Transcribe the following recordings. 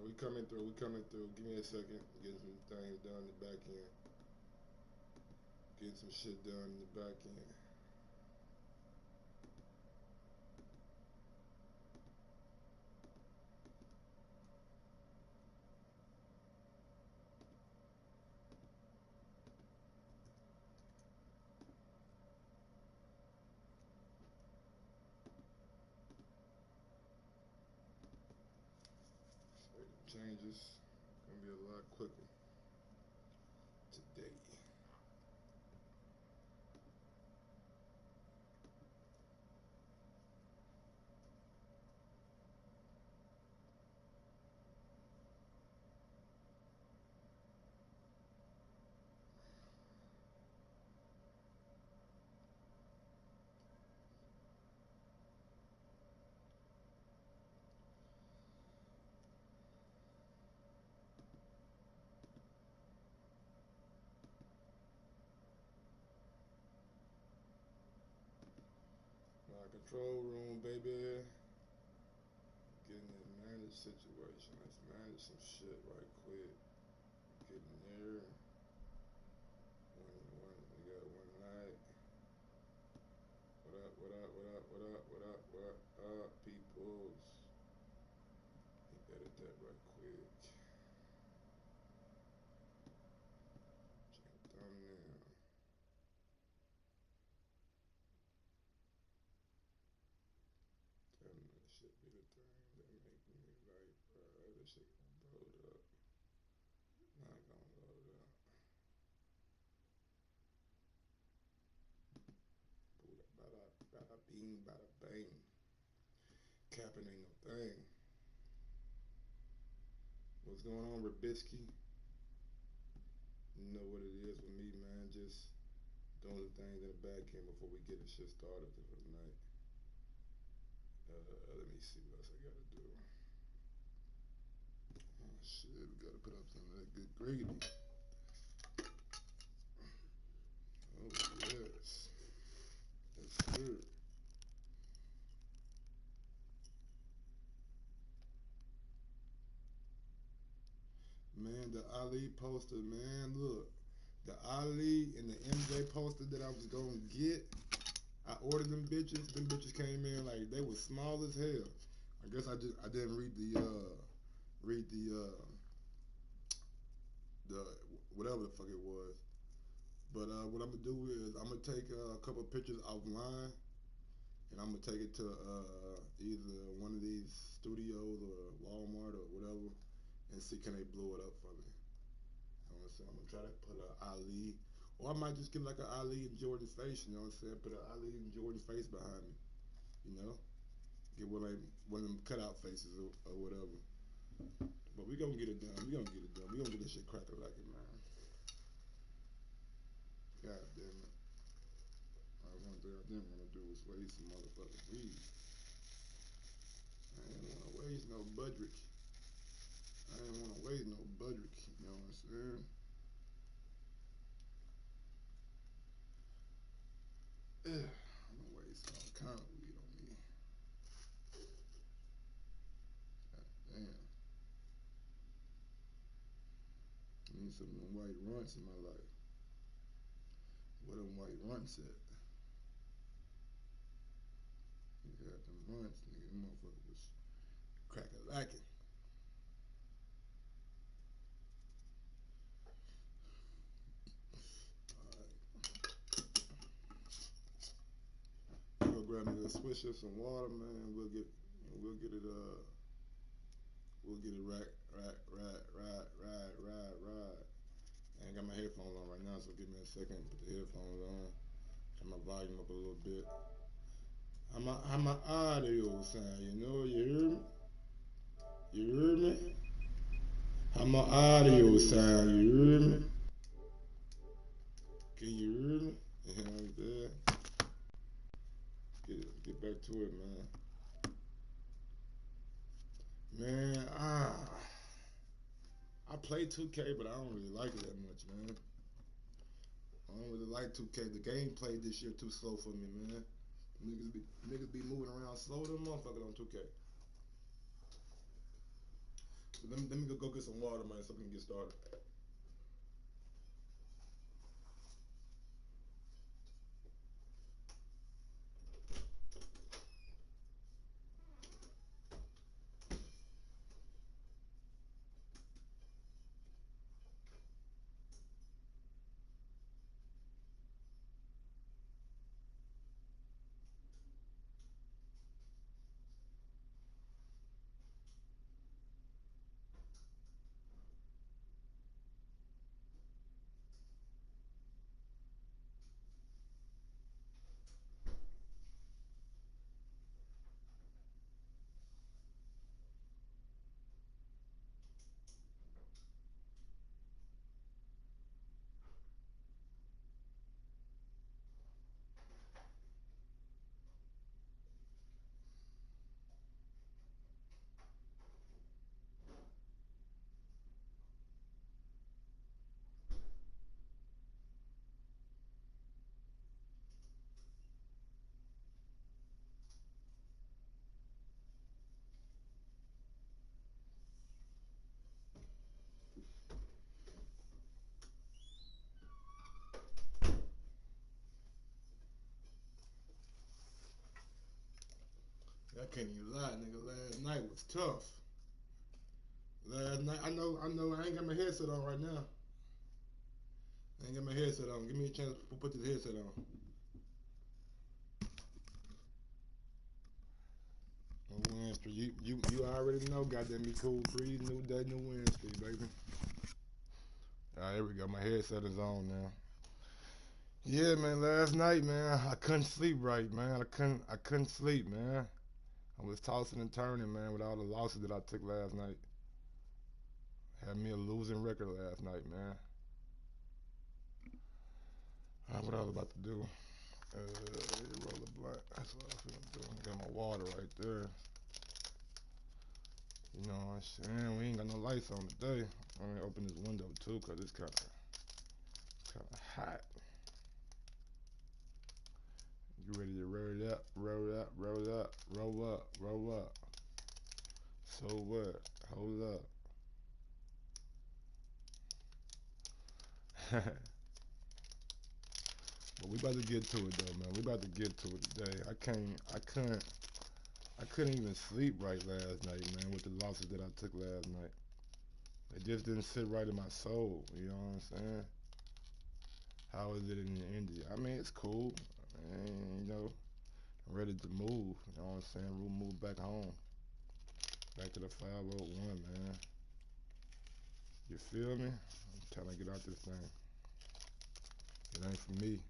we coming through. We coming through. Give me a second. Getting some things done in the back end. Getting some shit done in the back end. Certain changes gonna be a lot quicker today. My control room, baby. Getting that managed situation. Let's manage some shit right quick. Getting there. We got one night. What up, what up, what up, what up, what up, what up, peoples? Edit that right quick. Change thumbnail. That should be the thing that make me like, bro, this shit gonna load up. Not gonna load up. Bada, bada bing, bada bang. Capping ain't no thing. What's going on, Rabitsky? You know what it is with me, man. Just doing the things in the back end before we get the shit started for the night. Let me see what else I gotta do. Oh shit, we gotta put up some of that good gravy. Oh yes. Yes sir. Man, the Ali poster, man, look. The Ali and the MJ poster that I was gonna get, I ordered them bitches. Them bitches came in like they was small as hell. I guess I didn't read the whatever the fuck it was. But what I'm gonna do is I'm gonna take a couple of pictures offline, and I'm gonna take it to either one of these studios or Walmart or whatever, and see can they blow it up for me. You know what I'm saying? I'm gonna try to put a Ali, or I might just get like an Ali and Jordan face. You know what I'm saying? Put an Ali and Jordan face behind me. You know, get one of them cutout faces or whatever. But we gonna get it done. We gonna get it done. We gonna get this shit cracking like it, man. God damn it. One thing I didn't want to do was waste some motherfucking weed. I ain't want to waste no budget. I ain't want to waste no budget. You know what I'm saying? I'm gonna waste all kind of weed on me. God damn. I need some of them white runts in my life. Where them white runts at? You got them runts, nigga. Them motherfuckers was crack a lacking. Alright. Go grab me a swisher, some water, man. We'll get it we'll get it right. I ain't got my headphones on right now, so give me a second. Put the headphones on. Turn my volume up a little bit. How my audio sound? You know, you hear me? You hear me? How my audio sound? You hear me? Can you hear me? You know what I'm saying? Get back to it, man. Man, I play 2K, but I don't really like it that much, man. I don't really like 2K. The gameplay this year too slow for me, man. Niggas be moving around slow than motherfucker on 2K. Let me go get some water, man, so we can get started. I can't even lie, nigga. Last night was tough. Last night, I know, I ain't got my headset on right now. I ain't got my headset on. Give me a chance to put this headset on. No Wednesday. You already know. Goddamn me, cool breeze, new day, new Wednesday, baby. All right, here we go. My headset is on now. Yeah, man. Last night, man, I couldn't sleep right, man. I couldn't sleep, man. I was tossing and turning, man, with all the losses that I took last night. Had me a losing record last night, man. What I was about to do? Roll a blunt. That's what I was gonna do. I got my water right there. You know what I'm saying? We ain't got no lights on today. I'm gonna open this window too, cause it's kinda hot. You ready to roll it up, roll it up, roll it up, roll up, roll up. So what? Hold up. But we about to get to it though, man. We about to get to it today. I couldn't even sleep right last night, man, with the losses that I took last night. It just didn't sit right in my soul. You know what I'm saying? How is it in India? I mean, it's cool. And, I'm ready to move. You know what I'm saying? We'll move back home. Back to the 501, man. You feel me? I'm trying to get out this thing. It ain't for me.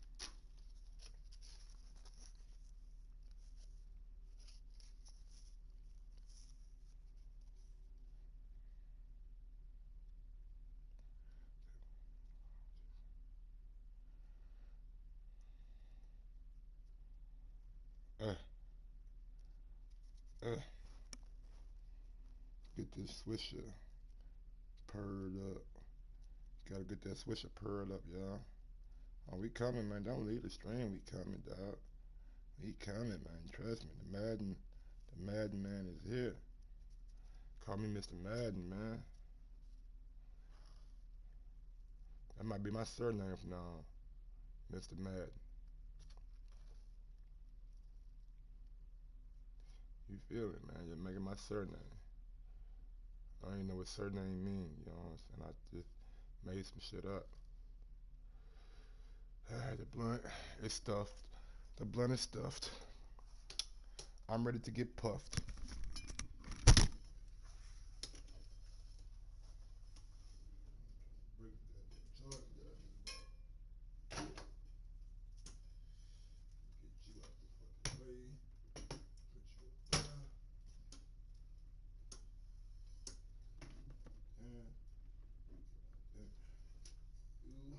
Uh, uh, get this swisher purred up. Gotta get that swisher purred up, y'all. Oh, we coming, man. Don't leave the stream. We coming, dog. We coming, man. Trust me. The Madden man is here. Call me Mr. Madden, man. That might be my surname from now on. Mr. Madden. You feel it, man? You're making my surname. I don't even know what surname mean, you know what I'm saying? I just made some shit up. The blunt is stuffed. The blunt is stuffed. I'm ready to get puffed. Break that charger down. Get you out the fucking way. Put you up there. And you.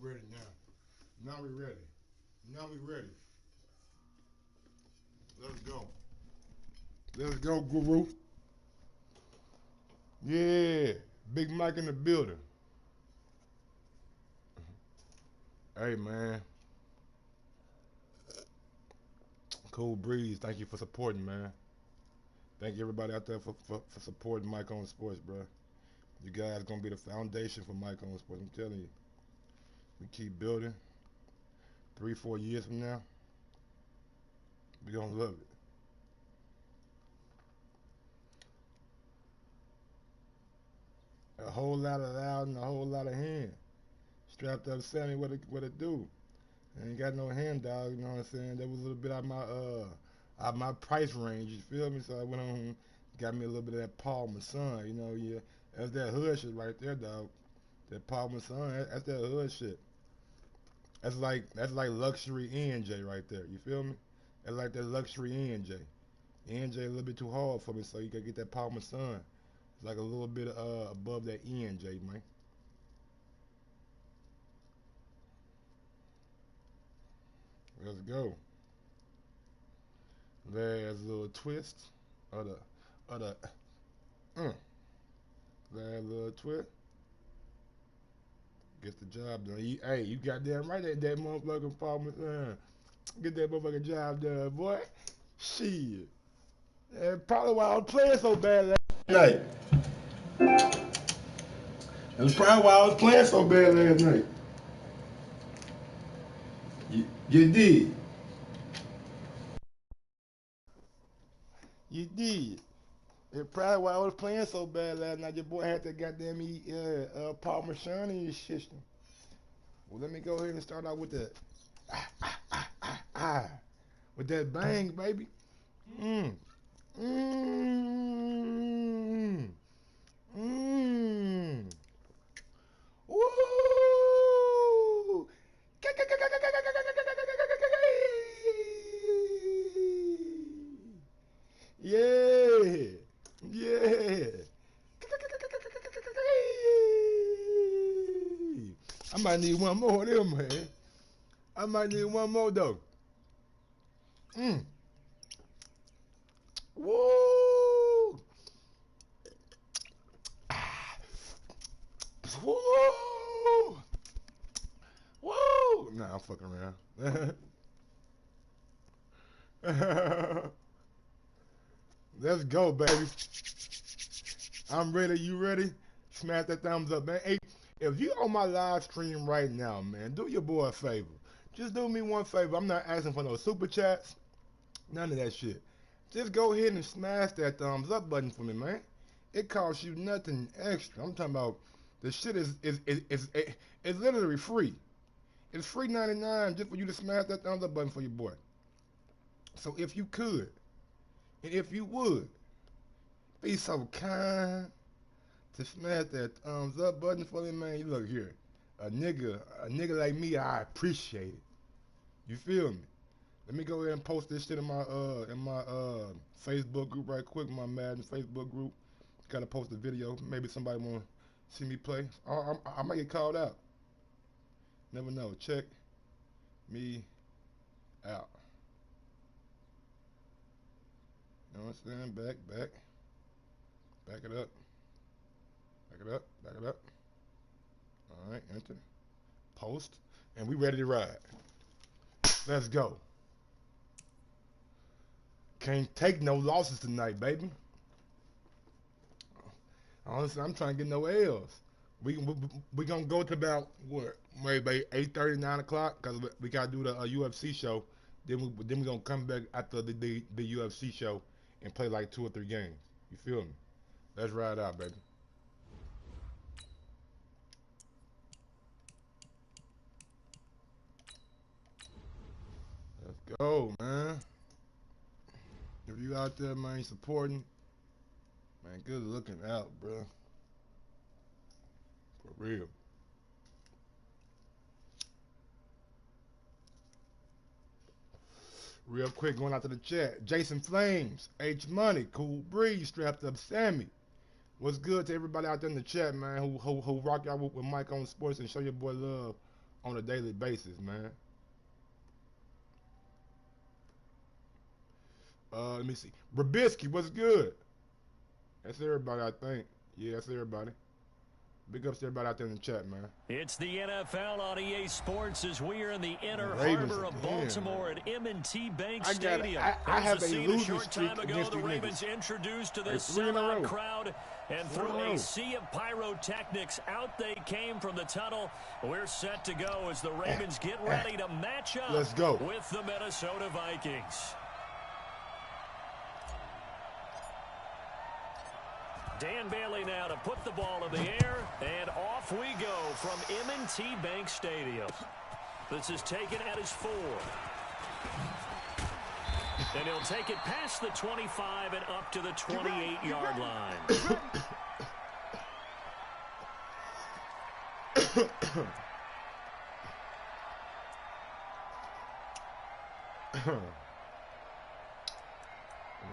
we ready now. Now we ready. Now we ready. Let's go. Let's go, Guru. Yeah. Big Mike in the building. Hey, man. Cool Breeze. Thank you for supporting, man. Thank you everybody out there for supporting Mike on Sports, bro. You guys gonna be the foundation for Mike on Sports. I'm telling you. We keep building. 3-4 years from now, we gonna love it. A whole lot of loud and a whole lot of hand. Strapped up Sammy, what it do? I ain't got no hand, dog. You know what I'm saying? That was a little bit out my price range. You feel me? So I went on, got me a little bit of that Paul Masson. You know, yeah, that's that hood shit right there, dog. That Paul Masson, that's that hood shit. That's like luxury NJ right there. You feel me? That's like that luxury NJ. NJ a little bit too hard for me, so you gotta get that Paul Masson. It's like a little bit above that NJ, man. Let's go. There's a little twist. Other, uh. There's a little twist. Gets the job done. Hey, you got damn right that motherfucking Paul Masson. Get that motherfucking job done, boy. Shit. That's probably why I was playing so bad last night. That's probably why I was playing so bad last night. You did. You did. That's probably why I was playing so bad last night. Your boy had to goddamn eat Paul Masson in his system. Well, let me go ahead and start out with that. With that bang, baby. Mmm. Mmm. Mmm. Woo! Yeah. Yeah. I might need one more of them, man. I might need one more though. Mm. Woo! Woo! Woo! Nah, I'm fucking around. Let's go, baby. I'm ready. You ready? Smash that thumbs up, man. Hey, if you on my live stream right now, man, do your boy a favor. Just do me one favor. I'm not asking for no super chats. None of that shit. Just go ahead and smash that thumbs up button for me, man. It costs you nothing extra. I'm talking about the shit is literally free. It's free 99 just for you to smash that thumbs up button for your boy. So if you could, and if you would, be so kind to smash that thumbs up button for me, man. You look here. A nigga like me, I appreciate it. You feel me? Let me go ahead and post this shit in my Facebook group right quick, my Madden Facebook group. Gotta post a video. Maybe somebody wanna see me play. I might get called out. Never know. Check me out. You know what I'm saying? Back it up. Back it up. Back it up. All right, enter. Post. And we ready to ride. Let's go. Can't take no losses tonight, baby. Honestly, I'm trying to get no L's. We gonna go to about what, maybe 8:30, 9 o'clock, cause we gotta do the UFC show. Then we gonna come back after the UFC show and play like 2 or 3 games. You feel me? Let's ride out, baby. Let's go, man. If you out there, man, supporting, man, good looking out, bro. For real. Real quick, going out to the chat. Jason Flames, H Money, Cool Breeze, Strapped Up Sammy. What's good to everybody out there in the chat, man, who rock out with Mike on Sports and show your boy love on a daily basis, man. Let me see. Brabisky, what's good? That's everybody, I think. Yeah, that's everybody. Big ups to everybody out there in the chat, man. It's the NFL on EA Sports as we are in the inner harbor of Baltimore at M&T Bank Stadium. I have a losing streak short time ago. The Ravens introduced to this sellout crowd, and through a sea of pyrotechnics, out they came from the tunnel. We're set to go as the Ravens get ready to match up with the Minnesota Vikings. Dan Bailey now to put the ball in the air, and off we go from M&T Bank Stadium. This is taken at his 4. And he'll take it past the 25 and up to the 28-yard line.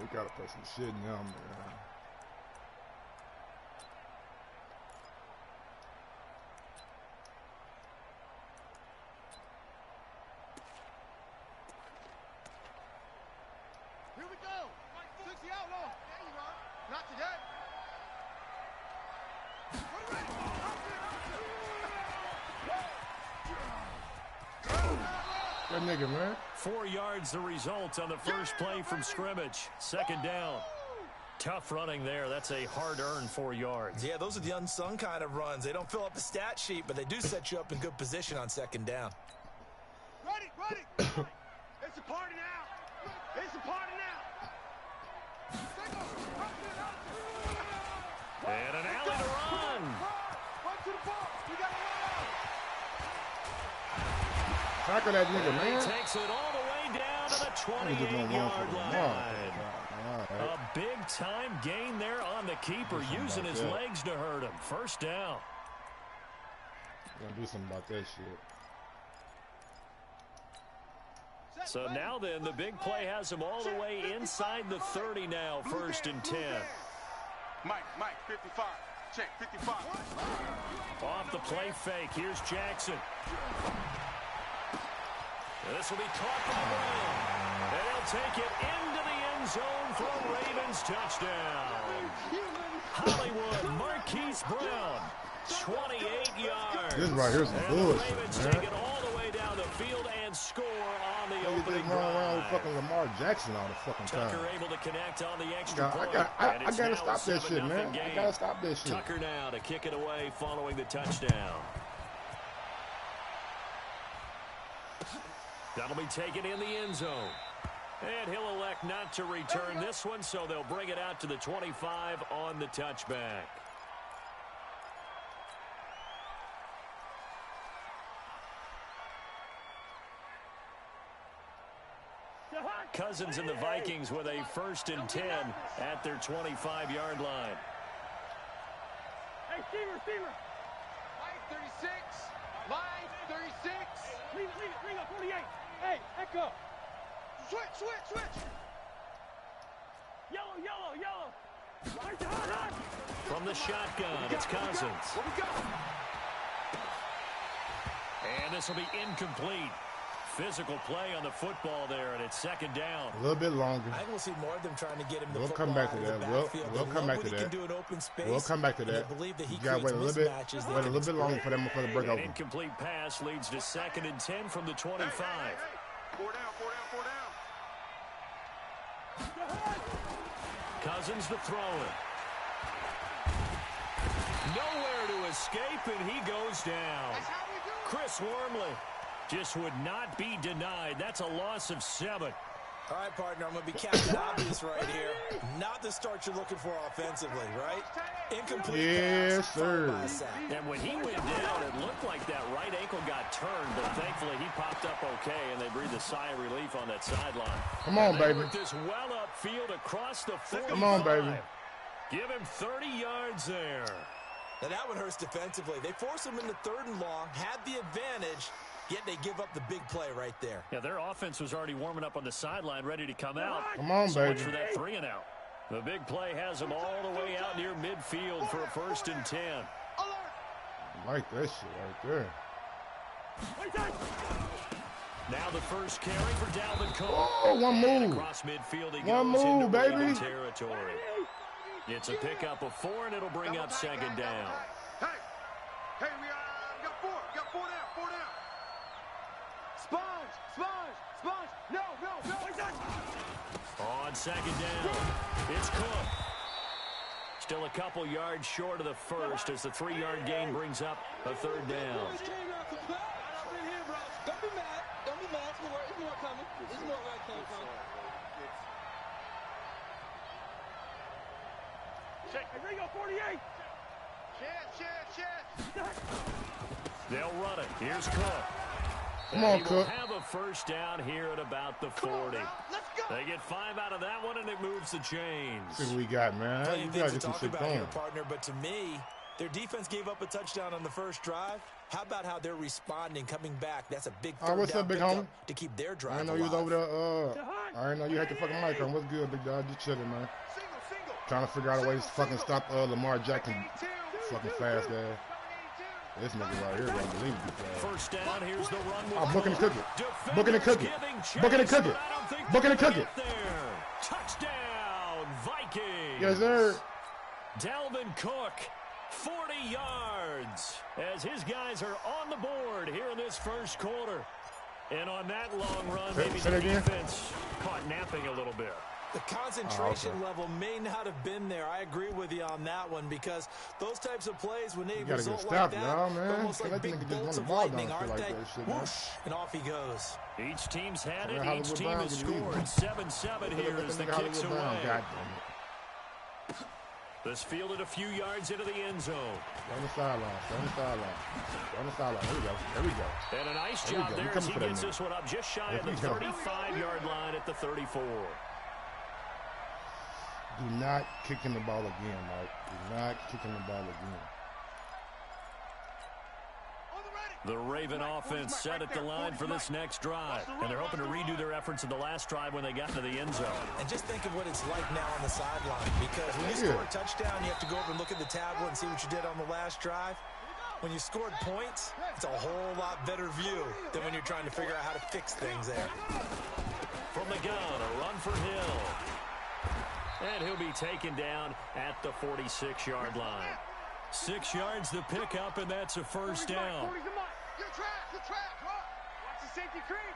We gotta play some shit now, man. That nigga, man. 4 yards the result on the first play from scrimmage. Second down. Tough running there. That's a hard-earned 4 yards. Yeah, those are the unsung kind of runs. They don't fill up the stat sheet, but they do set you up in good position on second down. Ready. It's a party now. It's a party now. And an alley to run. Run to the ball. We got to run. Tackle that nigga, man. He takes it all the way down to the 28-yard line. A big-time gain there on the keeper, using his legs to hurt him. First down. Gonna do something about that shit. So now then, the big play has him all the way inside the 30 now, 1st and 10. Mike, 55. Check, 55. Off the play fake, here's Jackson. This will be caught by Brown. And he'll take it into the end zone for a Ravens touchdown. Hollywood, Marquise Brown, 28 yards. This right here's some bullshit, Ravens man. take it all the way down the field and score on the opening drive. Around with drive. fucking Lamar Jackson all the fucking time. Tucker able to connect on the extra point. I gotta stop that shit, man. I gotta stop that shit. Tucker now to kick it away following the touchdown. That'll be taken in the end zone. And he'll elect not to return this one, so they'll bring it out to the 25 on the touchback. Cousins and the Vikings with a 1st and 10 at their 25-yard line. Hey, Steamer. Line 36. Line 36. Leave it. Bring up 48. Hey, echo. Switch. Yellow. Hard. From the shotgun, it's Cousins. What we got? And this will be incomplete. Physical play on the football there, and it's 2nd down. A little bit longer. I think we'll see more of them trying to get him the We'll football come back to out of that. the We'll backfield. come back to that. Do in open space, We'll come back to that. I believe that he You gotta wait a little bit. mismatches Wait a little bit longer for them to break An open. incomplete pass leads to 2nd and 10 from the 25. Hey. 4 down. Cousins to throw it. Nowhere to escape, and he goes down. Chris Wormley just would not be denied. That's a loss of 7. All right, partner, I'm going to be Captain Obvious right here. Not the start you're looking for offensively, right? Incomplete Yes, pass, sir. followed by a sack. And when he went down, it looked like that right ankle got turned, but thankfully he popped up okay, and they breathed a sigh of relief on that sideline. Come on, baby. With this well upfield across the 45. Come on, baby. Give him 30 yards there. Now that one hurts defensively. They forced him into 3rd and long, had the advantage, yet they give up the big play right there. Yeah, their offense was already warming up on the sideline, ready to come out. Come on, So baby. much for that 3 and out. The big play has them all the way out near midfield for a 1st and 10. I like that shit right there. Now the first carry for Dalvin Cook. Oh, one move. Across midfield he one goes move, into baby. Raven territory. It's a pickup of 4, and it'll bring up second down. Hey, we got 4. Got 4 down. 4 down. Sponge. No. On second down, it's Cook. Still a couple yards short of the first as the 3-yard gain brings up a third down. Don't be mad. There's more coming. There's more where I came from. Hey, Ringo, 48. Chance. They'll run it. Here's Cook. Come on, Cook. Will have a first down here at about the 40. Let's go. They get 5 out of that one, and it moves the chains. See what we got, man. You gotta get some shit going. Partner, but to me, their defense gave up a touchdown on the first drive. How about how they're responding, coming back? That's a big what's up, big homie? To keep their drive I didn't know you was over there. I didn't know you had the fucking mic on. What's good, big dog? Just chilling, man. Single. Trying to figure out a way to fucking stop Lamar Jackson fucking fast ass. This nigga right here is unbelievable. First down, here's the run. Booking and cooking. Booking and cooking. Booking and cooking. Booking and cooking. Touchdown, Vikings. Yes, sir. Dalvin Cook, 40 yards, as his guys are on the board here in this first quarter. And on that long run, maybe the defense caught napping a little bit. The concentration level may not have been there. I agree with you on that one because those types of plays, when they result like that, almost like big bolts of lightning, aren't they? Whoosh, and off he goes. Each team's had it. Each team has scored 7-7 here as the kicks away. This fielded a few yards into the end zone. On the sideline. There we go. And a nice job there as he gets this one up just shy of the 35-yard line at the 34. Do not kick in the ball again, Mike. Do not kick in the ball again. The Raven offense set at the line for this next drive. And they're hoping to redo their efforts in the last drive when they got to the end zone. And just think of what it's like now on the sideline. Because when you score a touchdown, you have to go over and look at the tablet and see what you did on the last drive. When you scored points, it's a whole lot better view than when you're trying to figure out how to fix things there. From the gun, a run for Hill. And he'll be taken down at the 46-yard line. 6 yards the pickup, and that's a first down. You're trapped. Watch the safety creep.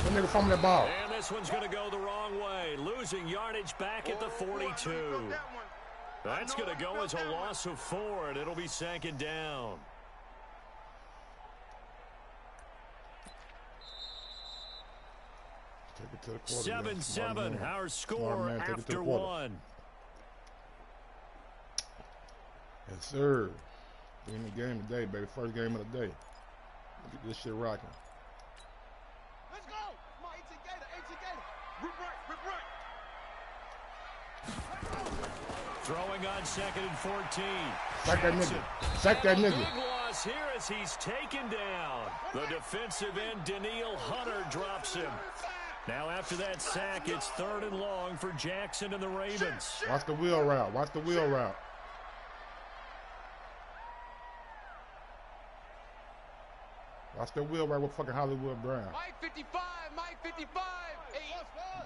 That nigga fumbled that ball. And this one's going to go the wrong way. Losing yardage back at the 42. That's going to go as a loss of 4, and it'll be second down. Take it to the quarter, 7-7, our score after 1. Yes, sir. We in the game today, baby. First game of the day. Let's get this shit rocking. Let's go. Come on, 18 Gator. Rip right. Throwing on 2nd and 14. Sack that nigga. Sack that nigga. Big loss here as he's taken down. The defensive end, Daniil Hunter, drops him. Now after that sack, it's 3rd and long for Jackson and the Ravens. Watch the wheel route. Watch the wheel route. Watch the wheel route with fucking Hollywood Brown. Mike 55.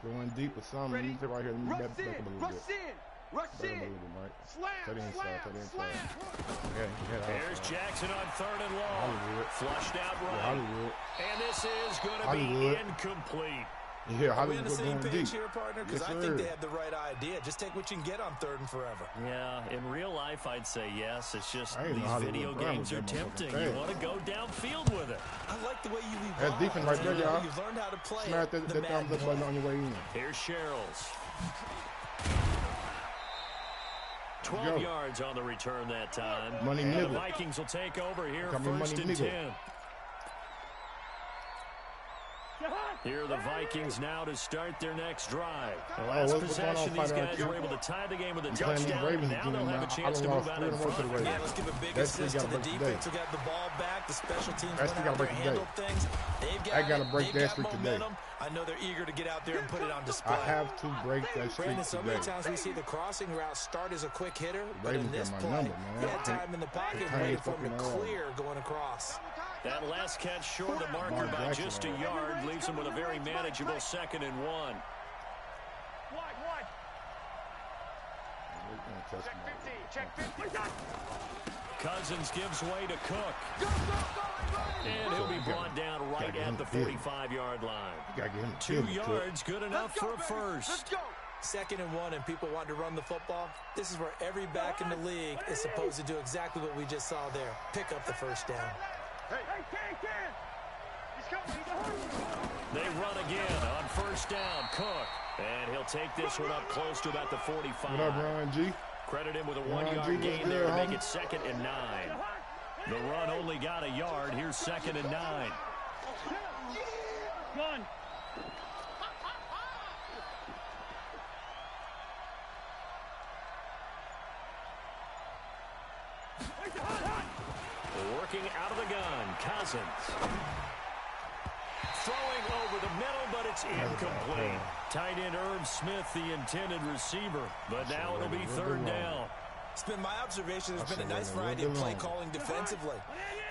Going deep with some. Let me sit right here. Let me back up a little bit. Rush in. Slam. Here's Jackson on 3rd and long. Hollywood. Flushed out right. Hollywood. And this is going to be incomplete. Yeah, Are we on the Hollywood same going page deep. here, partner? Because I think they had the right idea. Just take what you can get on 3rd and forever. Yeah, in real life, I'd say yes. It's just I ain't know these Hollywood video Brown games was are that tempting. motherfucker You want to go downfield with it. I like the way you evolve. That's defense right there, y'all. You've learned how to play Smash that thumbs up button on your way in. Here's Sherrills. 12 yards on the return that time. Money and nigga. the Vikings will take over here, Becoming 1st and money 10. nigga. Here are the Vikings now to start their next drive. The last possession, these guys were able to tie the game with a touchdown. Now they'll have a chance to move out in front. Yeah, let's give a big assist to the defense who got the ball back. The special teams went out there and handled things. They've got momentum. I know they're eager to get out there and put it on display. I have to break that streak Brandon, so many today. times we see the crossing route start as a quick hitter, but in Ravens this got my play, number, man. he had time in the pocket and waited for him to clear going across. That last catch short the marker by just a yard leaves him with a very manageable 2nd and 1. Check 50. Cousins gives way to Cook. And he'll be brought down right at the 45-yard line. 2 yards, good enough for a first. 2nd and 1, and people want to run the football. This is where every back in the league is supposed to do exactly what we just saw there. Pick up the first down. They run again on first down. Cook. And he'll take this one up close to about the 45. What up, Ryan G? Credit him with a 1-yard gain there to make it 2nd and 9. The run only got a yard. Here's 2nd and 9. Run. Working out of the gun, Cousins. Throwing over the middle, but it's incomplete. Tight end Irv Smith, the intended receiver. But now it'll be 3rd down. It's been my observation. There's been a nice variety of play calling defensively.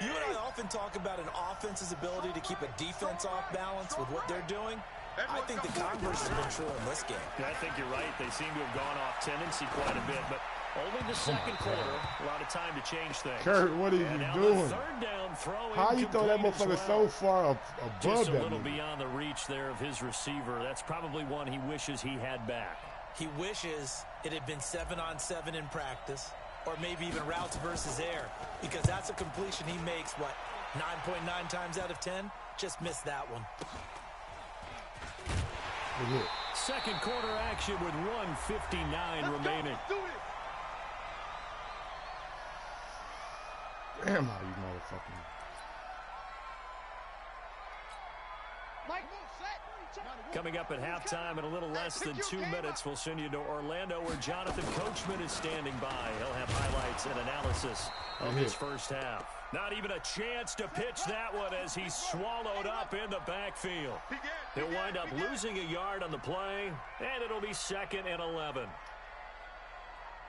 You and I often talk about an offense's ability to keep a defense off balance with what they're doing. I think the converse has been true in this game. I think you're right. They seem to have gone off tendency quite a bit, but only the 2nd quarter. A lot of time to change things. Kurt, what are you doing? 3rd down throw. How you throw that motherfucker so far above Just a that little movie? beyond the reach there of his receiver. That's probably one he wishes he had back. He wishes it had been 7-on-7 in practice, or maybe even routes versus air, because that's a completion he makes, what, 9.9 times out of 10? Just missed that one. 2nd quarter action with 1:59 remaining. Damn, how you motherfucking. Coming up at halftime in a little less than 2 minutes, we'll send you to Orlando where Jonathan Coachman is standing by. He'll have highlights and analysis of his first half. Not even a chance to pitch that one as he's swallowed up in the backfield. He'll wind up losing a yard on the play, and it'll be 2nd and 11.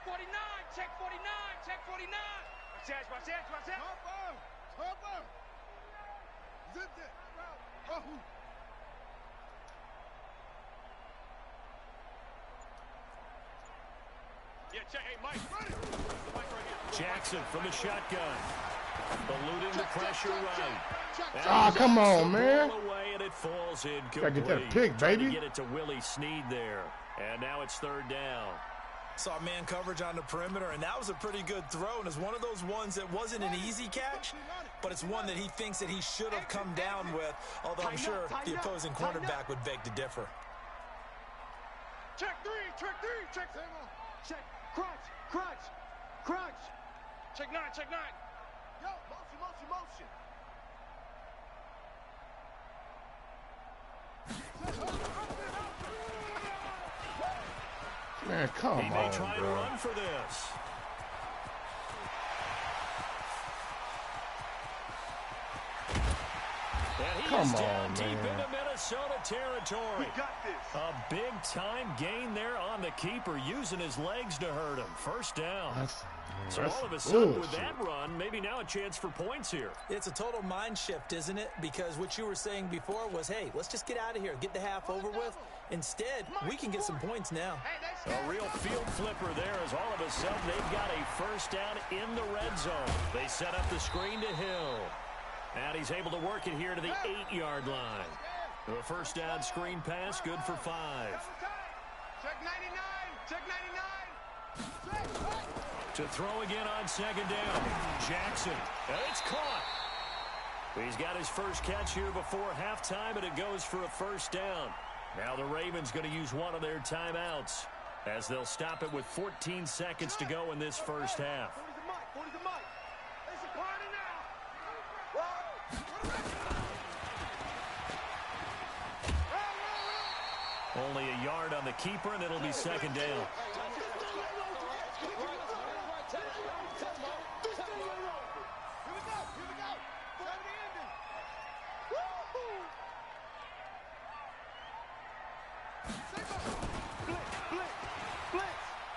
49, check 49, check 49. Watch that. Zip it. Yeah, check. Hey, Mike. Jackson from the shotgun. Eluding the pressure right. Ah, come on, man. Away and it falls incomplete. Gotta get that pick, baby. Get it to Willie Snead there. And now it's 3rd down. Saw man coverage on the perimeter, and that was a pretty good throw. And it's one of those ones that wasn't an easy catch, but it's one that he thinks that he should have come down with, although I'm sure the opposing cornerback would beg to differ. Check 3, check. Crunch. Check 9. Yo, motion. Man, come on, He may try to bro. run for this. And he is down deep into Minnesota territory. We got this. A big-time gain there on the keeper, using his legs to hurt him. First down. So all of a sudden, with that run, maybe now a chance for points here. It's a total mind shift, isn't it? Because what you were saying before was, hey, let's just get out of here, get the half over with. Instead, we can get some points now. A real field flipper there as all of a sudden they've got a first down in the red zone. They set up the screen to Hill. And he's able to work it here to the 8-yard line. The first down screen pass, good for 5. Check 99. To throw again on 2nd down. Jackson. And it's caught. He's got his first catch here before halftime, and it goes for a first down. Now the Ravens going to use one of their timeouts as they'll stop it with 14 seconds to go in this first half. Only a yard on the keeper, and it'll be 2nd down.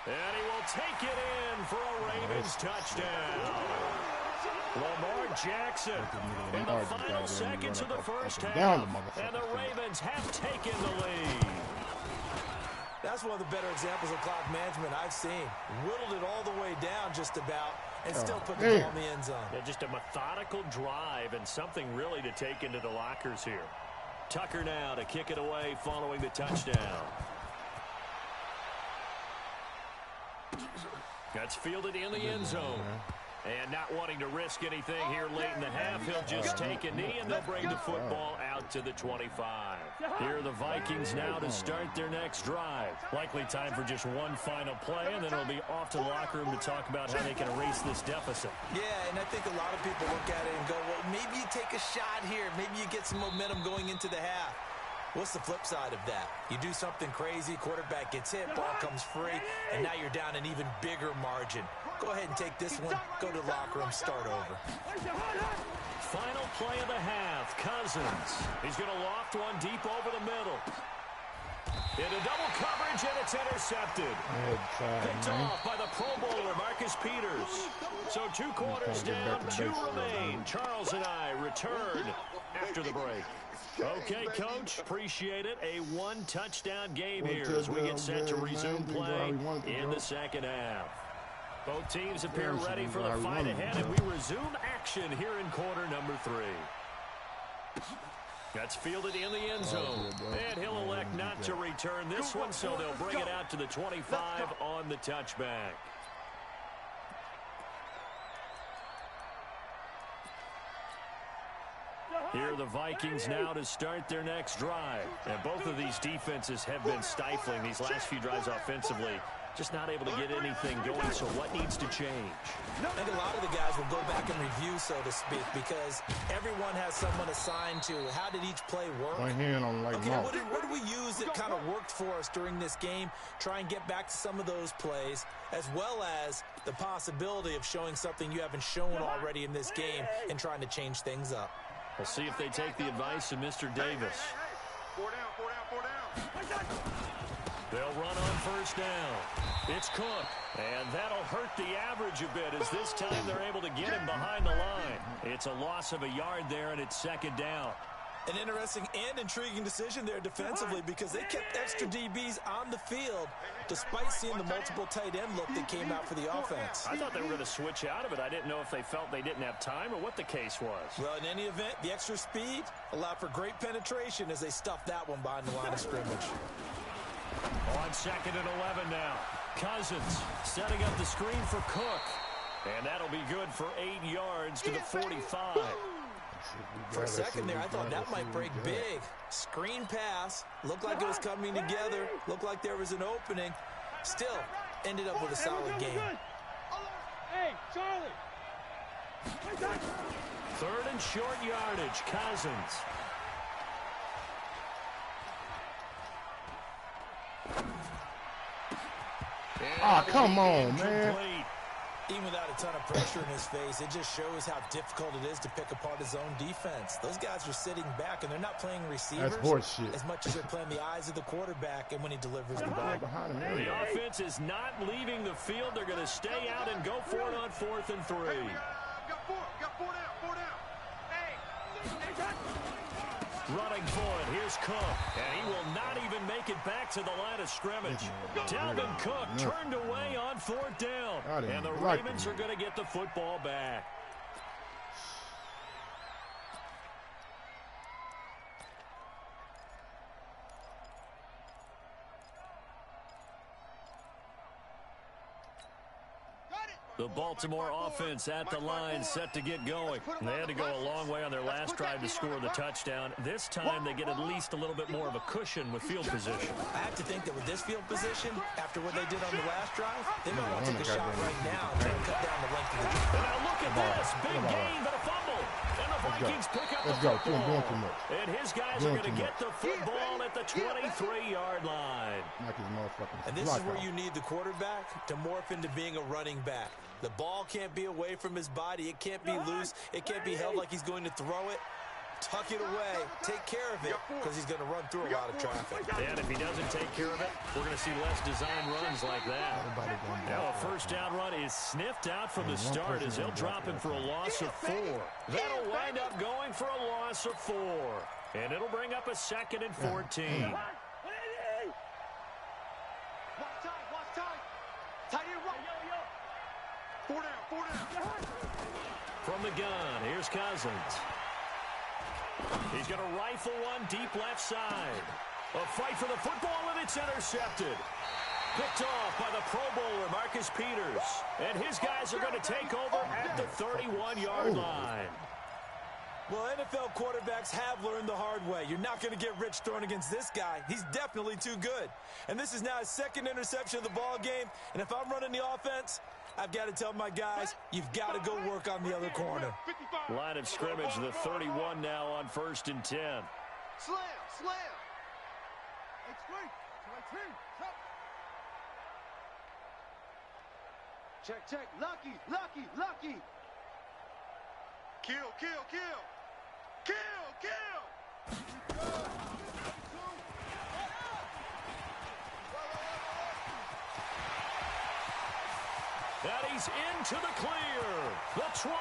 And he will take it in for a Ravens touchdown. Lamar Jackson in the final seconds of the first half. And the Ravens have taken the lead. That's one of the better examples of clock management I've seen. Whittled it all the way down just about and still put the ball in the end zone. Yeah, just a methodical drive and something really to take into the lockers here. Tucker now to kick it away following the touchdown. That's fielded in the end zone. And not wanting to risk anything here late in the half, he'll just take a knee and they'll bring the football out to the 25. Here are the Vikings now to start their next drive. Likely time for just one final play, and then it'll be off to the locker room to talk about how they can erase this deficit. Yeah, and I think a lot of people look at it and go, well, maybe you take a shot here. Maybe you get some momentum going into the half. What's the flip side of that? You do something crazy, quarterback gets hit, ball comes free, and now you're down an even bigger margin. Go ahead and take this one, go to the locker room, start over. Final play of the half, Cousins. He's going to loft one deep over the middle. Into double coverage, and it's intercepted. Picked off by the Pro Bowler, Marcus Peters. So 2 quarters down, 2 remain. Charles and I return after the break. Okay, Coach, appreciate it. A 1-touchdown game here as we get set to resume play in the second half. Both teams appear ready for the fight ahead, and we resume action here in quarter number 3. That's fielded in the end zone, and he'll elect not to return this one, so they'll bring it out to the 25 on the touchback. Here are the Vikings now to start their next drive. And both of these defenses have been stifling these last few drives offensively. Just not able to get anything going, so what needs to change? I think a lot of the guys will go back and review, so to speak, because everyone has someone assigned to how did each play work. Okay, what did we use that kind of worked for us during this game? Try and get back to some of those plays, as well as the possibility of showing something you haven't shown already in this game and trying to change things up. We'll see if they take the advice of Mr. Davis. 4 down. They'll run on first down. It's Cook, and that'll hurt the average a bit as this time they're able to get him behind the line. It's a loss of a yard there, and it's second down. An interesting and intriguing decision there defensively because they kept extra DBs on the field despite seeing the multiple tight end look that came out for the offense. I thought they were going to switch out of it. I didn't know if they felt they didn't have time or what the case was. Well, in any event, the extra speed allowed for great penetration as they stuffed that one behind the line of scrimmage. On 2nd and 11 now. Cousins setting up the screen for Cook. And that'll be good for 8 yards to the 45. For a second there, I thought that might break big. Screen pass. Looked like it was coming together. Looked like there was an opening. Still, ended up with a solid game. Hey, Charlie. 3rd and short yardage. Cousins. Come on, man. Even without a ton of pressure in his face, it just shows how difficult it is to pick apart his own defense. Those guys are sitting back, and they're not playing receivers as much as they're playing the eyes of the quarterback and when he delivers the ball. The offense is not leaving the field. They're going to stay out and go for it on 4th and 3. Got 4 down. Hey. Running for it. Here's Cook. And he will not even make it back to the line of scrimmage. Dalvin Cook turned away on 4th down. And the Ravens are going to get the football back. The Baltimore offense at the line, set to get going. They had to go a long way on their last drive to score the touchdown. This time they get at least a little bit more of a cushion with field position. I have to think that with this field position, after what they did on the last drive, they might want to take a shot right now and try to cut down the length of the drive. And now look at this. Big gain, but a fumble. And the Vikings pick up the football. And his guys are going to get the football at the 23-yard line. And this is where you need the quarterback to morph into being a running back. The ball can't be away from his body. It can't be loose. It can't be held like he's going to throw it. tuck it away, take care of it, because he's going to run through a lot of traffic. And if he doesn't take care of it, we're going to see less design runs like that. Now a first down run is sniffed out from the start as he'll drop him for a loss of 4. That'll wind up going for a loss of 4. And it'll bring up a 2nd and 14. From the gun, here's Cousins. He's going to rifle one deep left side. A fight for the football, and it's intercepted. Picked off by the Pro Bowler, Marcus Peters. And his guys are going to take over at the 31-yard line. Well, NFL quarterbacks have learned the hard way. You're not going to get rich throwing against this guy. He's definitely too good. And this is now his 2nd interception of the ball game. And if I'm running the offense, I've got to tell my guys, you've got to go work on the other corner. Line of scrimmage, the 31 now on 1st and 10. Slam. Check. Lucky. Kill. And he's into the clear. The 20.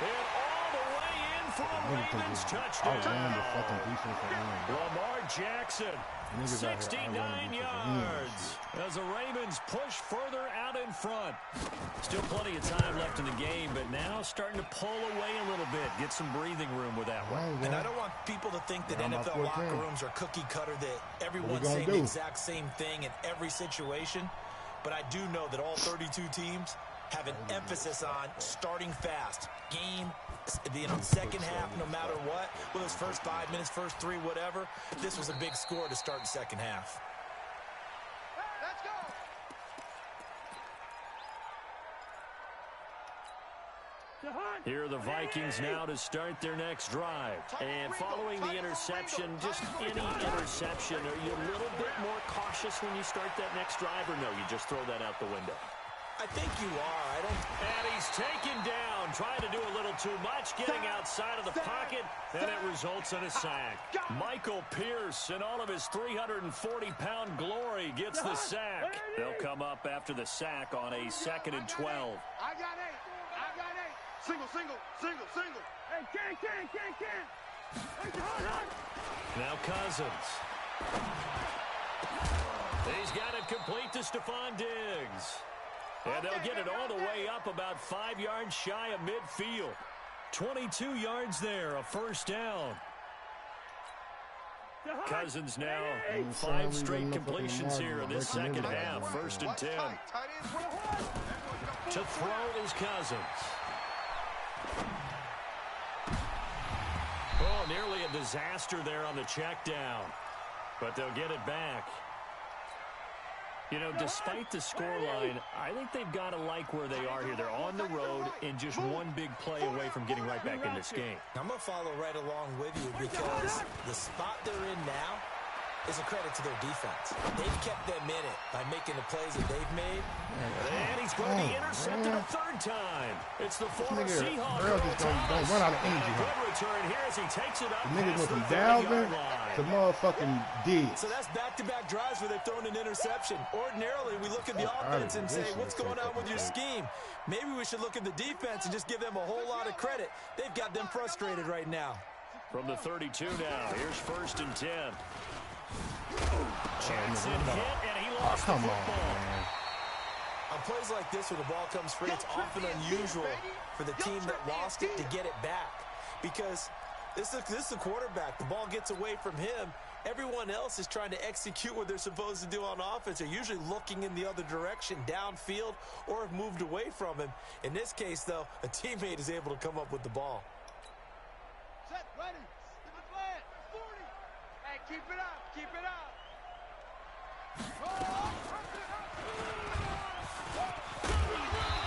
And all the way in for a Ravens touchdown. Lamar Jackson, 69 yards. As the Ravens push further out in front. Still plenty of time left in the game, but now starting to pull away a little bit. Get some breathing room with that one. And I don't want people to think that NFL locker rooms are cookie cutter, that everyone's saying the exact same thing in every situation. But I do know that all 32 teams have an emphasis on starting fast. Second half, no matter what, whether it's first 5 minutes, first 3, whatever, this was a big score to start the second half. Let's go. Here are the Vikings now to start their next drive. And following the interception, just any interception, are you a little bit more cautious when you start that next drive, or no, you just throw that out the window? I think you are. And he's taken down, trying to do a little too much, getting outside of the pocket, and it results in a sack. Michael Pierce, in all of his 340-pound glory, gets the sack. They'll come up after the sack on a 2nd and 12. I got 8. Single. Hey, can. Now Cousins. He's got it complete to Stephon Diggs. And they'll get it all the way up about 5 yards shy of midfield. 22 yards there, a first down. Cousins now 5 straight completions here in this second half. 1st and 10. To throw is Cousins. Oh, nearly a disaster there on the check down. But they'll get it back. You know, despite the scoreline, I think they've got to like where they are here. They're on the road and just one big play away from getting right back in this game. I'm going to follow right along with you because the spot they're in now is a credit to their defense. They've kept them in it by making the plays that they've made. And he's going to be intercepted a 3rd time. It's the former Seahawks. Don't run out of energy. Good return here as he takes it up The niggas past went the from 30-yard Dalvin line. to motherfucking D. So that's back-to-back drives where they've thrown an interception. Ordinarily, we look at the offense and say, what's going on with your scheme? Maybe we should look at the defense and just give them a whole lot of credit. They've got them frustrated right now. From the 32 now, here's 1st and 10. Jackson hit, and he lost the football. On plays like this, where the ball comes free, it's often unusual for the team that lost it to get it back. Because this is the quarterback. The ball gets away from him. Everyone else is trying to execute what they're supposed to do on offense. They're usually looking in the other direction, downfield, or have moved away from him. In this case, though, a teammate is able to come up with the ball. Set, ready. Flat. 40. Hey, keep it up.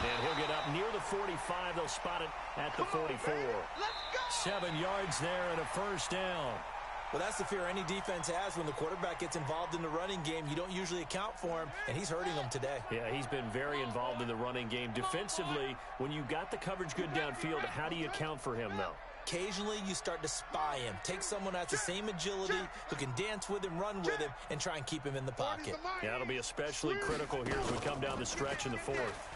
And he'll get up near the 45. They'll spot it at the 44. 7 yards there and a 1st down. Well, that's the fear any defense has when the quarterback gets involved in the running game. You don't usually account for him, and he's hurting them today. Yeah, he's been very involved in the running game. Defensively, when you got the coverage good downfield, how do you account for him, though? Occasionally, you start to spy him. Take someone that's the same agility, who can dance with him, run with him, and try and keep him in the pocket. Yeah, it'll be especially critical here as we come down the stretch in the fourth.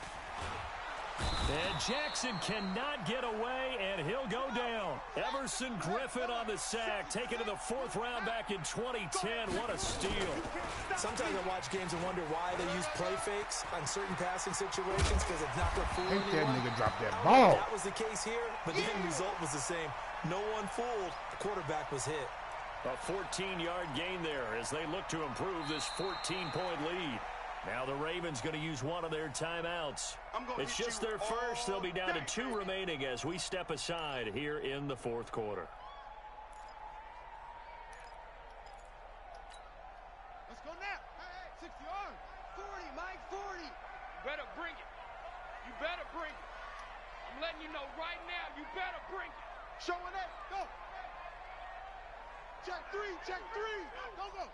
And Jackson cannot get away, and he'll go down. Emerson Griffin on the sack, taken to the fourth round back in 2010. What a steal. Sometimes I watch games and wonder why they use play fakes on certain passing situations because it's not going to fool anyone. That nigga dropped that ball. That was the case here, but the end result was the same. No one fooled. The quarterback was hit. A 14-yard gain there as they look to improve this 14-point lead. Now the Ravens going to use one of their timeouts. It's just their first. They'll be down to 2 remaining as we step aside here in the fourth quarter. Let's go now. Hey, 60 yards. 40, Mike, 40. You better bring it. You better bring it. I'm letting you know right now, you better bring it. Showing it. Go. Check 3, check 3. Go, go.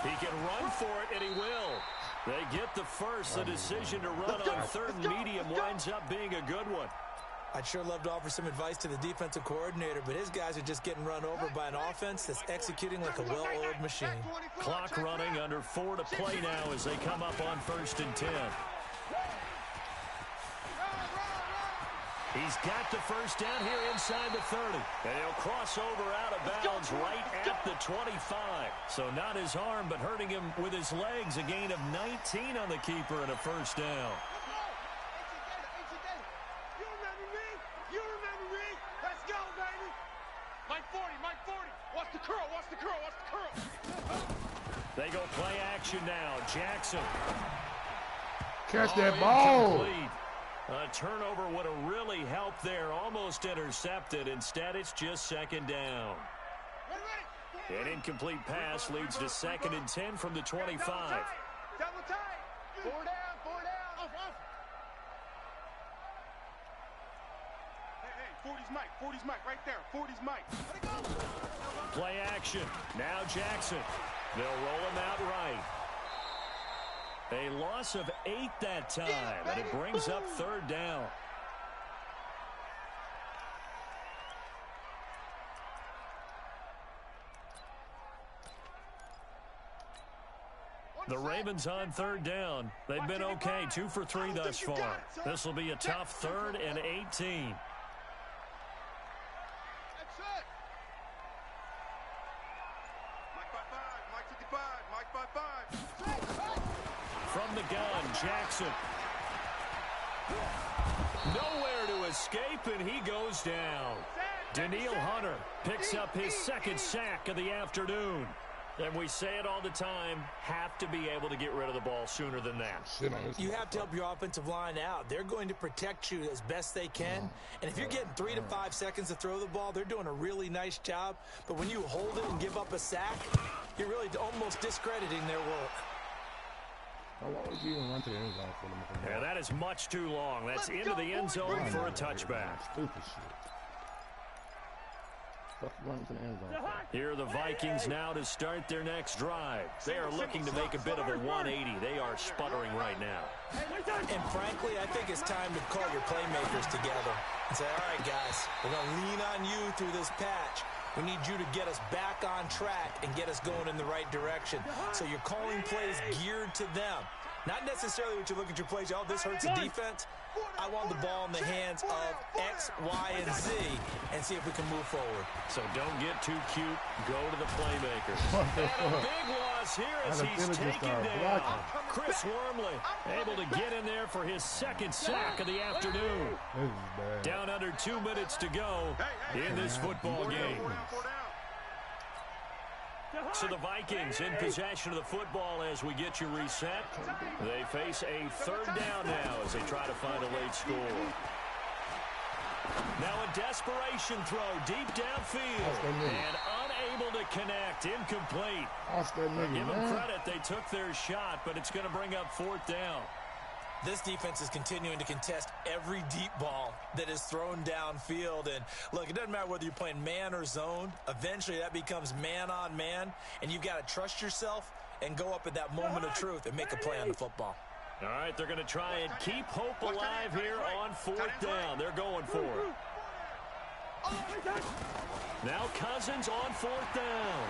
He can run for it, and he will. They get the first. The decision to run on third and medium winds up being a good one. I'd sure love to offer some advice to the defensive coordinator, but his guys are just getting run over by an offense that's executing like a well-oiled machine. Clock running, under 4 to play now as they come up on 1st and 10. He's got the first down here inside the 30. And he'll cross over out of bounds right at the 25. So not his arm, but hurting him with his legs. A gain of 19 on the keeper and a first down. You remember me? You remember me? Let's go, baby. Mike 40, Mike 40. Watch the curl, watch the curl, watch the curl. They go play action now. Jackson. Catch that ball. Incomplete. A turnover would have really helped there. Almost intercepted. Instead, it's just 2nd down. An incomplete pass leads to 2nd and 10 from the 25. Double tight. 4 down, 4 down. Off. Hey, 40's Mike, 40's Mike, right there. 40's Mike. Play action. Now Jackson. They'll roll him out right. A loss of 8 that time, and it brings up 3rd down. The Ravens on 3rd down. They've been okay, 2 for 3 thus far. This will be a tough 3rd and 18. From the gun, Jackson. Nowhere to escape, and he goes down. Daniil Hunter picks up his 2nd sack of the afternoon. And we say it all the time, have to be able to get rid of the ball sooner than that. You have to help your offensive line out. They're going to protect you as best they can. And if you're getting 3 to 5 seconds to throw the ball, they're doing a really nice job. But when you hold it and give up a sack, you're really almost discrediting their work. How long would you even run to the end zone for them? Yeah, that is much too long. That's into the end zone for a touchback. Stupid shit. Run to the end zone. Here are the Vikings now to start their next drive. They are looking to make a bit of a 180. They are sputtering right now. And frankly, I think it's time to call your playmakers together and say, all right, guys, we're going to lean on you through this patch. We need you to get us back on track and get us going in the right direction. So you're calling plays geared to them. Not necessarily what you look at your plays, oh, this hurts the defense. I want the ball in the hands of X, Y, and Z and see if we can move forward. So don't get too cute. Go to the playmakers. And a big loss here as he's taken down. Chris Wormley able to get in there for his 2nd sack of the afternoon. Down under 2 minutes to go in this football game. So the Vikings in possession of the football as we get you reset. They face a 3rd down now as they try to find a late score. Now a desperation throw deep downfield and unable to connect. Incomplete. Give them credit. They took their shot, but it's going to bring up 4th down. This defense is continuing to contest every deep ball that is thrown downfield. And, look, it doesn't matter whether you're playing man or zone. Eventually, that becomes man-on-man, and you've got to trust yourself and go up at that moment of truth and make a play on the football. All right, they're going to try and keep hope alive here on 4th down. They're going for it. Now Cousins on 4th down.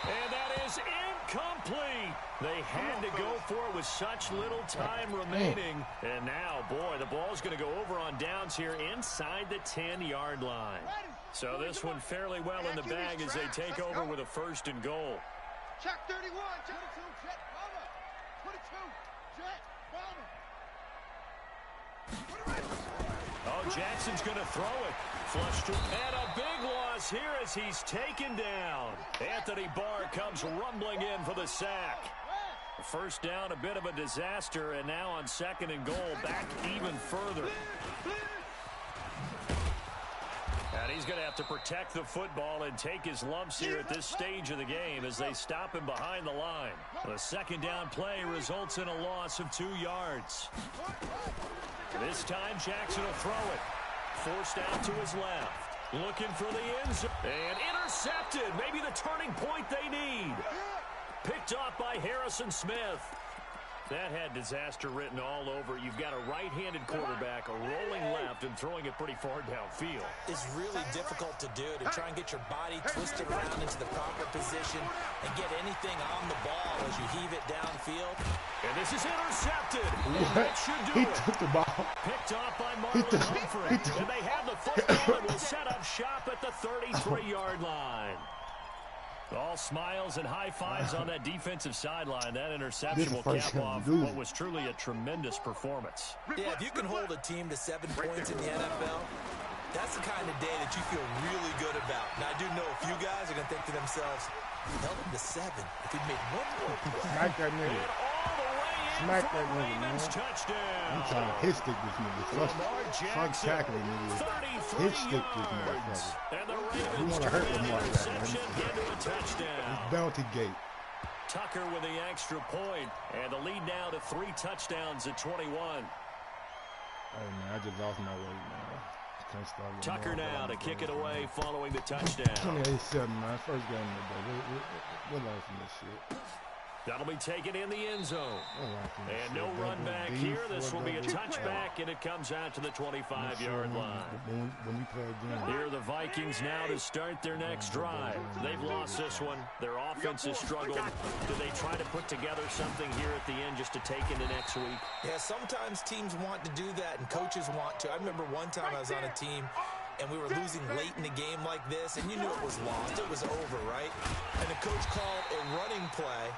And that is incomplete. They had to go for it with such little time remaining. And now, boy, the ball's going to go over on downs here inside the 10-yard line. So this one fairly well in the bag as they take over with a 1st and goal. Check 31. 22. Jet bomber. 22. Jet bomber. Oh, Jackson's going to throw it. Flush to, and a big loss here as he's taken down. Anthony Barr comes rumbling in for the sack. 1st down, a bit of a disaster, and now on 2nd and goal, back even further. And he's going to have to protect the football and take his lumps here at this stage of the game as they stop him behind the line. The 2nd down play results in a loss of 2 yards. This time, Jackson will throw it. Forced out to his left. Looking for the end zone. And intercepted. Maybe the turning point they need. Picked off by Harrison Smith. That had disaster written all over. You've got a right-handed quarterback, a rolling left, and throwing it pretty far downfield. It's really difficult to do, to try and get your body twisted around into the proper position and get anything on the ball as you heave it downfield. And this is intercepted. What? He took the ball. Picked off by Marlon Humphrey. And they have the football and will set up shop at the 33-yard line. All smiles and high fives on that defensive sideline. That interception will cap off what was truly a tremendous performance. Yeah, if you can hold a team to 7 points in the NFL, that's the kind of day that you feel really good about. Now, I do know a few guys are going to think to themselves, held him to 7. If he'd made 1 more point. Smack that nigga. Smack that nigga, man. I'm trying to hit stick this nigga. Fuck tackling nigga. Hit stick this motherfucker. You want to hurt Lamar Jackson. It's bounty gate. Tucker with the extra point, and the lead now to 3 touchdowns at 21. Hey, man, I just lost my weight, man. Can't stop Tucker now to kick it away following the touchdown. 28-7, man. First game of the day. We're laughing this shit. That'll be taken in the end zone. And no run back here. This will be a touchback, and it comes out to the 25-yard line. Here are the Vikings now to start their next drive. They've lost this one. Their offense has struggled. Do they try to put together something here at the end just to take into next week? Yeah, sometimes teams want to do that, and coaches want to. I remember one time I was on a team, and we were losing late in the game like this, and you knew it was lost. It was over, right? And the coach called a running play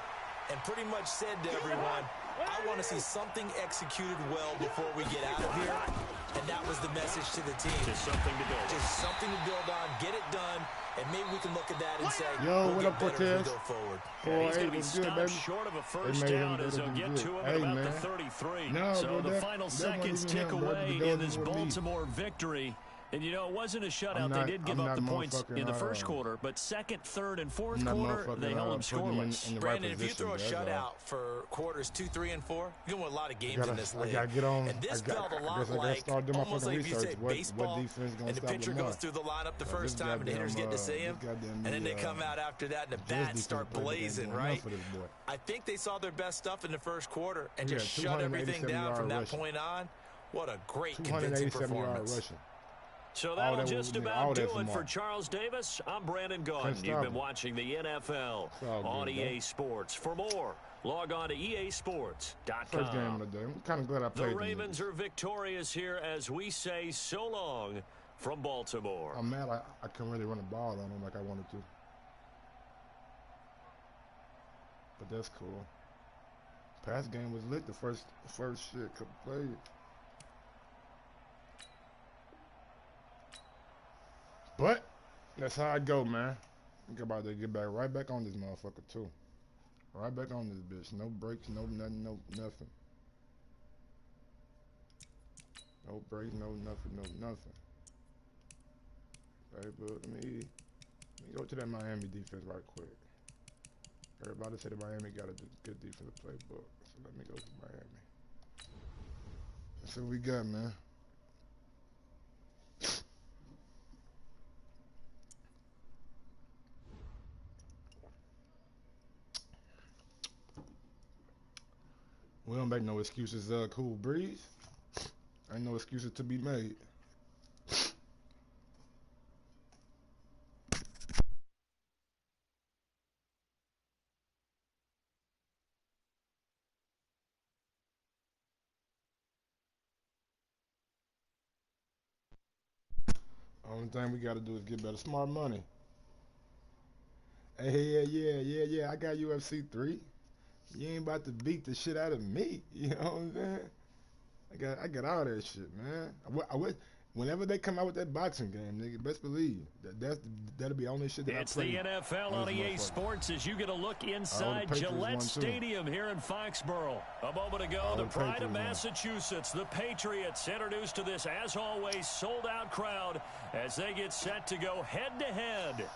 and pretty much said to everyone, I want to see something executed well before we get out of here. And that was the message to the team. Just something to build. Just something to build on, get it done, and maybe we can look at that and say, yo, we'll what up, Cortez? Go forward. Yeah, he's going to be stopped short of a first down as they'll get to him at about the 33. No, so bro, the final seconds tick away in this Baltimore victory. And, you know, it wasn't a shutout. They did give up the points in the first quarter. But second, third, and fourth quarter, they held them scoreless. Brandon, if you throw a shutout for quarters 2, 3, and 4, you're going to win a lot of games in this league. I gotta get on. And this felt a lot like, almost like if you say baseball, and the pitcher goes through the lineup the first time, and the hitters get to see him, and then they come out after that, and the bats start blazing, right? I think they saw their best stuff in the first quarter and just shut everything down from that point on. What a great, convincing performance. So that'll just about do it for Charles Davis. I'm Brandon Gaudin. You've been watching the NFL on EA Sports. For more, log on to easports.com. First game of the day. I'm kind of glad I played. The Ravens are victorious here as we say so long from Baltimore. I'm mad I couldn't really run the ball on them like I wanted to. But that's cool. Pass game was lit the first shit could play. But that's how I go, man. I'm about to get back right back on this motherfucker too. Right back on this bitch. No breaks, no nothing, no nothing. No breaks, no nothing, no nothing. Hey, but let me go to that Miami defense right quick. Everybody said that Miami got a good defensive playbook, so let me go to Miami. That's what we got, man. make no excuses, Cool Breeze. Ain't no excuses to be made. Only thing we got to do is get better. Smart money. Hey, yeah. I got UFC 3. You ain't about to beat the shit out of me. You know what I'm saying? I got all that shit, man. Whenever they come out with that boxing game, nigga, best believe that'll be the only shit that it's I play. It's the NFL on EA Sports as you get a look inside Gillette Stadium here in Foxborough. A moment ago, the pride of Massachusetts, the Patriots, introduced to this, as always, sold-out crowd as they get set to go head-to-head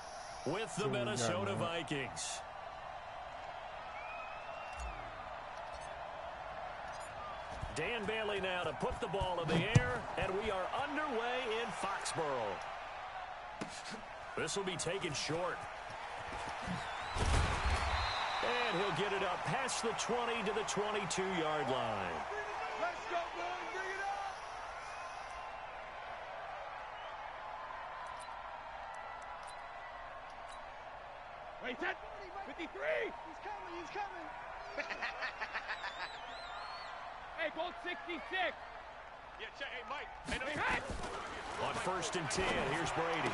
with the Minnesota Vikings. Dan Bailey now to put the ball in the air, and we are underway in Foxborough. This will be taken short. And he'll get it up past the 20 to the 22-yard line. Let's go, boys. Bring it up. Wait, set. 53. He's coming. Hey, goal 66. Yeah, check. Hey, Mike. Hey, on 1st and 10, here's Brady.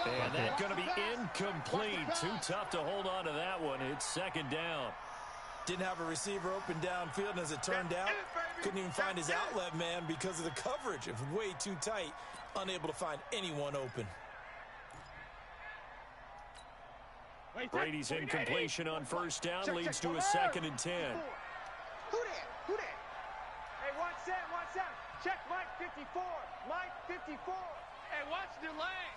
And that's going to be incomplete. Too tough to hold on to that one. It's 2nd down. Didn't have a receiver open downfield, and as it turned out, couldn't even find his outlet man because of the coverage. It was way too tight, unable to find anyone open. Brady's incompletion on 1st down leads to a 2nd and 10. Who that? Hey, watch that. Check Mike 54. Mike 54. Hey, watch the lane.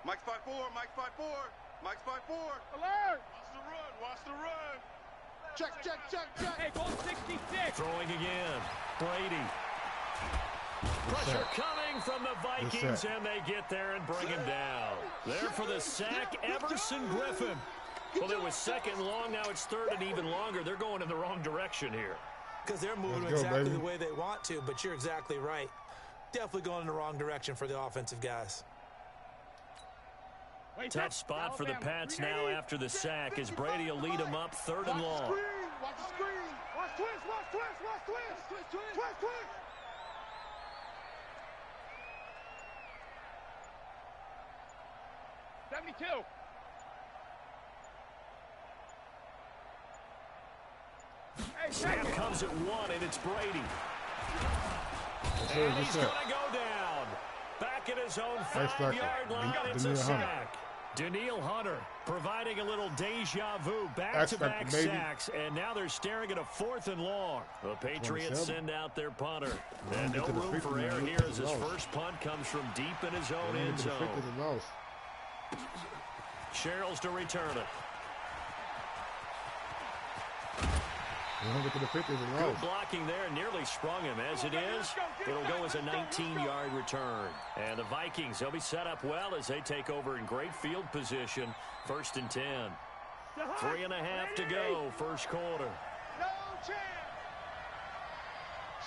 Mike's 5-4. Mike's 5-4. Mike's 5-4. Alert. Watch the run. Check. Hey, goal 66. Throwing again. Brady. Pressure coming from the Vikings, and they get there and bring him down. There for the sack, Everson Griffin. Well, it was 2nd and long. Now it's 3rd and even longer. They're going in the wrong direction here. Because they're moving exactly the way they want to, but you're exactly right. Definitely going in the wrong direction for the offensive guys. Tough spot for the Pats now after the sack as Brady will lead them up 3rd and long. Watch the screen. Watch twist. 72. Snap comes at 1, and it's Brady. And he's going to go down. Back at his own 5-yard line. It's a sack. Danielle Hunter providing a little deja vu. Back-to-back sacks, and now they're staring at a 4th and long. The Patriots send out their punter. And no room for error here as his first punt comes from deep in his own end zone. Sherrills to return it. Good blocking there, nearly sprung him. As it is, it'll go as a 19-yard return. And the Vikings, they'll be set up well as they take over in great field position. 1st and 10. 3.5 to go, 1st quarter. No chance.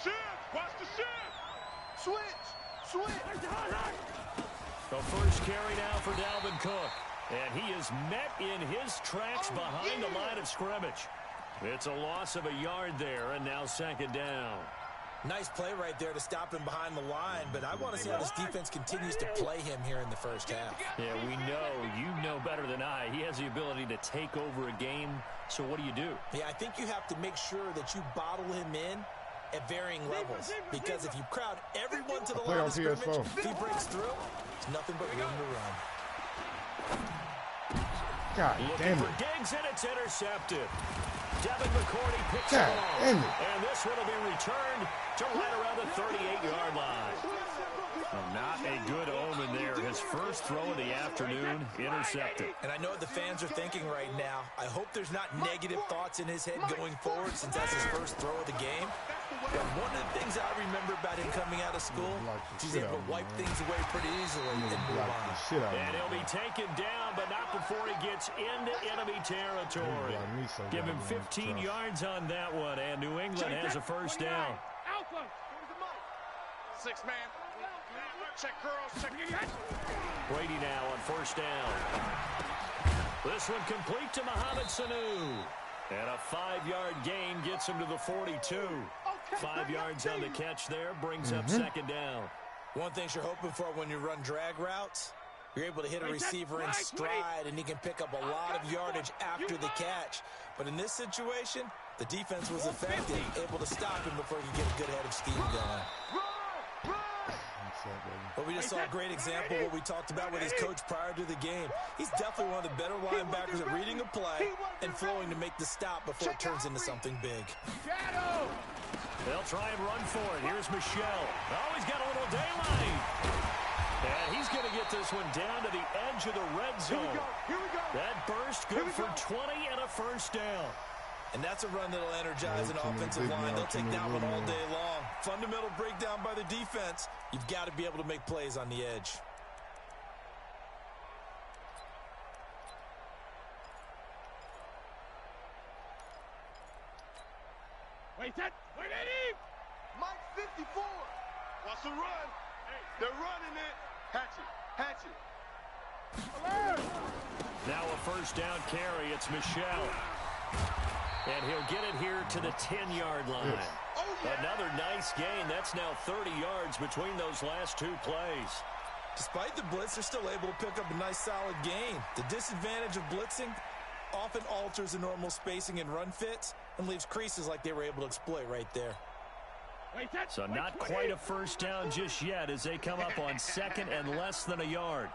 Shift. Watch the shift. Switch. The first carry now for Dalvin Cook. And he is met in his tracks behind the line of scrimmage. It's a loss of a yard there, and now 2nd down. Nice play right there to stop him behind the line, but I want to see how this defense continues to play him here in the 1st half. Yeah, we know. You know better than I. He has the ability to take over a game, so what do you do? Yeah, I think you have to make sure that you bottle him in at varying levels, because if you crowd everyone to the line of scrimmage, if he breaks through, there's nothing but room to run. God damn it. Looking for Diggs, and it's intercepted. Devin McCourty picks it off. And this one will be returned to right around the 38-yard line. Well, not a good omen there. His first throw of the afternoon, intercepted. And I know what the fans are thinking right now. I hope there's not negative thoughts in his head going forward since that's his first throw of the game. One of the things I remember about him coming out of school, he's able to wipe things away pretty easily and move on. And he'll be taken down, but not before he gets into enemy territory. Give him 15 yards on that one, and New England has a first down. 6 man. Check curls, check. Brady now on first down. This one complete to Mohamed Sanu. And a 5-yard gain gets him to the 42. 5 yards on the catch there, brings up second down. One thing you're hoping for when you run drag routes, you're able to hit a receiver in stride, and he can pick up a lot of yardage after the catch. But in this situation, the defense was effective, able to stop him before he could get a good head of steam going. But we just saw a great example of what we talked about with his coach prior to the game. He's definitely one of the better linebackers at reading a play and flowing to make the stop before it turns into something big. They'll try and run for it. Here's Michelle. Oh, he's got a little daylight. And he's going to get this one down to the edge of the red zone. That burst good for 20 and a first down. And that's a run that'll energize an offensive line. They'll take that one all day long. Fundamental breakdown by the defense. You've got to be able to make plays on the edge. Wait, Eddie! Mike 54! Watch the run. They're running it. Hatch it. Now a first down carry. It's Michelle. And he'll get it here to the 10-yard line. Oh, yeah. Another nice gain. That's now 30 yards between those last two plays. Despite the blitz, they're still able to pick up a nice solid gain. The disadvantage of blitzing often alters the normal spacing and run fits and leaves creases like they were able to exploit right there. So not quite a first down just yet as they come up on second and less than a yard.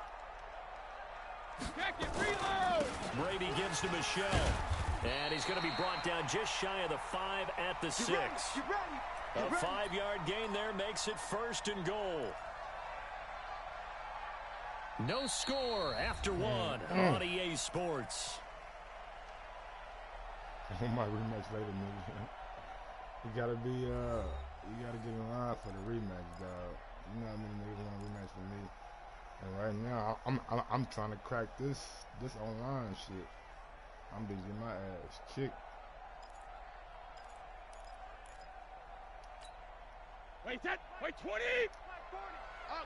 Brady gives to Michelle. And he's going to be brought down just shy of the 5 at the 6. A 5-yard gain there makes it first and goal. No score after one on EA Sports. On my rematch later, nigga. You gotta be, you gotta get in line for the rematch, dog. You know how many niggas want a rematch with me. And right now, I'm trying to crack this online shit. I'm busy getting my ass kicked. Wait, 20!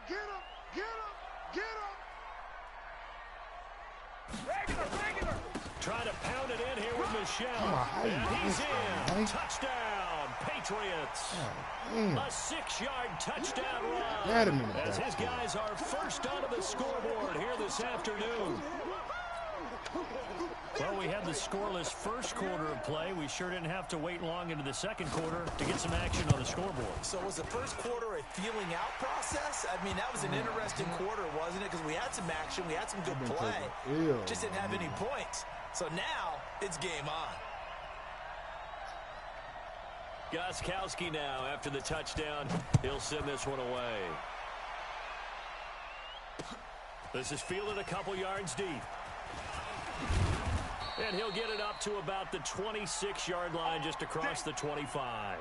Get him! Regular! Trying to pound it in here with Michelle. And he's in. Touchdown, Patriots. A 6-yard touchdown run. As his guys are first onto the scoreboard here this afternoon. Well, we had the scoreless first quarter of play. We sure didn't have to wait long into the second quarter to get some action on the scoreboard. So was the first quarter a feeling out process? I mean, that was an interesting quarter, wasn't it? Because we had some action, we had some good play. Just didn't have any points. So now it's game on. Gostkowski now after the touchdown. He'll send this one away. This is fielded a couple yards deep. And he'll get it up to about the 26-yard line just across the 25.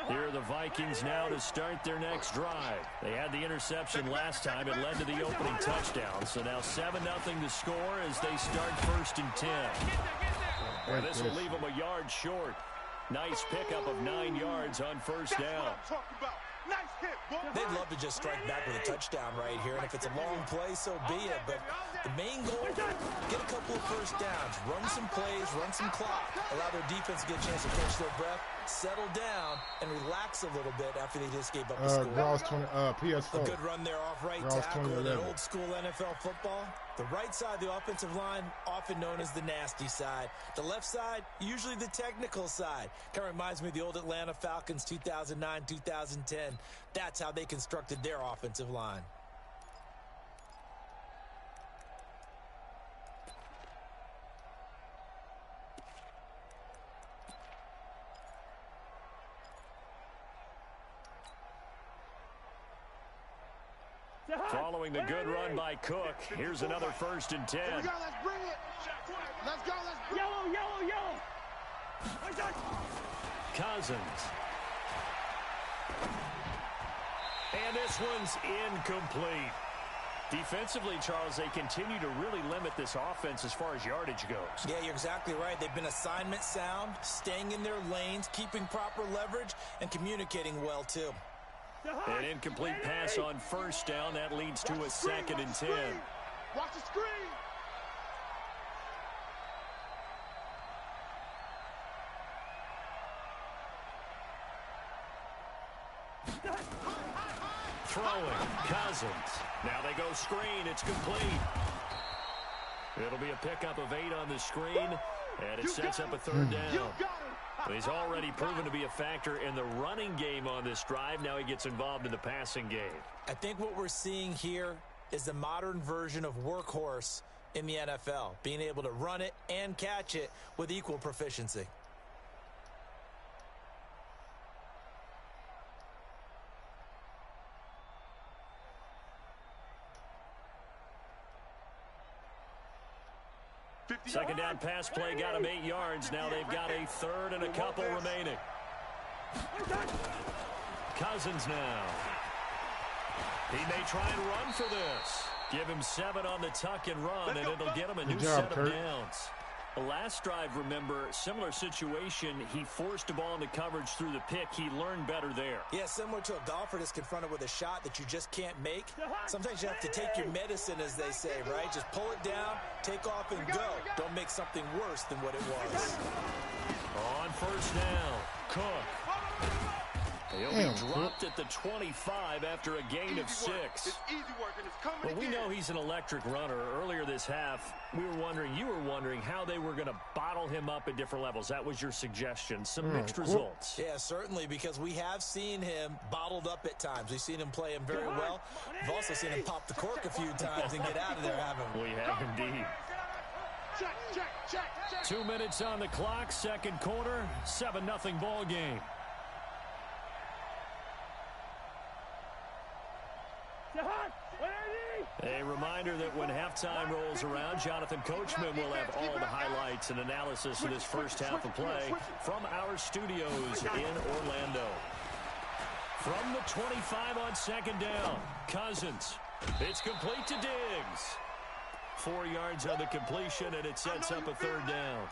Here are the Vikings now to start their next drive. They had the interception last time. It led to the opening touchdown. So now 7-0 to score as they start 1st and 10. And this will leave them a yard short. Nice pickup of 9 yards on first down. They'd love to just strike back with a touchdown right here, and if it's a long play, so be it. But the main goal, get a couple of first downs, run some plays, run some clock, allow their defense to get a chance to catch their breath, settle down, and relax a little bit after they just gave up the score. PS4. A good run there off right tackle in old school NFL football. The right side of the offensive line, often known as the nasty side. The left side, usually the technical side. Kind of reminds me of the old Atlanta Falcons 2009-2010. That's how they constructed their offensive line. Following the good run by Cook, here's another 1st and 10. Here we go, let's bring it. Let's go, let's bring it. Yellow. Cousins. And this one's incomplete. Defensively, Charles, they continue to really limit this offense as far as yardage goes. Yeah, you're exactly right. They've been assignment sound, staying in their lanes, keeping proper leverage, and communicating well, too. An incomplete pass on 1st down. That leads to a 2nd and 10. Watch the screen. Throwing, Cousins. Now they go screen. It's complete. It'll be a pickup of 8 on the screen, and it sets up a 3rd down. He's already proven to be a factor in the running game on this drive. Now he gets involved in the passing game. I think what we're seeing here is the modern version of workhorse in the NFL, being able to run it and catch it with equal proficiency. Second down pass play got him 8 yards. Now they've got a 3rd and a couple remaining. Cousins now. He may try and run for this. Give him 7 on the tuck and run, and it'll get him a new set of downs. The last drive, remember, similar situation. He forced a ball into coverage through the pick. He learned better there. Yeah, similar to a golfer that's confronted with a shot that you just can't make. Sometimes you have to take your medicine, as they say, right? Just pull it down, take off, and go. Don't make something worse than what it was. On 1st down, Cook. He'll be dropped at the 25 after a gain of 6. Well, we know he's an electric runner. Earlier this half, you were wondering how they were going to bottle him up at different levels. That was your suggestion. Some mixed results. Yeah, certainly, because we have seen him bottled up at times. We've seen him play him very well. We've also seen him pop the cork a few times and get out of there, haven't we? We have indeed. Check. 2 minutes on the clock, 2nd quarter, 7-0 ball game. A reminder that when halftime rolls around, Jonathan Coachman will have all the highlights and analysis of this first half of play from our studios in Orlando. From the 25 on 2nd down, Cousins. It's complete to Diggs. 4 yards on the completion, and it sets up a 3rd down.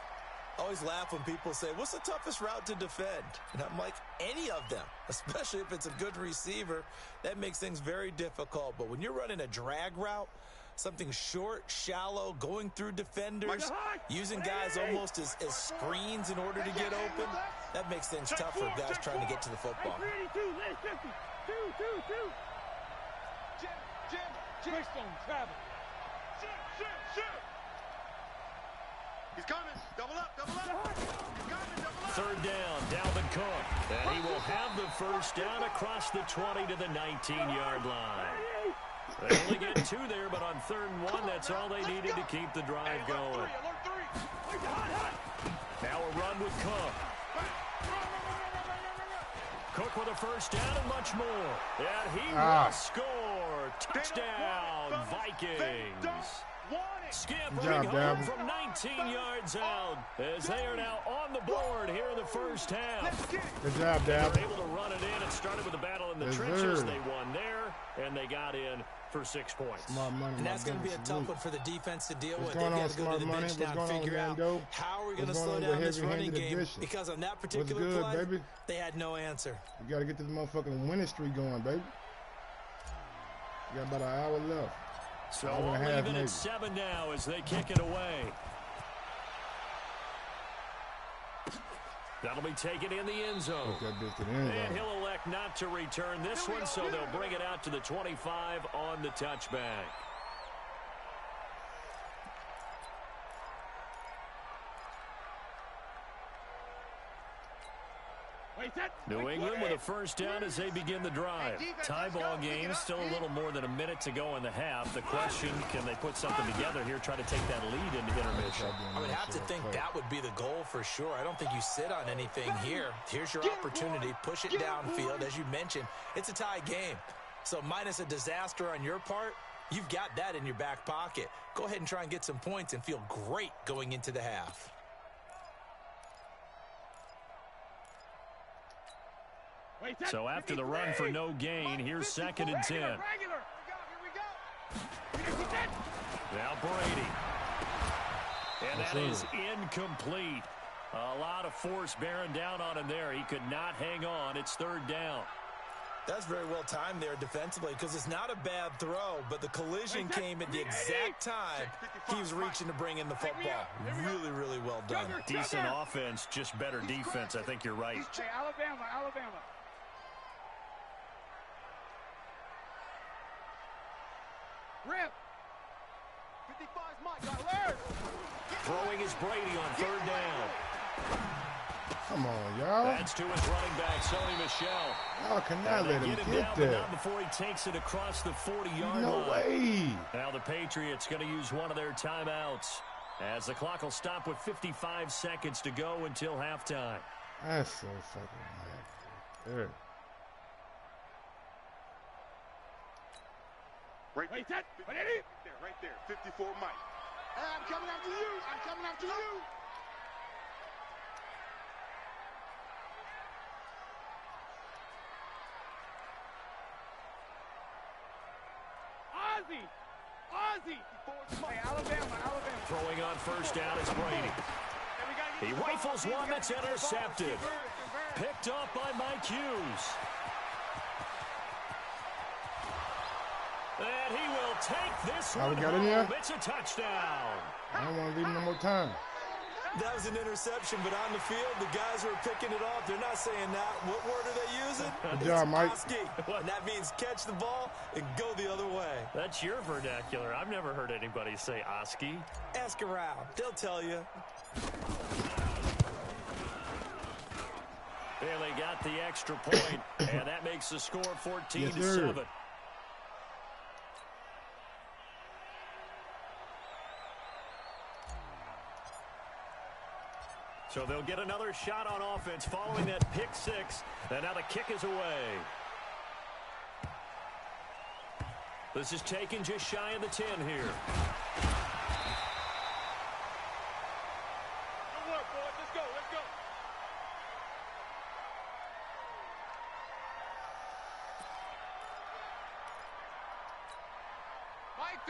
I always laugh when people say, what's the toughest route to defend? And I'm like, any of them, especially if it's a good receiver. That makes things very difficult. But when you're running a drag route, something short, shallow, going through defenders, using guys almost as screens in order to get open, that makes things tough for guys trying to get to the football. He's coming. Double up. He's coming. 3rd down, Dalvin Cook. And he will have the 1st down across the 20 to the 19-yard line. They only get 2 there, but on 3rd and 1, that's all they needed to keep the drive going. Now a run with Cook. Cook with a 1st down and much more. And he will score. Touchdown, Vikings. Scampering home from 19 yards out as they are now on the board here in the first half. Good job, Dab. They were able to run it in. It started with a battle in the trenches. They won there, and they got in for 6 points. And that's going to be a tough one for the defense to deal with. They've got to go to the bench now and figure out how are we going to slow down this running game, because on that particular play, baby? They had no answer. You got to get this motherfucking winning streak going, baby. You got about an hour left. So all even at 7 now as they kick it away. That'll be taken in the end zone. And he'll elect not to return this one, so they'll bring it out to the 25 on the touchback. New England with a 1st down as they begin the drive. Tie ball game, still a little more than a minute to go in the half. The question, can they put something together here, try to take that lead into intermission? I would have to think that would be the goal for sure. I don't think you sit on anything here. Here's your opportunity. Push it downfield. As you mentioned, it's a tie game. So minus a disaster on your part, you've got that in your back pocket. Go ahead and try and get some points and feel great going into the half. So after the run for no gain, here's 2nd and 10. Now Brady. And that is incomplete. A lot of force bearing down on him there. He could not hang on. It's 3rd down. That's very well timed there defensively because it's not a bad throw, but the collision came at the exact time he was reaching to bring in the football. Really, really well done. Decent offense, just better defense. I think you're right. Hey, Alabama. Rip. 55's Mike. Got alert. Throwing is Brady on 3rd down. Come on, y'all. That's to his running back, Sony Michel. Y'all cannot let him get there. Not before he takes it across the 40-yard line. No way. Now the Patriots going to use one of their timeouts as the clock will stop with 55 seconds to go until halftime. That's so fucking mad. Right there. 54 Mike. Hey, I'm coming after you. Ozzy. Hey, Alabama. Throwing on 1st down is Brady. He rifles one that's intercepted. Picked off by Mike Hughes. And he will take this one home. It's a touchdown. I don't want to leave him no more time. That was an interception, but on the field, the guys who are picking it off, they're not saying that. What word are they using? Good job, Mike. And that means catch the ball and go the other way. That's your vernacular. I've never heard anybody say Oski. Ask around. They'll tell you. Bailey got the extra point, and that makes the score 14-7. So they'll get another shot on offense following that pick 6. And now the kick is away. This is taken just shy of the 10 here. Good work, boys. Let's go.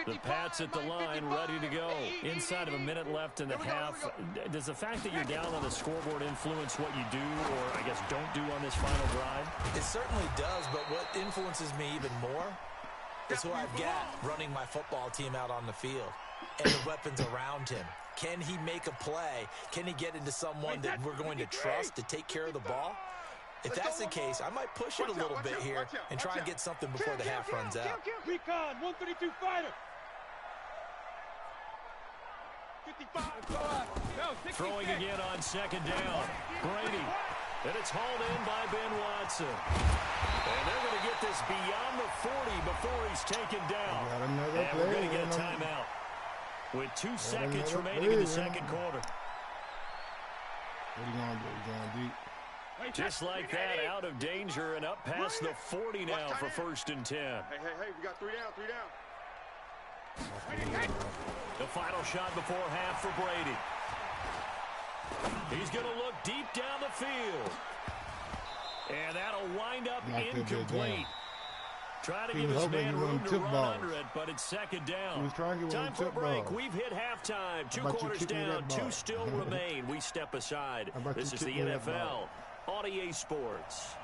The Pats at the line, ready to go. Inside of a minute left in the half. Does the fact that you're down on the scoreboard influence what you do or, I guess, don't do on this final drive? It certainly does, but what influences me even more is who I've got running my football team out on the field and the weapons around him. Can he make a play? Can he get into someone that we're going to trust to take care of the ball? If that's the case, I might push it a little bit here and try and get something before the half runs out. Recon, 132 fighter. 55. Throwing again on 2nd down. Brady. And it's hauled in by Ben Watson. And they're going to get this beyond the 40 before he's taken down. And we're going to get a timeout with 2 seconds remaining in the 2nd quarter. What are you going to do? You going deep? Just like that, out of danger and up past the 40 now for 1st and 10. Hey, we got 3 down. The final shot before half for Brady. He's going to look deep down the field. And that'll wind up incomplete. Trying to give his man room to run under it, but it's 2nd down. Time for a break. We've hit halftime. 2 quarters down, 2 still remain. We step aside. This is the NFL on EA Sports.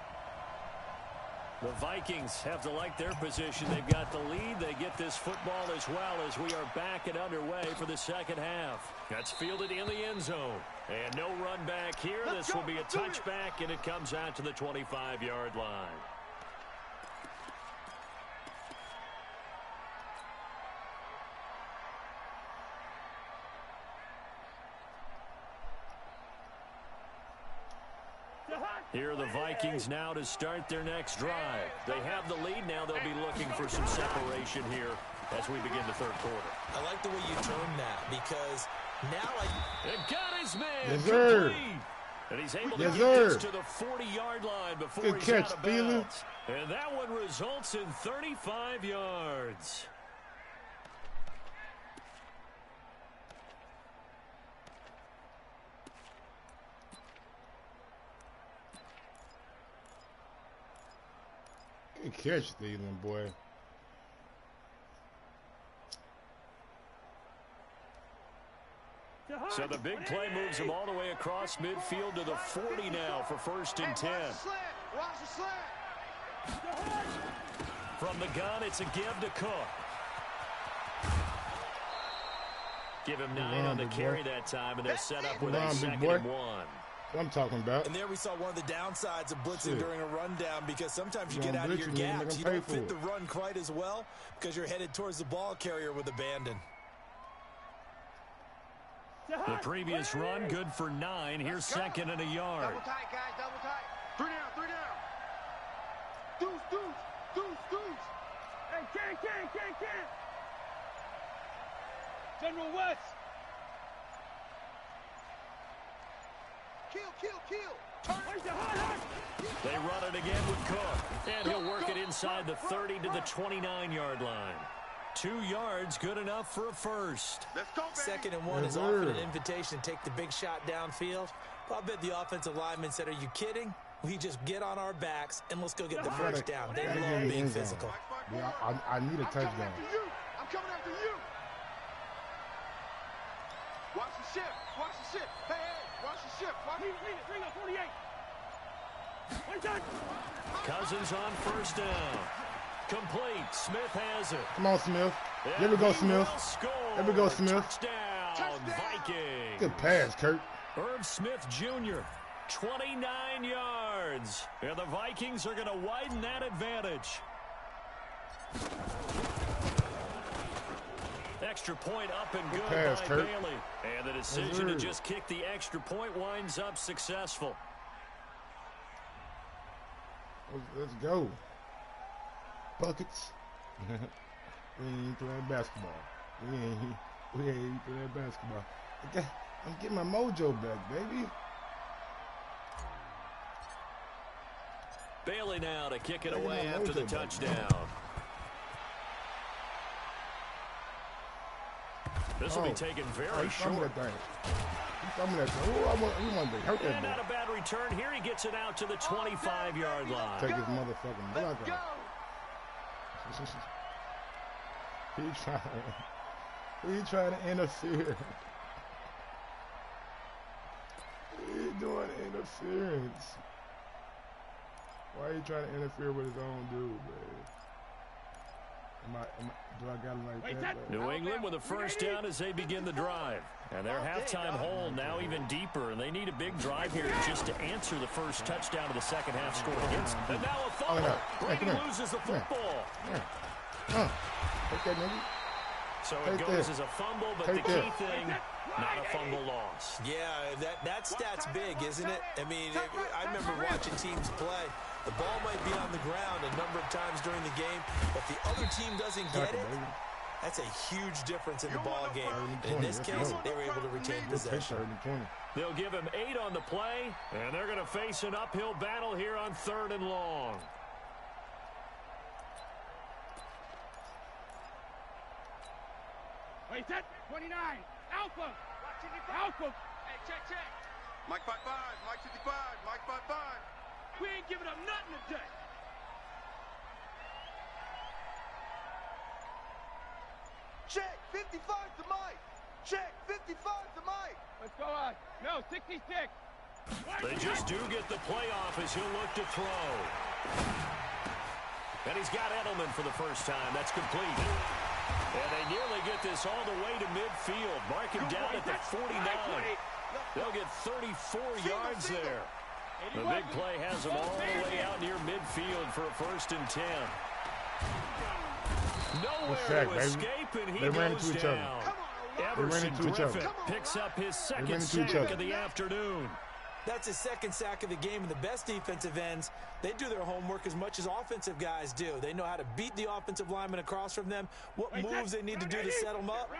The Vikings have to like their position. They've got the lead. They get this football as well as we are back and underway for the 2nd half. That's fielded in the end zone. And no run back here. This will be a touchback, and it comes out to the 25-yard line. Here are the Vikings now to start their next drive. They have the lead now. They'll be looking for some separation here as we begin the 3rd quarter. I like the way you term that because now It got his man. Yes, sir. And he's able to get this to the 40-yard line before he's out of bounds. And that one results in 35 yards. Good catch, Thielen, boy. So the big play moves him all the way across midfield to the 40 now for 1st and 10. From the gun, it's a give to Cook. Give him 9 on the carry that time, and they're set up with a 2nd and 1. I'm talking about. And there we saw one of the downsides of blitzing during a rundown, because sometimes you get out of your gaps. You don't fit the run quite as well because you're headed towards the ball carrier with abandon. The previous run, good for 9. Here's 2nd and a yard. Double tight, guys, double tight. 3 down, 3 down. Deuce. Hey, can't. General West. Kill. They run it again with Cook. And he'll work it inside the 30 to the 29-yard line. 2 yards, good enough for a first. Let's go, baby. 2nd and 1 is often an invitation to take the big shot downfield. But I bet the offensive lineman said, are you kidding? We just get on our backs and let's go get the first down. They love being physical. Yeah, I need a touchdown. I'm coming after you. Watch the shift. Hey, watch the shift. Bring up 48. Cousins on 1st down. Complete. Smith has it. Come on, Smith. There we go, Smith. There we go, Smith. Touchdown, Vikings. Good pass, Kurt. Herb Smith Jr., 29 yards. And the Vikings are going to widen that advantage. Extra point up and good pass, by Kurt. Bailey. And the decision to just kick the extra point winds up successful. Let's go. Buckets. We ain't playing basketball. We ain't playing basketball. I'm getting my mojo back, baby. Bailey now to kick it away after the touchdown. This will be taken very short. And not a bad return here. He gets it out to the 25-yard line. Take his motherfucking block out. He trying to interfere. He doing interference. Why are you trying to interfere with his own dude, man? Do I got him like that? New England with a first down as they begin the drive. And their halftime hole now even deeper, and they need a big drive here just to answer the first touchdown of the second half score against. And now a fumble. Brady loses the football. Take that, nigga. So it goes as a fumble, but the key thing, not a fumble loss. Yeah, that stat's big, isn't it? I mean, I remember watching teams play. The ball might be on the ground a number of times during the game, but the other team doesn't get it. That's a huge difference in the ball game. In this case, they were able to retain possession. They'll give him 8 on the play, and they're going to face an uphill battle here on 3rd and long. Wait, set 29. Alpha. Hey, check. Mike 5-5, Mike 55, Mike 5-5. We ain't giving up nothing today. Check 55 to Mike. Check 55 to Mike. Let's go on. No, 66. They just do get the playoff as he'll look to throw. And he's got Edelman for the first time. That's complete. And they nearly get this all the way to midfield. Mark him down at the 49. They'll get 34 yards there. The big play has them all the way out near midfield for a 1st and 10. Nowhere to escape, and he goes down. Everson Griffin picks up his 2nd sack of the afternoon. That's his 2nd sack of the game, and the best defensive ends, they do their homework as much as offensive guys do. They know how to beat the offensive lineman across from them, what moves they need to do to set them up.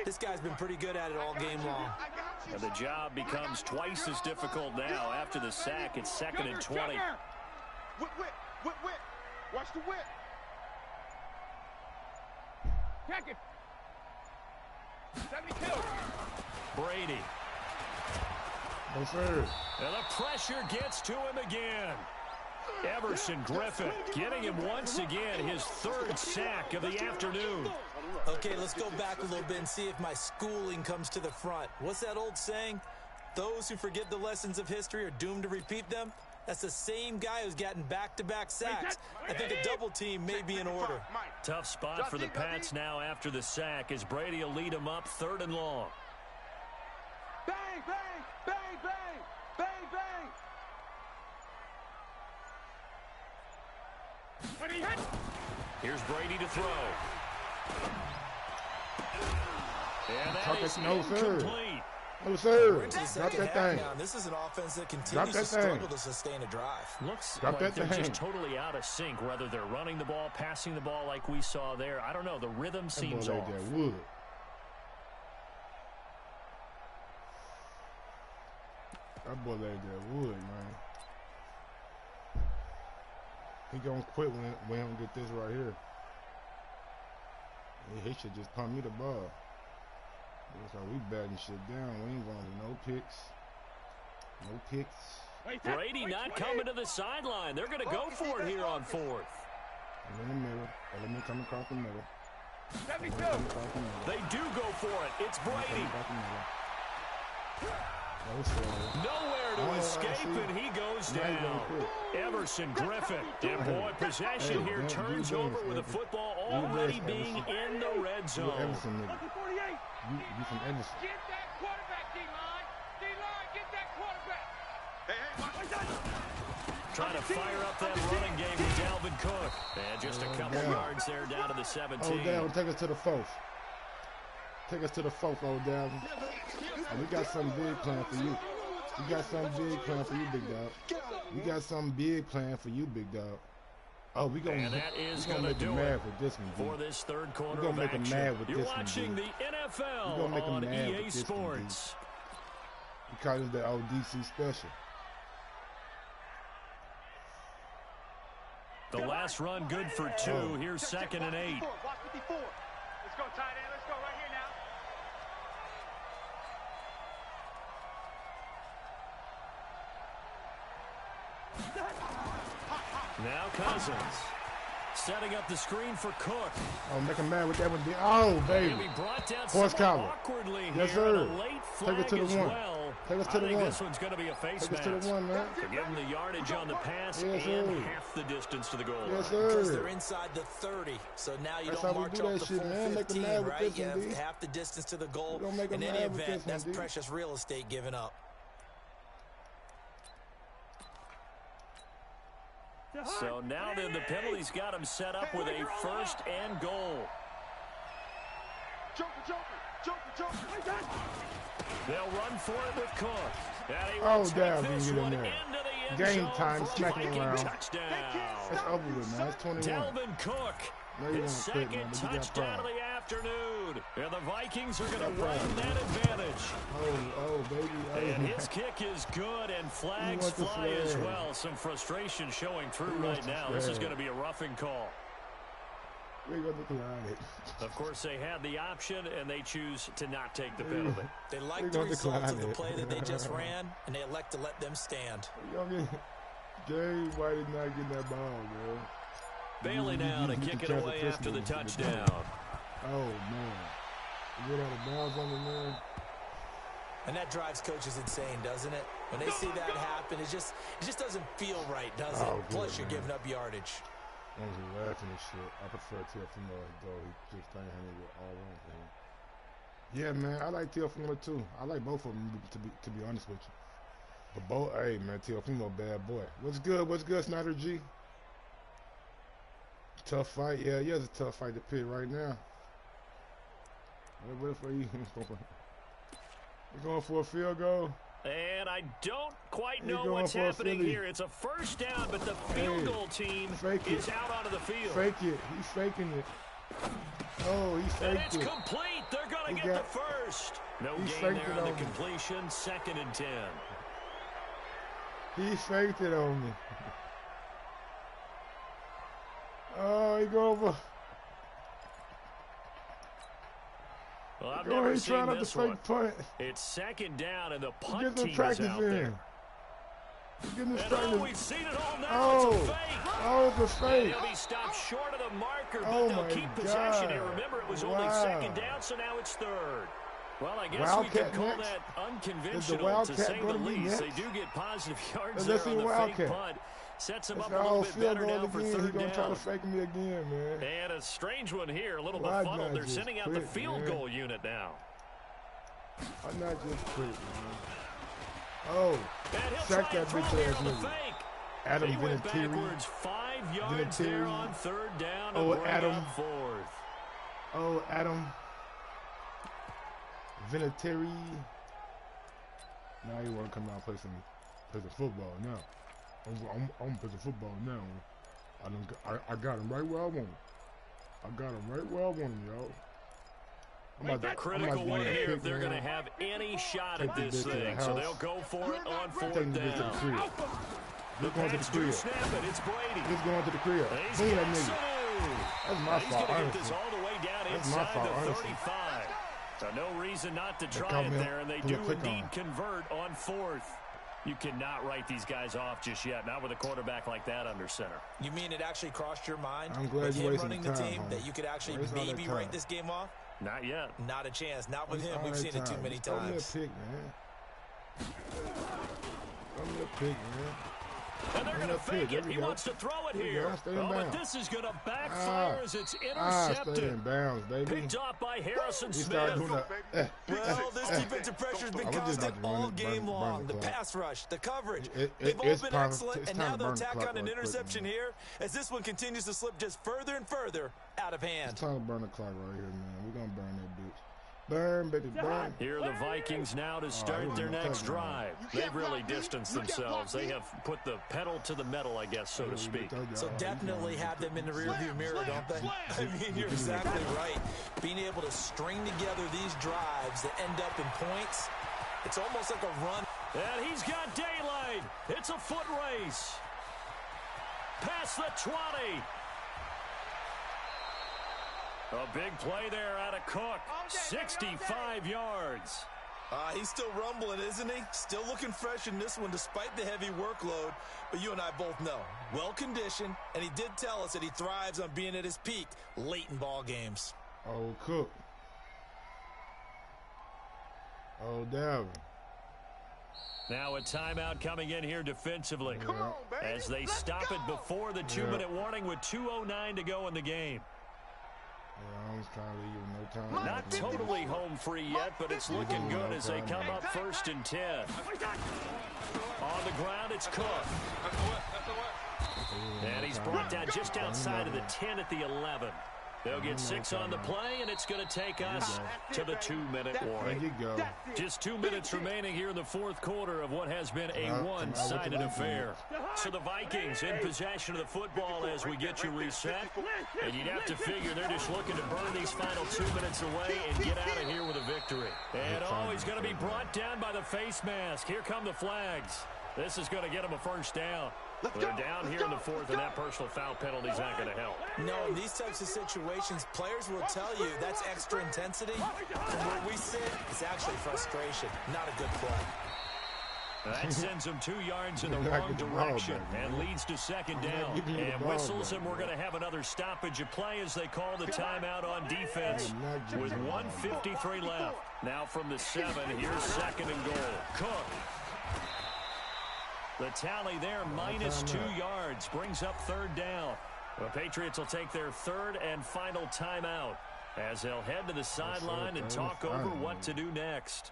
This guy's been pretty good at it all game long. And the job becomes twice as difficult now. After the sack, it's 2nd and 20. Whip. Watch the whip. Check it. 72. Brady. No, sir. And the pressure gets to him again. Everson Griffin getting him once again his 3rd sack of the afternoon. Okay, let's go back a little bit and see if my schooling comes to the front. What's that old saying? Those who forget the lessons of history are doomed to repeat them. That's the same guy who's gotten back-to-back sacks. I think a double team may be in order. Tough spot for the Pats now after the sack as Brady will lead them up 3rd and long. Bang, bang, bang, bang, bang, bang. Here's Brady to throw. And that is incomplete. No, sir. Drop that thing. Now. This is an offense that continues to struggle to sustain a drive. Looks like they're just totally out of sync, whether they're running the ball, passing the ball like we saw there. I don't know. The rhythm seems off. That boy like that wood, man. He gonna quit when we don't get this right here. He should just pump me the ball. Looks like we batting shit down. We ain't going to no picks. No picks. Brady not coming to the sideline. They're going to go for it here on 4th. I'm in the middle. Let me come across the middle. They do go for it. It's Brady. Nowhere to escape, and he goes down. Everson Griffin. And boy, possession here turns over with the football already being in the red zone. You from Edison. Get that quarterback, D-line. D-line, get that quarterback. Hey. Trying to fire up that running game with Dalvin Cook. And just a couple yards there down to the 17. Odell, take us to the 4th. Take us to the 4th, Odell. And we got something big planned for you. We got something big planned for you, big dog. We got something big planned for you, big dog. Oh, we gonna make him mad with this one, for this 3rd quarter. We're gonna make him mad with You're this one. Watching the NFL on EA Sports. Because it's the ODC special. The last run good for 2. Here's 2nd and 8. Let's go, tight end. Let's go right here now. Now Cousins. Setting up the screen for Cook. Oh, make him mad with that one. Oh, baby. Horse collar. Yes, sir. Take it to the 1. Take us to the 1. This one's going to be a face mask. Take us to the 1, man. To give him the yardage on the pass and half the distance to the goal line. Yes, sir. Because they're inside the 30, so now you don't march off the full 15, right? You have half the distance to the goal. In any event, that's precious real estate given up. So now then the penalty's got him set up with a 1st and goal. They'll run for it with Cook. Oh, damn, he get in there. Game time, smacking around. Touchdown. It's over with, man. It's 21. Dalvin Cook. His 2nd touchdown of the afternoon. And the Vikings are going to run that advantage. Oh, baby. And his kick is good, and flags fly as well. Some frustration showing through right now. This is going to be a roughing call. We're going to decline it. Of course, they had the option, and they choose to not take the penalty. They like the results of the play that they just ran, and they elect to let them stand. Gary White is not getting that ball, man. Bailey now to kick it away after the touchdown. Oh, man. You get out of bounds on the man. And that drives coaches insane, doesn't it? When they see that happen, it just doesn't feel right, does it? Plus, you're giving up yardage. I'm just laughing and shit. I prefer Teofimo, though. He just playing him with all wrong for him. Yeah, man, I like Teofimo too. I like both of them, to be honest with you. But both, hey, man, Teofimo, bad boy. What's good? What's good, Snyder G? Tough fight. Yeah, it's a tough fight to pick right now. What if you going for a field goal? And I don't quite know what's happening here. It's a 1st down, but the field goal team is out onto the field. Fake it. He's faking it. Oh, he's faking it. And it's complete. They're going to get the first. No gain there on the completion. 2nd and 10. He faked it on me. Oh, he go over. Well, I've never seen this one. It's 2nd down, and the punt team is out there. We've seen it all now. It's a fake. Oh, it's a fake. He'll be stopped short of the marker, but they'll keep possession here. Remember, it was only 2nd down, so now it's 3rd. Well, I guess we could call that unconventional, to say the least. They do get positive yards there on the fake punt. Sets him up a little bit better now for 3rd down. He's going to try to fake me again, man. And a strange one here, a little befuddled. They're sending out the field goal unit now. I'm not just quit, man. Oh, sack that bitch ass nigga. Adam Vinatieri. 5 yards there on 3rd down. Oh, Adam. 4th. Oh, Adam Vinatieri. Now you want to come out and play some football now. I'm gonna play some football now. I got him right where I want him. I got him right where I want him, y'all. Make a critical one here if they're going to have any shot at this thing. So they'll go for it on 4th down. They're going to the crib. Snap it. It's Brady. He's going to the crib. Boom that nigga. That's my fault, honestly. This all the way down inside the 35. So no reason not to try it there, and they do indeed convert on 4th. You cannot write these guys off just yet, not with a quarterback like that under center. You mean it actually crossed your mind I'm glad with you him running the time, team that you could actually maybe write this game off? Not yet. Not a chance. Not with him. We've seen it too many times. Throw me a pick, man. Throw me a pick, man. And they're going to fake it. He wants to throw it here. But this is going to backfire as it's intercepted. Stay in bounds, baby. Picked off by Harrison Smith. Well, this defensive pressure has been constant all game long. The pass rush, the coverage, they've all been excellent, and now they'll tack on an interception here as this one continues to slip just further and further out of hand. It's time to burn the clock right here, man. We're going to burn that bitch. Burn, baby, burn. Here are the Vikings now to start their next drive. They've really distanced themselves. They have put the pedal to the metal, I guess, so to speak. So definitely have them in the rearview mirror, don't they? I mean, you're exactly right. Being able to string together these drives that end up in points, it's almost like a run. And he's got daylight. It's a foot race. Past the 20. A big play there out of Cook. 65 yards. He's still rumbling, isn't he? Still looking fresh in this one despite the heavy workload. But you and I both know, well-conditioned, and he did tell us that he thrives on being at his peak late in ball games. Oh, Cook. Oh, Dalvin. Now a timeout coming in here defensively. Come on, baby. As they stop it before the 2-minute warning with 2:09 to go in the game. Yeah, I was trying to leave with no time. Not totally home free yet, but it's looking good as they come up 1st and 10. On the ground, it's Cook. And he's brought down just outside of the 10 at the 11. They'll get 6 on the play, and it's going to take us to the 2-minute warning. There you go. Just 2 minutes remaining here in the 4th quarter of what has been a one-sided affair. So the Vikings in possession of the football as we get you reset. And you'd have to figure they're just looking to burn these final 2 minutes away and get out of here with a victory. And he's going to be brought down by the face mask. Here come the flags. This is going to get him a 1st down. They're down here in the 4th, and that personal foul penalty is not going to help. No, in these types of situations, players will tell you that's extra intensity. From where we sit, it's actually frustration, not a good play. That sends him 2 yards in the wrong direction and leads to 2nd down. And whistles, and we're going to have another stoppage of play as they call the timeout on defense with 1:53 left. Now from the 7, here's 2nd and goal. Cook. The tally there, minus 2 yards, brings up 3rd down. The Patriots will take their 3rd and final timeout as they'll head to the sideline and talk over what to do next.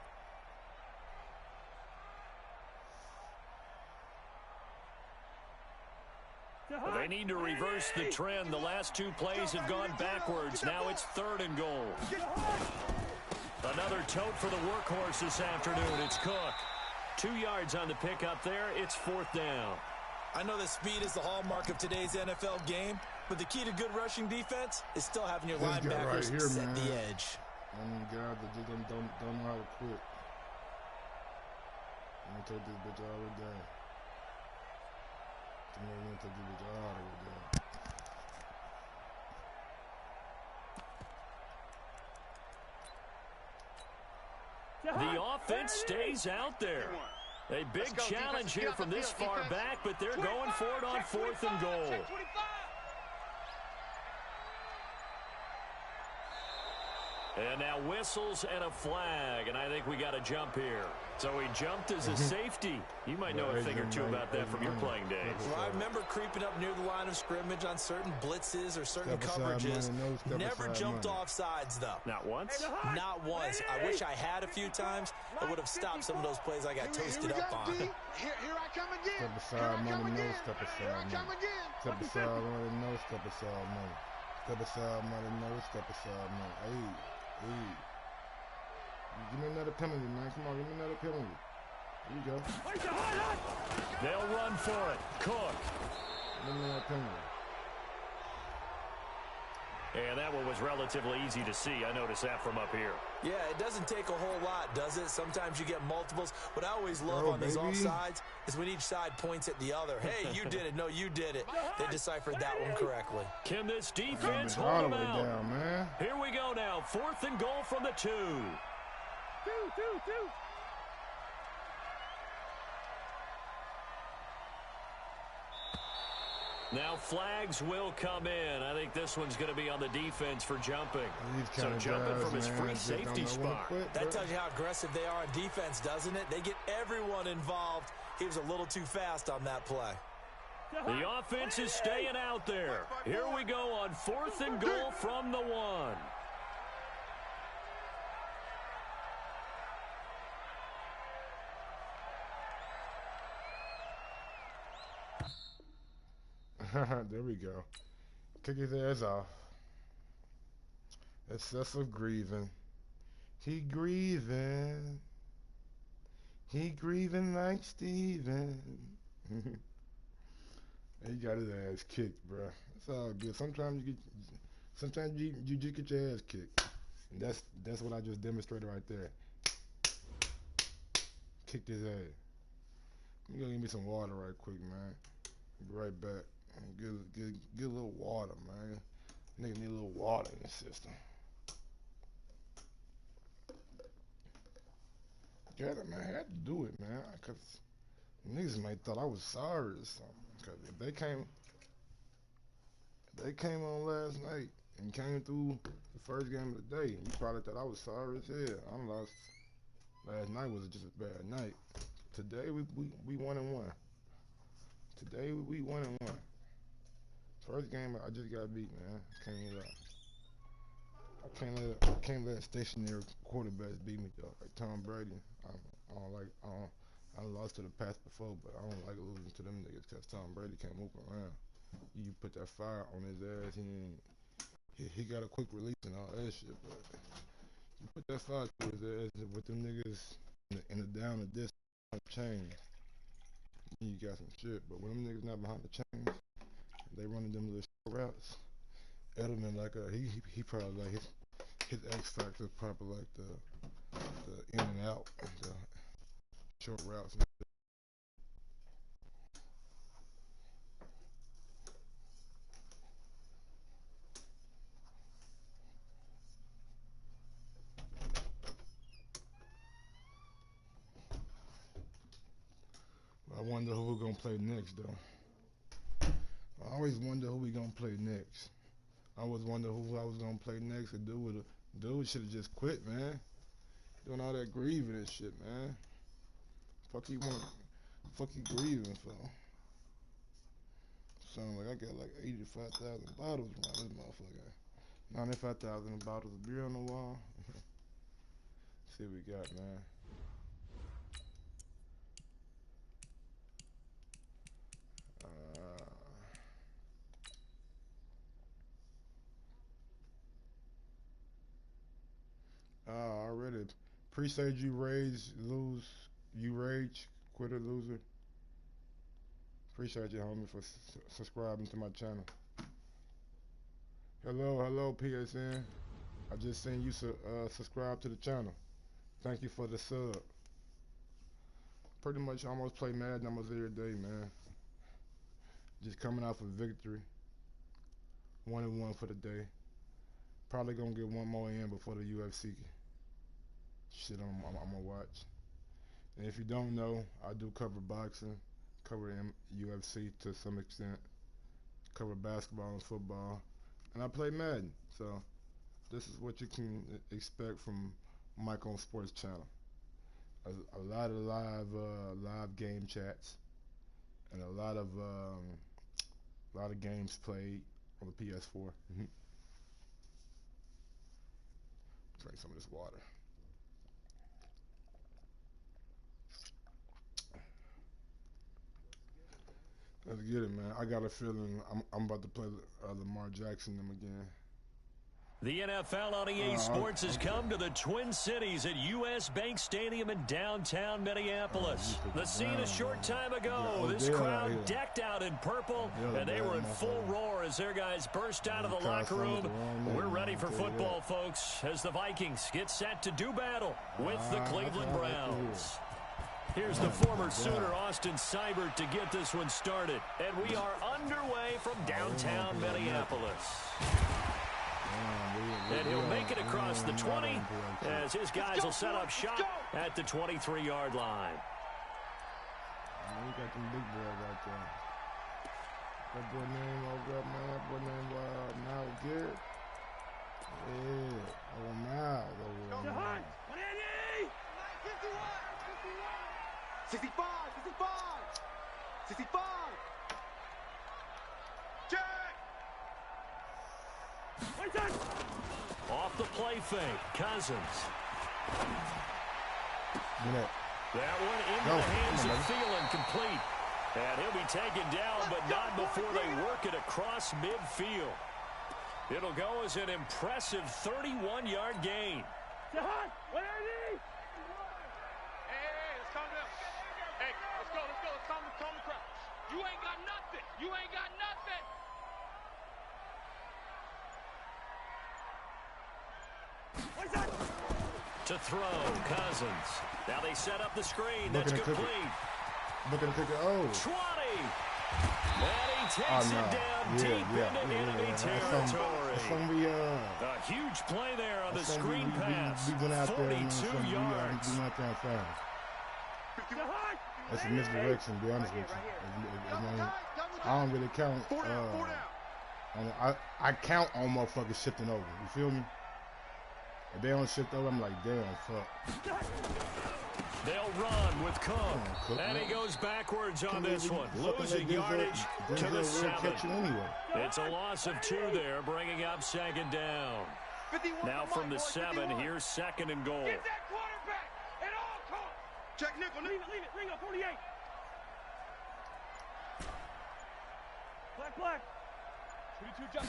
They need to reverse the trend. The last 2 plays have gone backwards. Now it's 3rd and goal. Another tote for the workhorse this afternoon. It's Cook. 2 yards on the pickup there. It's 4th down. I know that speed is the hallmark of today's NFL game, but the key to good rushing defense is still having your linebackers set the edge. Guys that just don't know how to quit. I'm gonna take this bitch all the day. I'm gonna take this bitch all the day. The offense stays out there. A big challenge here from this far back, but they're going for it on 4th and goal. And now whistles and a flag, and I think we got a jump here. So he jumped as a safety. You might know a thing or two about that from your playing days. Well, I remember creeping up near the line of scrimmage on certain blitzes or certain coverages. Never jumped off sides, though. Not once? Not once. I wish I had a few times. I would have stopped some of those plays I got toasted up on. Here I come again. Step aside, money, no step aside, money. Step aside, money, no step aside, money. Step aside, money, no step aside, money. Hey. Give me another penalty, man. Come on, give me another penalty. Here you go. They'll run for it. Cook. Give me another penalty. And that one was relatively easy to see. I noticed that from up here. Yeah, it doesn't take a whole lot, does it? Sometimes you get multiples. What I always love on these offsides is when each side points at the other. Hey, you did it. No, you did it. They deciphered that one correctly. Can this defense hold them out? Here we go now. 4th and goal from the 2. Now flags will come in. I think this one's going to be on the defense for jumping. So jumping from his free safety spot. That tells you how aggressive they are on defense, doesn't it? They get everyone involved. He was a little too fast on that play. The offense is staying out there. Here we go on 4th and goal from the 1. There we go. Kick his ass off. Excessive grieving. He grieving. He grieving like Steven. He got his ass kicked, bro. It's all good. Sometimes you just get your ass kicked. And that's what I just demonstrated right there. Kicked his ass. I'm gonna give me some water right quick, man. Be right back. Get a little water, man. Nigga need a little water in the system. Got it, man. I had to do it, man. Cause niggas might thought I was sorry or something. Cause if they came on last night and came through the first game of the day, you probably thought I was sorry as hell. I lost. Last night was just a bad night. Today we 1-1. Today we 1-1. First game I just got beat, man. I can't let stationary quarterbacks beat me though. Like Tom Brady. I lost to the past before, but I don't like losing to them niggas because Tom Brady can't move around. You put that fire on his ass, he got a quick release and all that shit, but you put that fire to his ass with them niggas in the down and distance chain, you got some shit. But when them niggas not behind the chains, they running them little short routes. Edelman he probably like his X factor is probably like the in and out of the short routes. I wonder who we're gonna play next though. I always wonder who we gonna play next. I always wonder who I was gonna play next. Dude should have just quit, man. Doing all that grieving and shit, man. Fuck you grieving for? Sound like I got like 85,000 bottles around this motherfucker. 95,000 bottles of beer on the wall. See what we got, man. Already. Appreciate you, rage, quitter, loser. Appreciate you, homie, for subscribing to my channel. Hello, PSN. I just seen you subscribe to the channel. Thank you for the sub. Pretty much almost play Madden almost every day, man. Just coming off a victory. 1-1 for the day. Probably gonna get one more in before the UFC shit I'm gonna watch. And if you don't know, I do cover boxing, cover UFC to some extent, cover basketball and football, and I play Madden. So this is what you can expect from Mike on Sports Channel. A lot of live game chats and a lot of games played on the PS4. Drink some of this water. Let's get it, man. I got a feeling I'm about to play Lamar Jackson them again. The NFL on EA Sports has come to the Twin Cities at U.S. Bank Stadium in downtown Minneapolis. The scene a short time ago. This crowd decked out in purple, and they were in full roar as their guys burst out of the locker room. We're ready for football, folks, as the Vikings get set to do battle with the Cleveland Browns. Here's the former Sooner, Austin Seibert, to get this one started. And we are underway from downtown Minneapolis. And he'll make it across the 20 as his guys will set up shop at the 23-yard line. We got them big boys right there. That boy name over there, man. That boy name Miles Garrett. Yeah. Oh, Miles over there. 180! 65! 65! Check! Off the play fake, Cousins. That one into the hands of Thielen, complete. And he'll be taken down, but not before they work it across midfield. It'll go as an impressive 31-yard gain. Hey, let's calm down. Hey, let's go. Let's calm the crowd. You ain't got nothing. To throw, Cousins. Now they set up the screen. That's complete. Looking to take it. 20. And he takes it down deep into enemy territory. A huge play there on the screen pass. We went out 42 there, yards. We went out there fast. That's a misdirection, to be honest with you. I don't really count. I count on motherfuckers shifting over. You feel me? If they don't shift over, I'm like, damn, fuck. They'll run with Cook. And he goes backwards on this one. Losing yardage to the 7. It's a loss of 2 there, bringing up second down. Now from the 7, here's second and goal. Get that quarterback at all costs. Check nickel. Leave it. Ringo, 48. Black. 22 jump.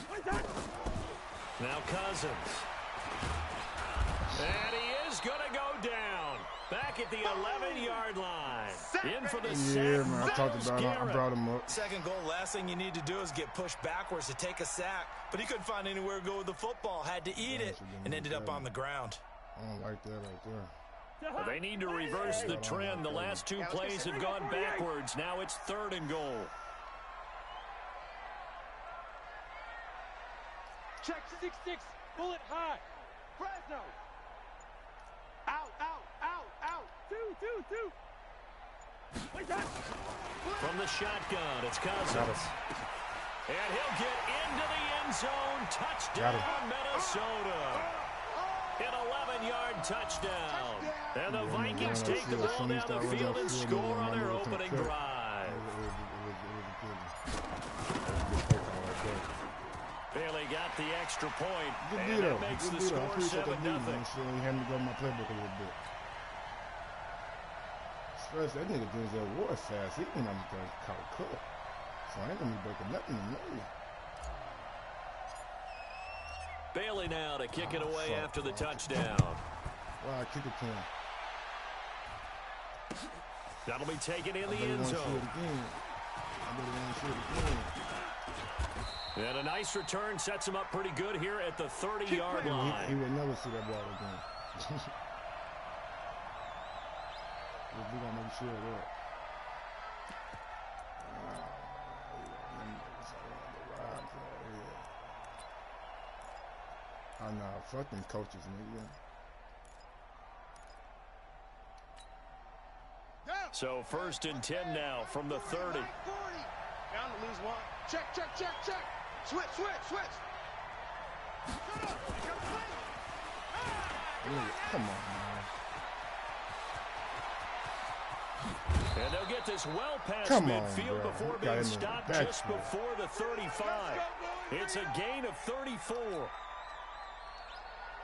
Now Cousins. And he is going to go down. Back at the 11-yard line. In for the sack. Yeah, man, I talked about him. I brought him up. Second goal, last thing you need to do is get pushed backwards to take a sack. But he couldn't find anywhere to go with the football. Had to eat it and ended up on the ground. I don't like that right there. Well, they need to reverse the trend. The last 2 plays have gone backwards. Now it's 3rd and goal. Check 6-6. Bullet high. Fresno. Out. 2. From the shotgun, it's Cousins. And he'll get into the end zone. Touchdown, Minnesota. An 11-yard touchdown. And the Vikings take the ball down the field and score on their opening drive. Bailey got the extra point, and that makes the score 7-0. Had me go my playbook a little bit. Especially that nigga Denzel Ward fast. He ain't on the call cook. So I ain't gonna be breaking nothing in there. Bailey now to kick it away after the touchdown. Well, I kick it to him. That'll be taken in the end zone. I better want to see it again. And a nice return sets him up pretty good here at the 30-yard line. He will never see that ball again. We're going to make sure of that. I know, fuck them coaches, nigga. So 1st and 10 now from the 30. Down to lose one. Check. Switch. Come on, man. And they'll get this well past midfield before being stopped just before the 35. It's a gain of 34.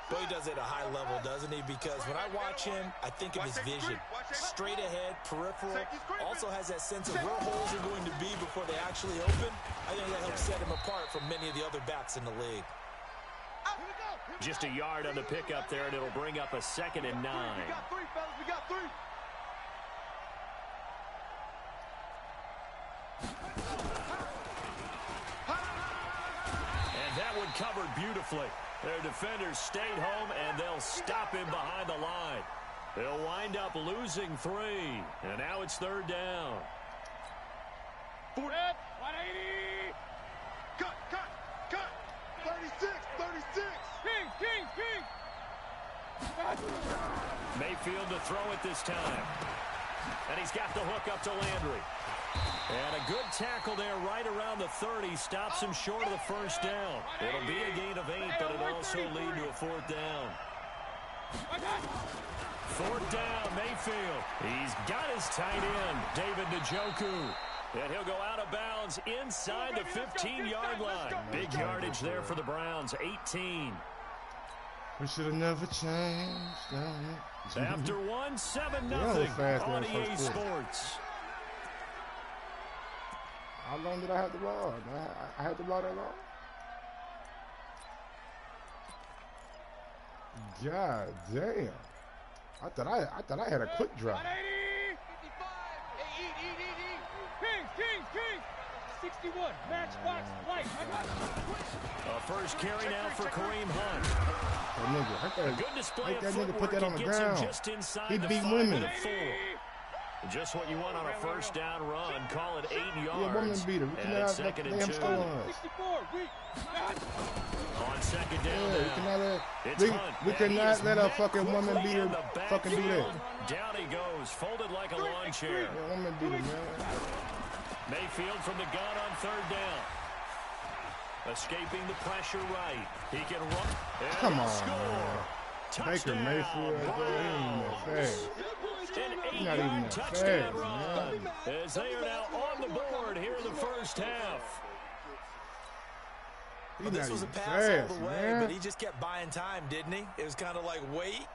Well, he does it at a high level, doesn't he? Because when I watch him, I think of his vision. Straight ahead, peripheral. Also has that sense of where holes are going to be before they actually open. I think that helps set him apart from many of the other backs in the league. Just a yard on the pickup there, and it'll bring up a 2nd and 9. We got 3, fellas. We got 3. And that one covered beautifully. Their defenders stayed home, and they'll stop him behind the line. They'll wind up losing 3, and now it's 3rd down. 180. Cut. 36. King. Mayfield to throw it this time. And he's got the hook up to Landry. And a good tackle there right around the 30 stops him short of the 1st down. It'll be a gain of 8, but it'll also lead to a 4th down. 4th down, Mayfield. He's got his tight end, David Njoku. And he'll go out of bounds inside the 15-yard line. Big yardage there for the Browns, 18. We should have never changed. After 1, 7-0 on EA Sports. How long did I have the ball? I had the ball that long? God damn. I thought I had a quick drop. 61, matchbox, light. A first carry now for Kareem Hunt. That Good display of that nigga footwork. put that on the ground. Just inside He the beat 5 women. and a 4. Just what you want on a 1st down run. Call it 8 yards. Yeah, woman beater. We And it's 2nd and 2. On 2nd down now. We cannot let a fucking woman beater fucking do that. Down he goes, folded like a lawn chair. Yeah, woman beater, man. Mayfield from the gun on 3rd down. Escaping the pressure right. He can run. Come on, score. man. Baker Mayfield, An he's not even 8-yard that touchdown fast, run. man. As they are now on the board here in the 1st half. Well, this was a pass all the way, but he just kept buying time, didn't he? It was kind of like, wait.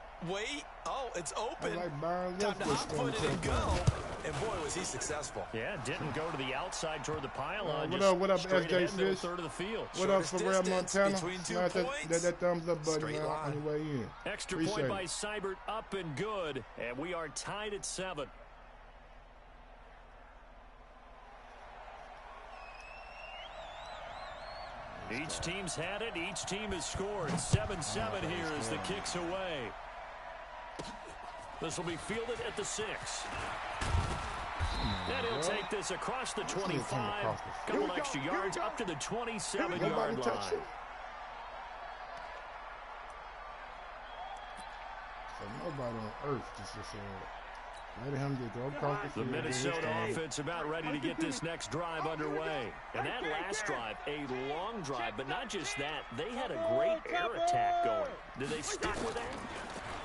Oh, it's open. Time to hot foot it and go. And boy, was he successful. Yeah, didn't go to the outside toward the pylon. What up, SJ Fish? 1/3 of the field. What up, Pharrell Montana? Smash that thumbs up button, man, on your way in. Extra Appreciate point by it. Seibert, up and good. And we are tied at 7. Each team's had it. Each team has scored. 7-7 here as the kick's away. This will be fielded at the 6. And he'll take this across the 25. Couple extra yards up to the 27-yard line. So nobody on earth just let him get go across the field. The Minnesota offense about ready to get this next drive underway. And that last drive, a long drive, but not just that. They had a great air attack going. Did they stick with that?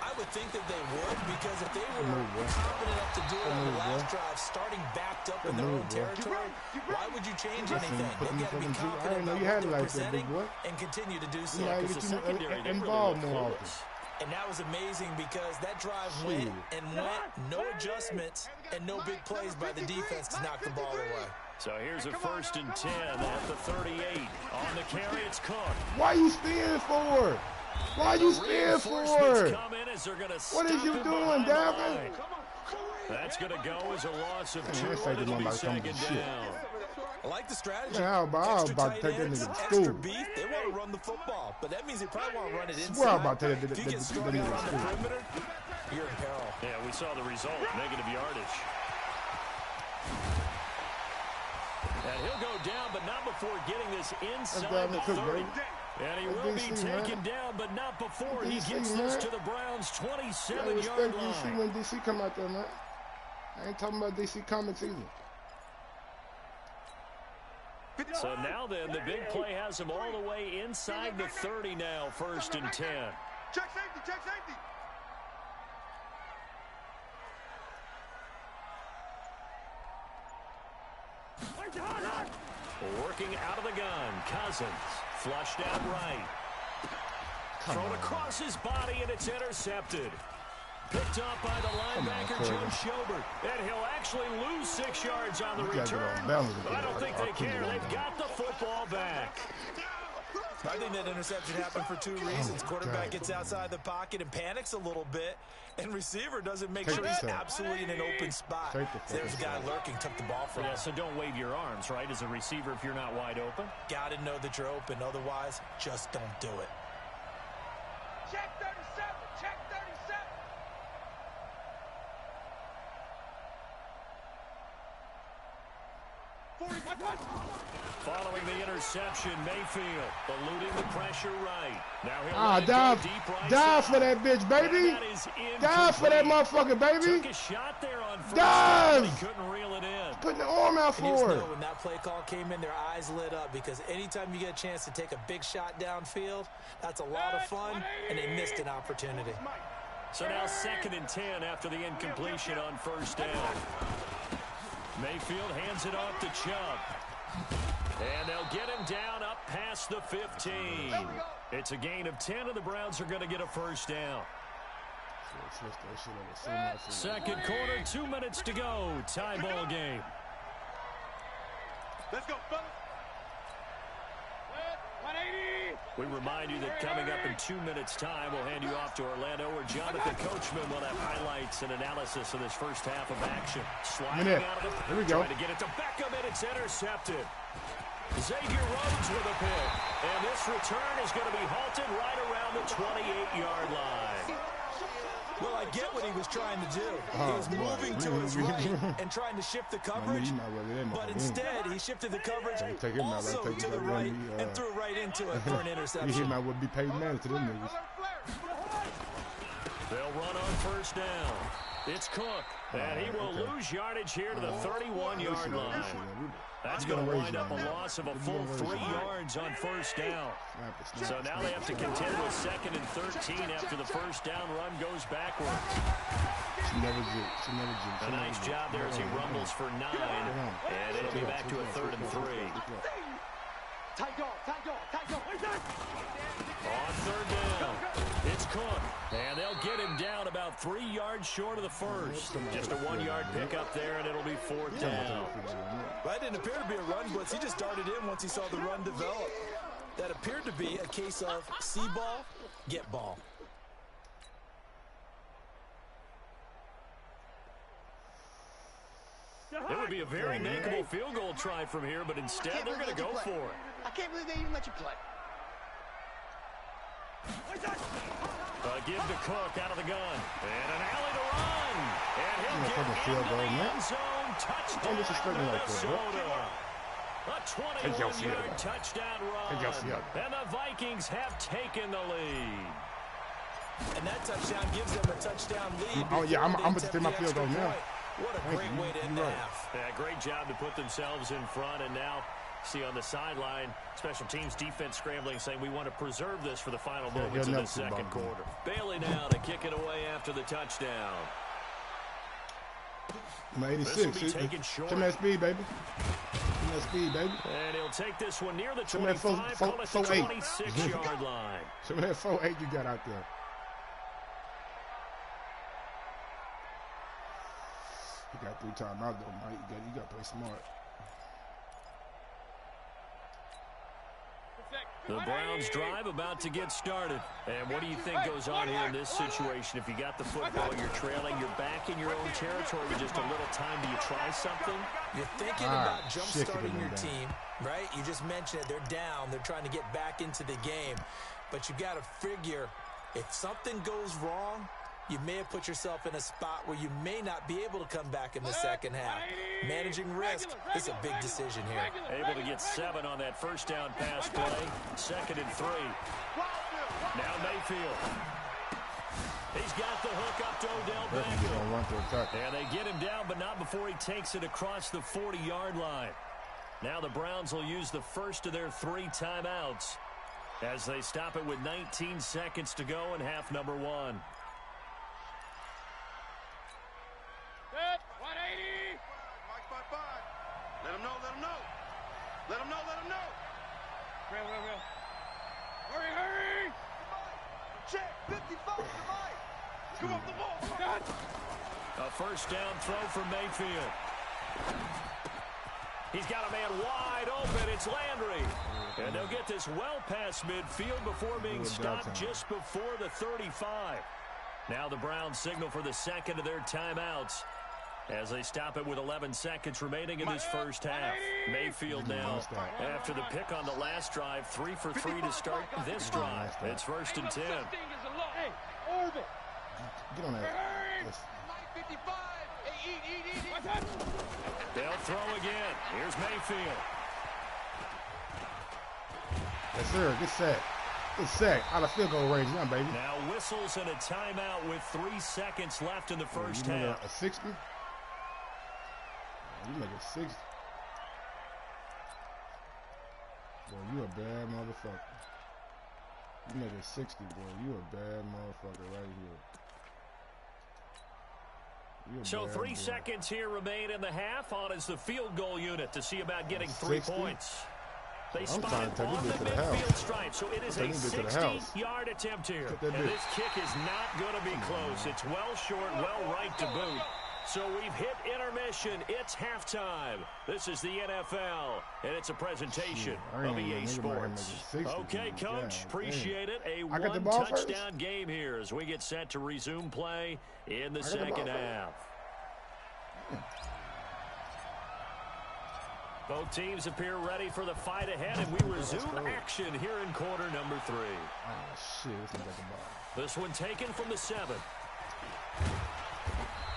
I would think that they would, because if they were confident enough to do it on the last drive, starting backed up in their own territory, why would you change anything? They've got to be confident about what they're presenting and continue to do so. Because the secondary, they involved really more look close. And that was amazing because that drive went, no adjustments, and no big plays by the defense to knock the ball away. So here's a 1st and 10 at the 38. On the carry, it's Cook. Why you spinning for? Why you spinning for? What is you doing, Dalvin? That's going to go as a loss of 2, and it'll be second down. I like the strategy. Yeah, I was about to take that nigga to school. Extra beef, they want to run the football, but that means they probably want to run it inside. Swear I'm about to take that if you get strung out on the perimeter, you're in peril. Yeah, we saw the result, negative yardage. And he'll go down, but not before getting this inside the 30. And he will be taken down, but not before he gets this to the Browns' 27-yard line. DC when DC come out there, man. I ain't talking about DC Comics either. So now then, the big play has him all the way inside the 30 now, 1st and 10. Check safety, check safety. Working out of the gun, Cousins, flushed out right. Thrown across his body, and it's intercepted. Picked up by the linebacker, Joe Schobert. And he'll actually lose 6 yards on the return. But I don't think they care. They've got the football back. I think that interception happened for 2 reasons. Quarterback gets outside the pocket and panics a little bit, and receiver doesn't make sure he's absolutely in an open spot. There's a guy lurking, took the ball from him. So don't wave your arms, right, as a receiver if you're not wide open? Got to know that you're open. Otherwise, just don't do it. Check 37, check 37. Following the interception, Mayfield eluding the pressure right. Now he'll dive for that bitch, baby. Dive for that motherfucker, baby. Took a shot there on first down, but he couldn't reel it in. Putting the arm out for it. When that play call came in, their eyes lit up because anytime you get a chance to take a big shot downfield, that's a lot of fun, and they missed an opportunity. So now 2nd and 10 after the incompletion on 1st down. Mayfield hands it off to Chubb. And they'll get him down up past the 15. It's a gain of 10, and the Browns are going to get a 1st down. 2nd quarter, 2 minutes to go. Tie ball game. Let's go, fellas. 180. We remind you that coming up in 2 minutes' time, we'll hand you off to Orlando, where Jonathan Coachman will have highlights and analysis of this first half of action. Sliding out of the Here we go. trying to get it to Beckham, and it's intercepted. Xavier Rhodes with a pick. And this return is going to be halted right around the 28-yard line. Well, I get what he was trying to do. He was moving to his right and trying to shift the coverage, but instead he shifted the coverage also to the right and threw right into it for an interception. He might would be paid man to them niggas. They'll run on 1st down. It's Cook, and he will lose yardage here to the 31-yard line. That's going to wind up a loss of a full 3 yards on 1st down. So now they have to contend with 2nd and 13 after the 1st down run goes backwards. A nice job there as he rumbles for 9, and it'll be back to a 3rd and 3. On 3rd down, it's Cook, and they'll get him down about 3 yards short of the 1st. Just a 1-yard pickup there, and it'll be 4th down. That didn't appear to be a run blitz. He just darted in once he saw the run develop. That appeared to be a case of see ball, get ball. It would be a very makeable field goal try from here, but instead they're going to go for it. I can't believe they even let you play. Give to Cook out of the gun. And an alley to run. And he'll get into the end zone. Touchdown, Minnesota. A 21-yard touchdown run. And the Vikings have taken the lead. And that touchdown gives them a touchdown lead. Oh, yeah, I'm going to take my field goal now. What a great way to end the half. Yeah, great job to put themselves in front, and now see on the sideline, special teams defense scrambling, saying we want to preserve this for the final moments of the 2nd quarter. Bailey now to kick it away after the touchdown. My 86. Come that speed, baby. Come that speed, baby. And he'll take this one near the 25, call it the 26-yard line. Some of that 4-8 you got out there. You got 3 timeouts though, Mike. You got to play smart. The Browns drive about to get started. And what do you think goes on here in this situation? If you got the football, you're trailing, you're back in your own territory with just a little time. Do you try something? You're thinking about jump-starting your team, right? You just mentioned it. They're down. They're trying to get back into the game. But you got to figure if something goes wrong, you may have put yourself in a spot where you may not be able to come back in the second half. Managing risk is a big decision here. Able to get 7 on that first down pass play. 2nd and 3. Now Mayfield. He's got the hook up to Odell Beckham. And they get him down, but not before he takes it across the 40-yard line. Now the Browns will use the first of their 3 timeouts as they stop it with 19 seconds to go in half number 1. Let him know, let him know. Let him know, let him know. Real. Hurry. Check, 55 to Mike. Come up the ball. A first down throw for Mayfield. He's got a man wide open. It's Landry. And they'll get this well past midfield before being stopped just before the 35. Now the Browns signal for the second of their timeouts as they stop it with 11 seconds remaining in this first half. Mayfield now, after the pick on the last drive, 3 for 3 to start this drive. It's 1st and 10. Hey, Orbit. Get on that. Mike 55. Hey, eat. They'll throw again. Here's Mayfield. Yes, sir. Get set. Get set. Out of field goal range now, baby. Now whistles and a timeout with 3 seconds left in the first half. A 60? You make it 60. Boy, you a bad motherfucker. You make it 60, boy. You a bad motherfucker right here. So 3 seconds here remain in the half. On is the field goal unit to see about getting 3 points. They spot it on the midfield stripe, so it is a 60-yard attempt here. And this kick is not going to be close. It's well short, well right to boot. So we've hit intermission. It's halftime. This is the NFL, and it's a presentation of EA Sports. Okay, Coach, appreciate it. A one-touchdown game here as we get set to resume play in the second half. Both teams appear ready for the fight ahead, and we resume action here in quarter number 3. Oh, shit. This one taken from the 7.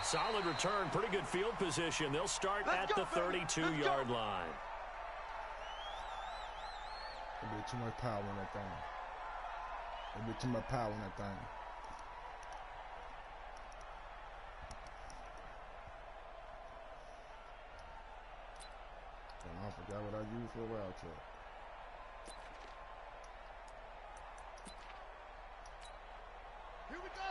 Solid return, pretty good field position. They'll start at the 32-yard line. There'll be too much power in that thing. There'll be too much power in that thing. I forgot what I used for a wild truck.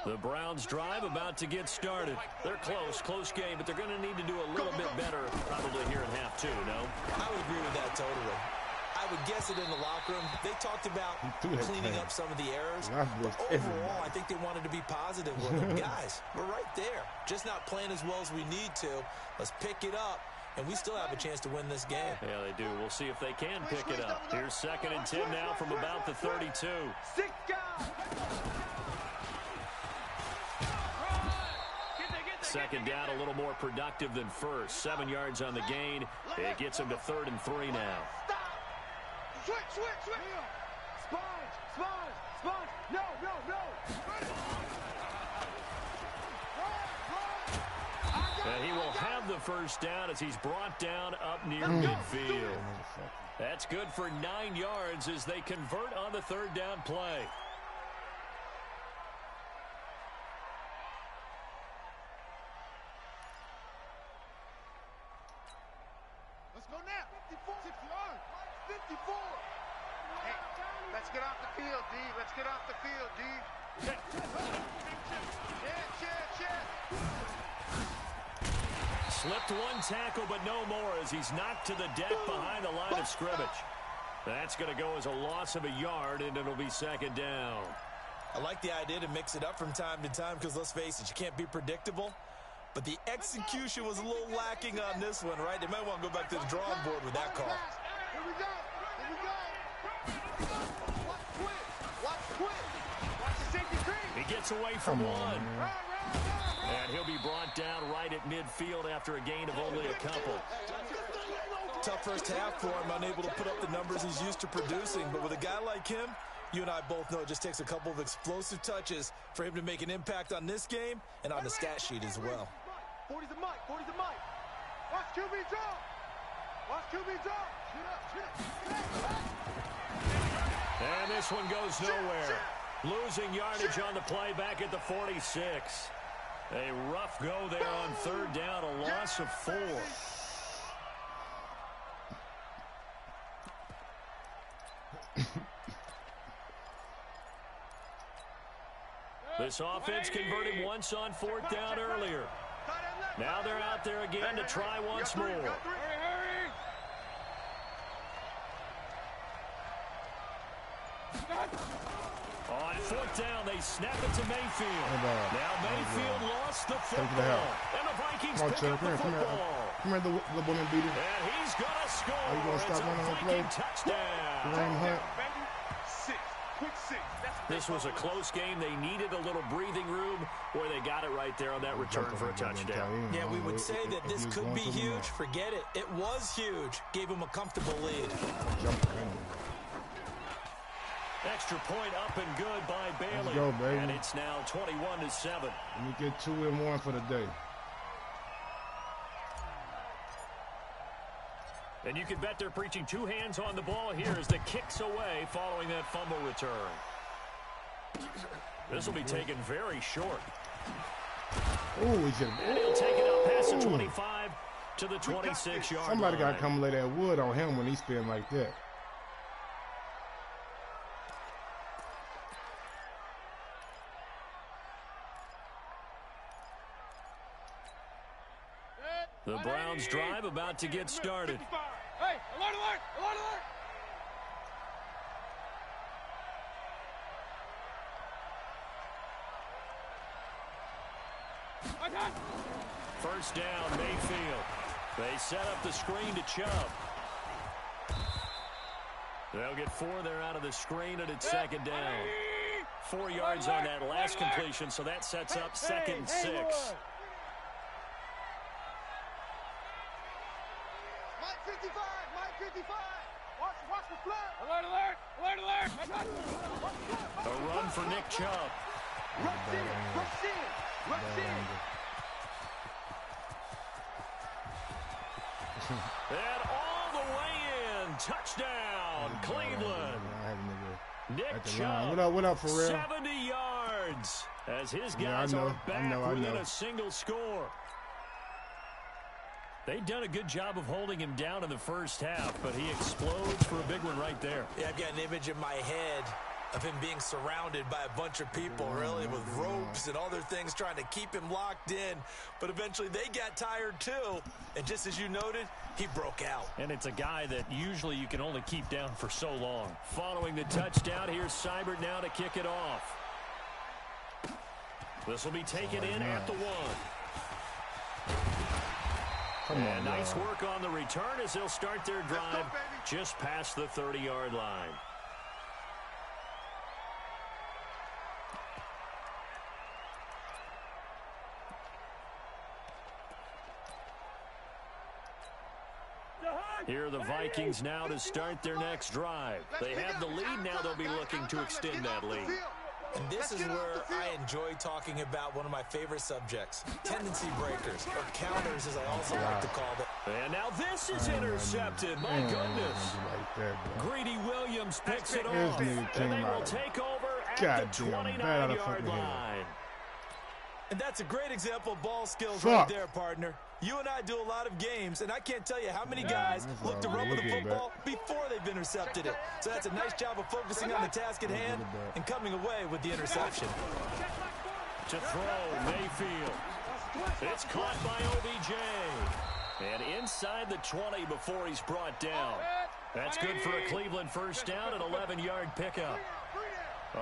The Browns drive about to get started. They're close game, but they're going to need to do a little bit better probably here in half 2, no? I would agree with that totally. I would guess it in the locker room. They talked about cleaning up some of the errors. But overall, I think they wanted to be positive with them. Guys, we're right there. Just not playing as well as we need to. Let's pick it up, and we still have a chance to win this game. Yeah, they do. We'll see if they can pick it up. Here's 2nd and 10 now from about the 32. 6 guys. Second down, a little more productive than first. 7 yards on the gain. It gets him to 3rd and 3 now. Stop. Switch. Sponge. No. And he will have the first down as he's brought down up near midfield. That's good for 9 yards as they convert on the 3rd down play. Let's go now. 54. 54. Hey, let's get off the field, D. Let's get off the field, D. Check. Slipped 1 tackle, but no more as he's knocked to the deck behind the line of scrimmage. That's going to go as a loss of a yard, and it'll be 2nd down. I like the idea to mix it up from time to time because, let's face it, you can't be predictable. But the execution was a little lacking on this one, right? They might want to go back to the drawing board with that call. Here we go. gets away from one. And he'll be brought down right at midfield after a gain of only a couple. Tough first half for him, unable to put up the numbers he's used to producing. But with a guy like him, you and I both know it just takes a couple of explosive touches for him to make an impact on this game and on the stat sheet as well. 40's the mic, 40's the mic. Watch QB draw. Watch QB draw. And this one goes nowhere. Losing yardage on the play back at the 46. A rough go there on third down, a loss of 4. This offense converted once on fourth down earlier. Now they're out there again to try once more. On fourth down, they snap it to Mayfield. Now Mayfield lost the football. And the Vikings pick up the football. Come here, the woman beater. And he's going to score. Are you going to stop running on play? Touchdown. Lame Hunt. This was a close game. They needed a little breathing room where they got it right there on that return for a touchdown. Yeah, we would say that this could be huge. Forget it. It was huge. Gave him a comfortable lead. Extra point up and good by Bailey. Let's go, baby. And it's now 21-7. And you get 2 and 1 for the day. And you can bet they're preaching 2 hands on the ball here as the kick's away following that fumble return. This will be taken very short. Oh, he's and he'll take it up past the 25 to the 26-yard line. Somebody got to come lay that wood on him when he's spinning like that. The Browns drive about to get started. Hey, alert, alert, alert, alert. First down, Mayfield. They set up the screen to Chubb. They'll get 4 there out of the screen, and it's second down. 4 yards on that last completion, so that sets up second and 6. Mike 55, Mike 55. Watch the flag. Alert, alert, alert, alert. A run for Nick Chubb. Rush in, rush in, rush in. And all the way in. Touchdown, Cleveland. Nick Chubb, what up, for real? 70 yards as his guys are back within a single score. They've done a good job of holding him down in the first half, but he explodes for a big one right there. Yeah, I've got an image in my head of him being surrounded by a bunch of people, really, with ropes and other things trying to keep him locked in. But eventually they got tired, too. And just as you noted, he broke out. And it's a guy that usually you can only keep down for so long. Following the touchdown, here's Seibert now to kick it off. This will be taken in at the 1. And nice work on the return as they'll start their drive just past the 30-yard line. Here are the Vikings now to start their next drive. They have the lead. Now they'll be looking to extend that lead. And this is where I enjoy talking about one of my favorite subjects, tendency breakers, or counters as I also like to call them. And now this is intercepted. My goodness. Greedy Williams picks it off. And they will take over at the 29-yard line. And that's a great example of ball skills right there, partner. You and I do a lot of games, and I can't tell you how many guys look to run with the football before they've intercepted it. So that's a nice job of focusing on the task at hand and coming away with the interception. To throw, Mayfield. It's caught by OBJ. And inside the 20 before he's brought down. That's good for a Cleveland first down, an 11-yard pickup.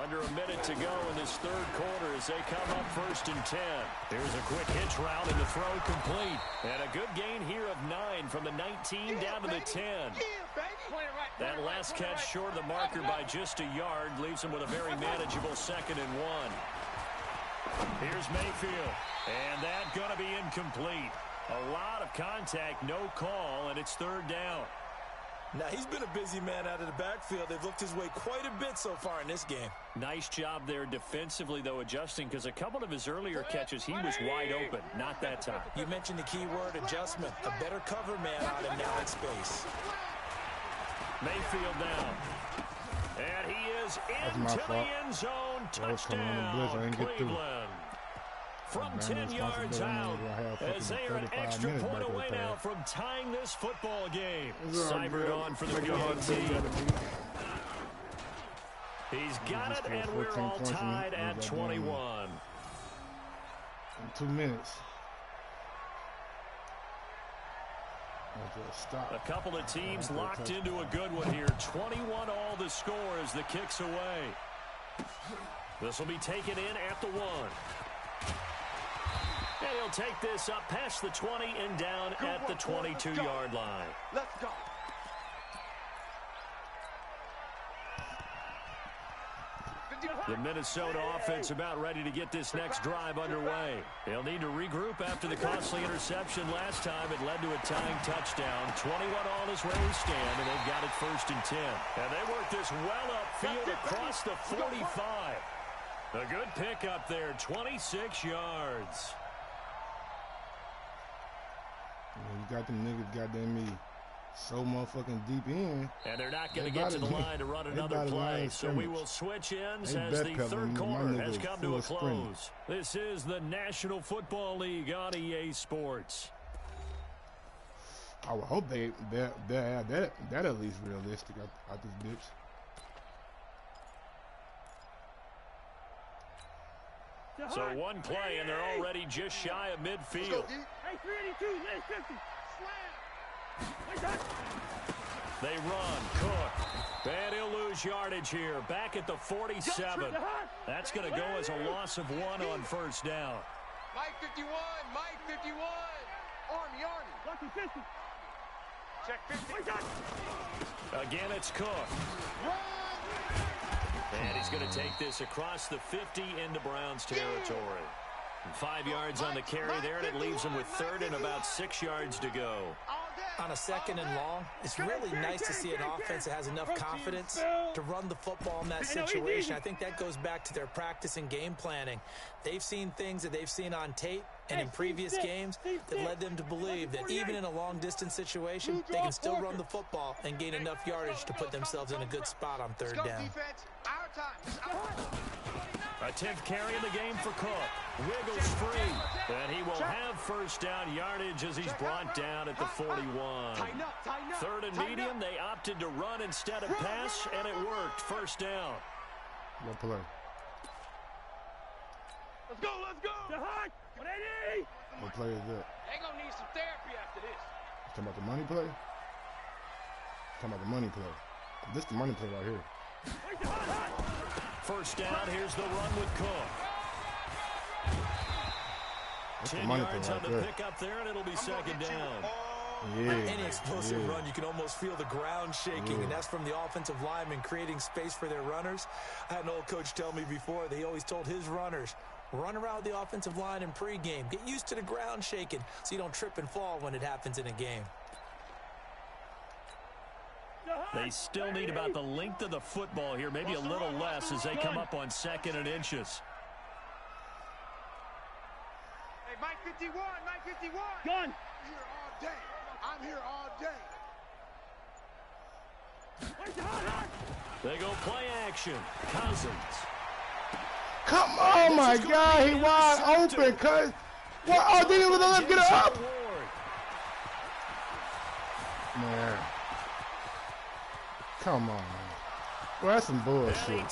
Under a minute to go in this third quarter as they come up 1st and 10. Here's a quick hitch route and the throw complete. And a good gain here of 9 from the 19 down to the 10. That last catch short of the marker by just a yard leaves them with a very manageable 2nd and 1. Here's Mayfield. And that's going to be incomplete. A lot of contact, no call, and it's third down. Now, he's been a busy man out of the backfield. They've looked his way quite a bit so far in this game. Nice job there defensively, though, adjusting, because a couple of his earlier catches, he was wide open. Not that time. You mentioned the key word, adjustment. A better cover man on him now in space. Mayfield now. And he is into the end zone. Touchdown, Cleveland. From 10 yards out, as they are an extra point away now from tying this football game. Cybered on for the PAT. He's got it, and we're all tied at 21. In 2 minutes. A couple of teams locked into a good one here. 21 all the score as the kick's away. This will be taken in at the 1. And he'll take this up past the 20 and down at the 22-yard line. Let's go. The Minnesota offense about ready to get this next drive underway. They'll need to regroup after the costly interception last time. It led to a tying touchdown. 21 all is where we stand, and they've got it 1st and 10. And they work this well upfield across the 45. A good pickup there, 26 yards. You got them niggas goddamn me so motherfucking deep in. And they're not going to get to the line to run another play. So we will switch ends as the third quarter has come to a close. This is the National Football League on EA Sports. I would hope they have that at least realistic out this bitch. So one play, and they're already just shy of midfield. Hey, 382, 50. Slam. They run. Cook. And he'll lose yardage here. Back at the 47. That's going to go as a loss of 1 on first down. Mike 51, Mike 51. Army. Lucky 50. Check 50. Again, it's Cook. And he's going to take this across the 50 into Browns territory. 5 yards on the carry there, and it leaves him with 3rd and about 6 yards to go. On a 2nd and long, it's really nice to see an offense that has enough confidence to run the football in that situation. I think that goes back to their practice and game planning. They've seen things that they've seen on tape and in previous games that led them to believe that even in a long-distance situation, they can still run the football and gain enough yardage to put themselves in a good spot on 3rd down. A 10th carry in the game for Cook. Wiggles free. And he will have first down yardage as he's brought down at the 41. 3rd and medium, they opted to run instead of pass, and it worked. First down. What play? Let's go. 180. What play is that? They're going to need some therapy after this. Talking about the money play? Talking about the money play. This is the money play right here. First down, here's the run with Cook. 10 yards on the pickup there, and it'll be 2nd down. Yeah. Any explosive run, you can almost feel the ground shaking, and that's from the offensive linemen creating space for their runners. I had an old coach tell me before, he always told his runners, run around the offensive line in pregame. Get used to the ground shaking so you don't trip and fall when it happens in a game. They still need about the length of the football here, maybe a little less as they come up on 2nd and inches. Hey, Mike 51, Mike 51. Gun. I'm here all day. They go play action. Cousins. Come on, my God, he wide open, cuz. What? Oh, didn't even let him get it up. Man. Come on. Well, that's some bullshit.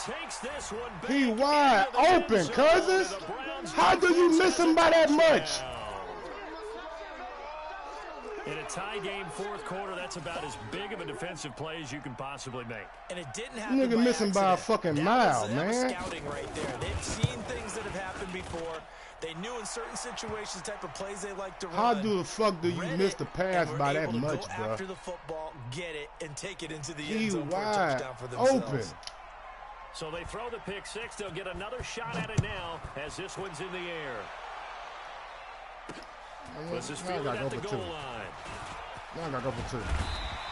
He wide open, Cousins. How do you miss him by that much? In a tie game, 4th quarter, that's about as big of a defensive play as you can possibly make. And it didn't happen. Nigga missing by a fucking mile, man. Scouting right there. They've seen things that have happened before. They knew in certain situations the type of plays they like to run. How the fuck do you miss the pass by that much, bro? After the football, get it, and take it into the end zone for a wide touchdown for themselves. Open. So they throw the pick six. They'll get another shot at it now as this one's in the air. This is fielded at the goal line. Now I got to go for 2.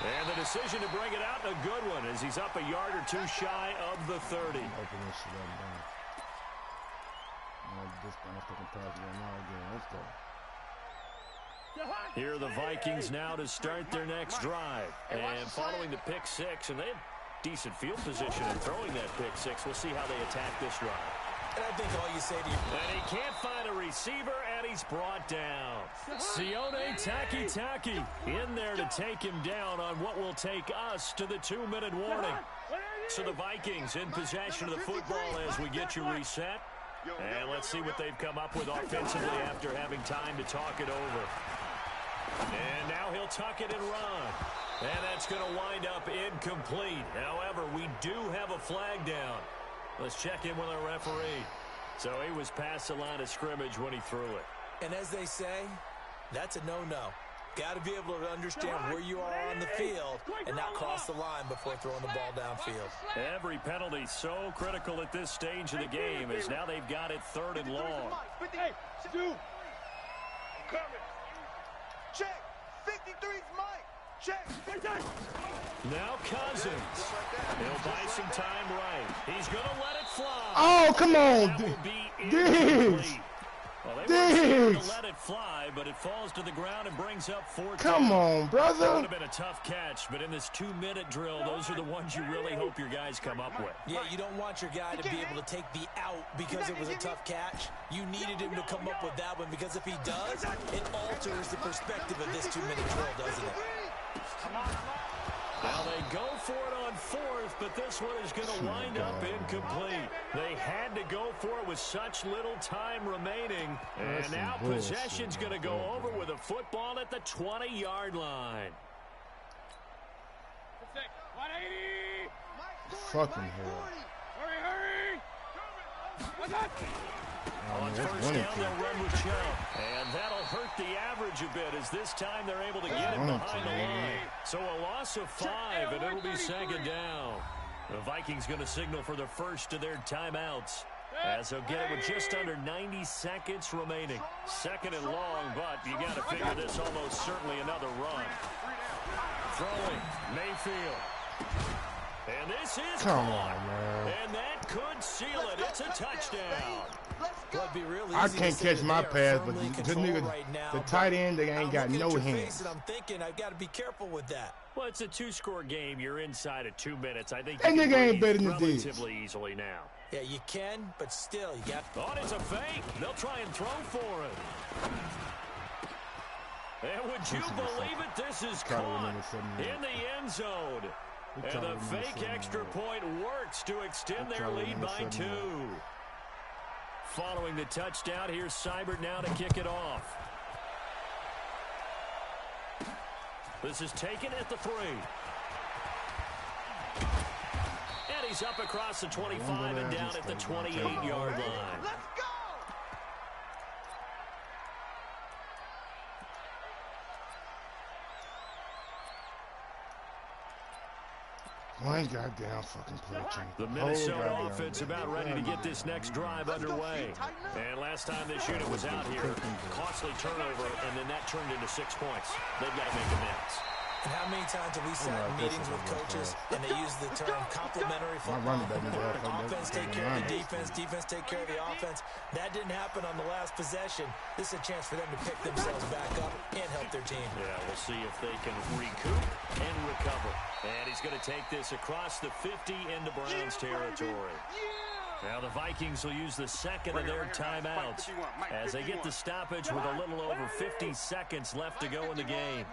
And the decision to bring it out, a good one, as he's up a yard or 2 shy of the 30. Open this shit up down. This guy's taking pass right now again. Let's go. Here are the Vikings now to start their next drive. And following the pick six, and they have decent field position in throwing that pick six. We'll see how they attack this drive. And I think all you say to you... And he can't find a receiver, and he's brought down. Sione Taki in there to take him down on what will take us to the 2-minute warning. So the Vikings in possession of the football as we get you reset. And let's see what they've come up with offensively after having time to talk it over. And now he'll tuck it and run. And that's going to wind up incomplete. However, we do have a flag down. Let's check in with our referee. So he was past the line of scrimmage when he threw it. And as they say, that's a no-no. Got to be able to understand where you are on the field and not cross the line before throwing the ball downfield. Every penalty so critical at this stage of the game as now they've got it 3rd and long. Hey, Stu. Coming. Check. 53's Mike. Check. Now Cousins. He'll buy some time right. He's going to let it fly. Oh, come on. That will be Diggs. Well, they were to let it fly, but it falls to the ground and brings up 4. Come on, brother. That would have been a tough catch, but in this 2-minute drill, those are the ones you really hope your guys come up with. Yeah, you don't want your guy to be able to take the out because it was a tough catch. You needed him to come up with that one because if he does, it alters the perspective of this 2-minute drill, doesn't it? Now they go for it on 4th, but this one is going to wind up incomplete. They had to go for it with such little time remaining. And now possession's going to go over with a football at the 20-yard line. Fucking hell. Hurry. On first down, they'll run with Chubb. And that'll hurt the average a bit as this time they're able to get him behind the line. So a loss of 5, and it'll be 2nd down. The Vikings going to signal for the first of their timeouts as they'll get it with just under 90 seconds remaining. 2nd and long, but you got to figure this almost certainly another run. Throwing, Mayfield. And this is come on, man. And that could seal it. It's a touchdown. Well, be real easy I can't catch my pass, but the nigga, right now, the tight end, they ain't got no hands. I'm thinking I've got to be careful with that. Well, it's a 2-score game. You're inside of 2 minutes. I think that you nigga can ain't better than relatively easily now. Yeah, you can, but still, you got. Oh, it's a fake. They'll try and throw for it. And would you believe it? This is caught in the end zone. And the fake extra point works to extend their lead by 2. Following the touchdown, here's Seibert now to kick it off. This is taken at the 3. And he's up across the 25 and down at the 28-yard line. Let's go! One goddamn fucking play change. The Minnesota offense about ready to get this next drive underway. And last time this unit was out here, costly turnover, and then that turned into 6 points. They've got to make amends. And how many times have we sat in meetings with coaches and they use the term complementary football? Offense take care of the defense, defense take care of the offense. That didn't happen on the last possession. This is a chance for them to pick themselves back up and help their team. Yeah, we'll see if they can recoup and recover. And he's going to take this across the 50 into Browns territory. Now the Vikings will use the 2nd of their timeouts as they get the stoppage with a little over 50 seconds left to go in the game.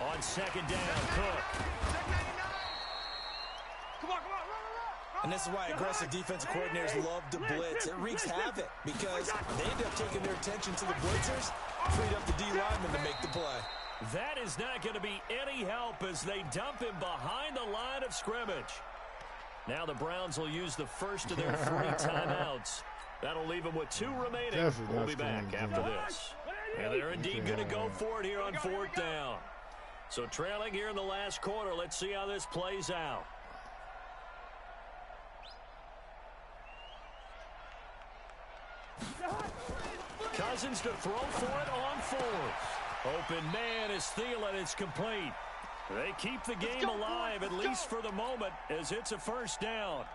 On 2nd down, Cook. And this is why aggressive defensive coordinators love to blitz. It wreaks havoc because they end up taking their attention to the blitzers, freed up the D lineman to make the play. That is not going to be any help as they dump him behind the line of scrimmage. Now the Browns will use the first of their 3 timeouts. That'll leave them with 2 remaining. We'll be back after this. And they're indeed going to go for it here on 4th down. So trailing here in the last quarter. Let's see how this plays out. Cousins to throw for it on fourth. Open man is Thielen. It's complete. They keep the game alive, at least for the moment, as it's a first down.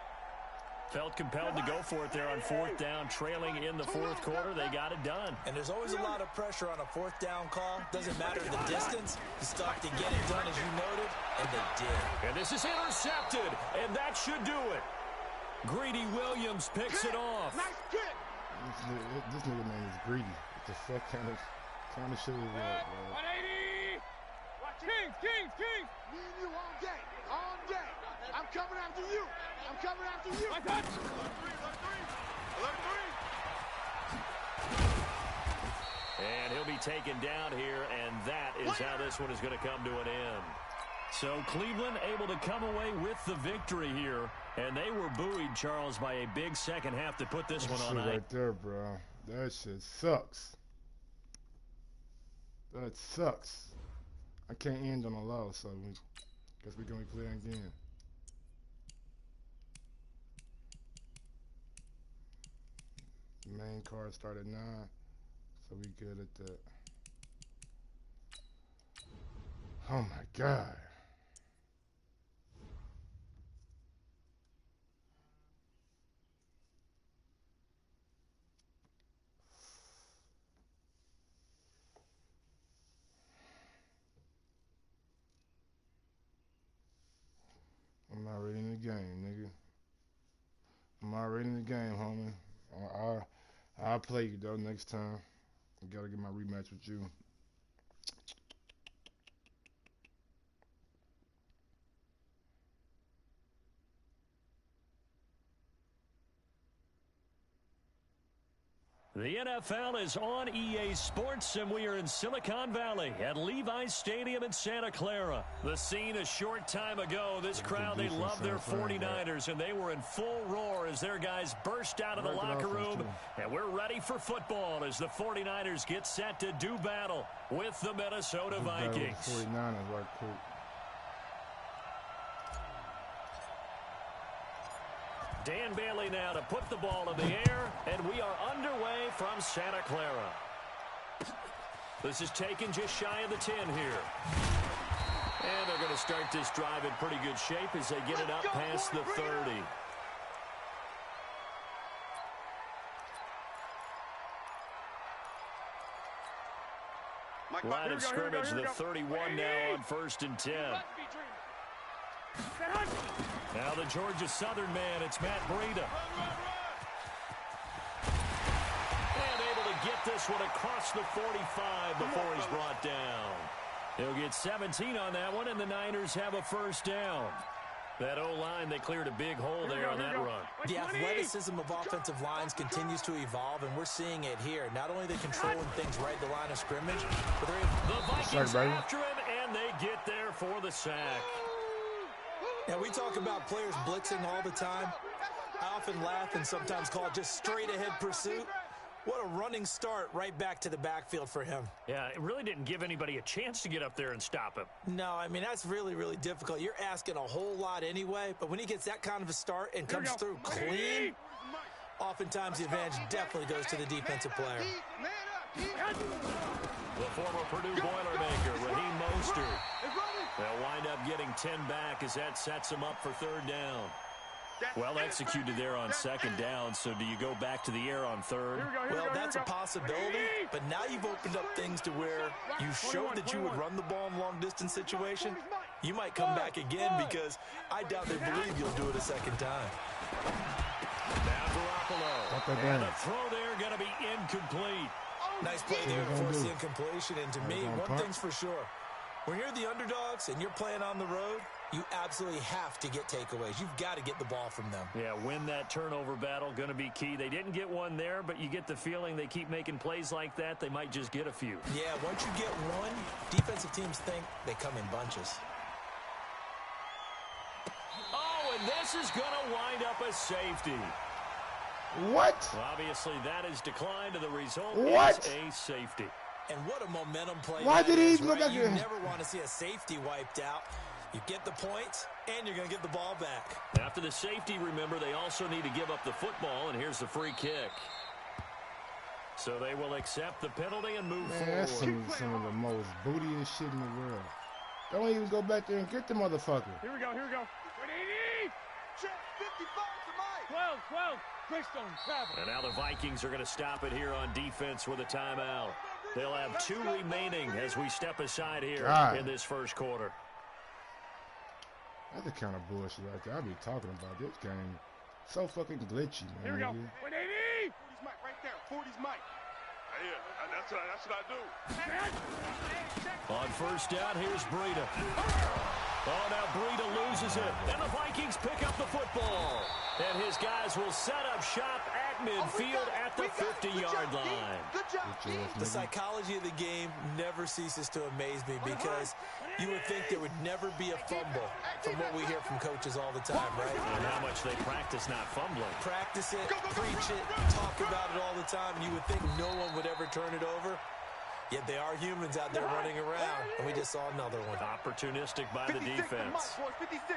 Felt compelled to go for it there on fourth down, trailing in the fourth quarter. They got it done. And there's always a lot of pressure on a fourth down call. Doesn't matter the distance. You still have to get it done, as you noted, and they did. And this is intercepted, and that should do it. Greedy Williams picks it off. This nigga name is Greedy. It's the fuck kind of shit is that, bro? 180. Kings. Me and you all day. I'm coming after you. And he'll be taken down here, and that is how this one is going to come to an end. So Cleveland able to come away with the victory here, and they were buoyed, Charles, by a big second half to put this one on ice. Right there, bro. That shit sucks. That sucks. I can't end on a loss, so guess we're going to be playing again. The main card started 9, so we good at that. Oh my God. I'm already in the game, nigga. I'm already in the game, homie. I'll play you, though, next time. I gotta get my rematch with you. The NFL is on EA Sports, and we are in Silicon Valley at Levi's Stadium in Santa Clara. The scene a short time ago. This crowd, they love their 49ers, and they were in full roar as their guys burst out of the locker room. And we're ready for football as the 49ers get set to do battle with the Minnesota Vikings. 49ers, right, cool. Dan Bailey now to put the ball in the air, and we are underway from Santa Clara. This is taken just shy of the 10 here. And they're going to start this drive in pretty good shape as they get it up past the 30. Line of scrimmage, the 31 now on 1st and 10. Now the Georgia Southern man, it's Matt Breida. And able to get this one across the 45 before he's brought down. He'll get 17 on that one, and the Niners have a first down. That O-line, they cleared a big hole there on that run. The athleticism of offensive lines continues to evolve, and we're seeing it here. Not only are they controlling things right at the line of scrimmage, but they're able... The Vikings after him, and they get there for the sack. Now, we talk about players blitzing all the time. I often laugh and sometimes call it just straight-ahead pursuit. What a running start right back to the backfield for him. Yeah, it really didn't give anybody a chance to get up there and stop him. No, I mean, that's really, really difficult. You're asking a whole lot anyway, but when he gets that kind of a start and comes through clean, oftentimes the advantage definitely goes to the defensive player. The former Purdue Boilermaker, Raheem Mostert. They'll wind up getting 10 back as that sets them up for 3rd down. Well executed there on 2nd down, so do you go back to the air on 3rd? Well, that's a possibility, but now you've opened up things to where you showed that you would run the ball in long-distance situation. You might come back again because I doubt they believe you'll do it a 2nd time. Now Garoppolo. And the throw there going to be incomplete. Nice play there to force the incompletion, and to me, one thing's for sure. When you're the underdogs and you're playing on the road, you absolutely have to get takeaways. You've got to get the ball from them. Yeah, win that turnover battle, going to be key. They didn't get one there, but you get the feeling they keep making plays like that, they might just get a few. Yeah, once you get one, defensive teams think they come in bunches. Oh, and this is going to wind up a safety. What? Well, obviously, that is declined, and the result is a safety. And what a momentum play. Why did he even go back You here? never want to see a safety wiped out. You get the points, and you're going to get the ball back. After the safety, remember, they also need to give up the football, and here's the free kick. So they will accept the penalty and move forward. That's some of the most bootiest shit in the world. Don't even go back there and get the motherfucker. Here we go. 180. Check 55 to Mike. 12. Greystone travel. And now the Vikings are going to stop it here on defense with a timeout. They'll have 2 remaining as we step aside here in this first quarter. That's the kind of bullshit right there. I be talking about this game. So fucking glitchy, man. Here we go. 180. 40's Mike right there. 40's Mike. Yeah, that's what I do. On first down, here's Breida. Oh, now Breida loses it. And the Vikings pick up the football. And his guys will set up shop at midfield at the 50-yard line. Good job. The psychology of the game never ceases to amaze me because you would think there would never be a fumble from what we hear from coaches all the time, right? And how much they practice not fumbling. Practice it, preach it, talk about it all the time, and you would think no one would ever turn it over. Yet they are humans out there running around, and we just saw another one. Opportunistic by the defense.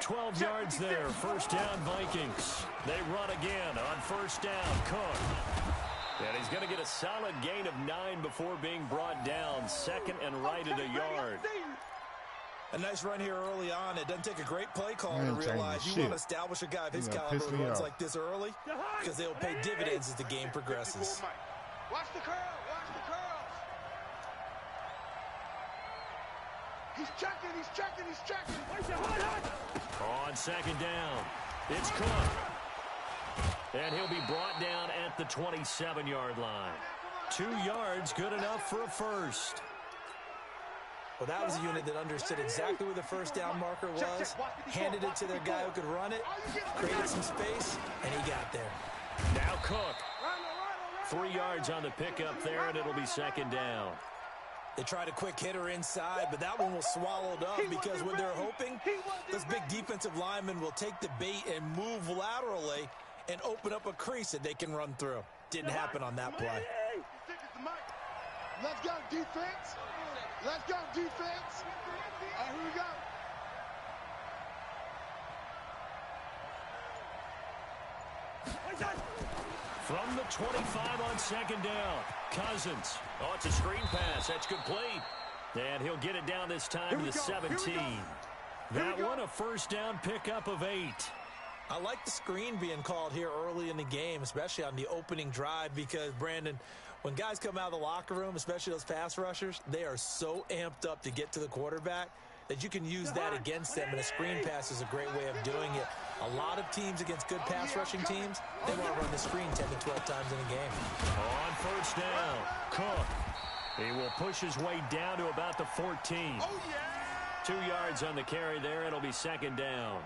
12 yards there, first down Vikings. They run again on first down, Cook. And he's going to get a solid gain of 9 before being brought down, second and right at a yard. A nice run here early on. It doesn't take a great play call to realize you want to establish a guy of his caliber who runs like this early because they'll pay dividends as the game progresses. Watch the curl. He's checking. On second down, it's Cook. And he'll be brought down at the 27-yard line. 2 yards, good enough for a first. Well, that was a unit that understood exactly where the first down marker was, handed it to their guy who could run it, created some space, and he got there. Now Cook. 3 yards on the pickup there, and it'll be second down. They tried a quick hitter inside, but that one was swallowed up because when they're hoping, those big defensive linemen will take the bait and move laterally and open up a crease that they can run through. Didn't happen on that play. Let's go, defense. All right, here we go. From the 25 on second down, Cousins. Oh, it's a screen pass. That's complete. And he'll get it down this time to the 17. That one a first down pickup of 8. I like the screen being called here early in the game, especially on the opening drive because, Brandon, when guys come out of the locker room, especially those pass rushers, they are so amped up to get to the quarterback that you can use that against them, and a screen pass is a great way of doing it. A lot of teams against good pass rushing teams, they want to run the screen 10 to 12 times in a game. On first down, Cook. He will push his way down to about the 14. 2 yards on the carry there. It'll be second down.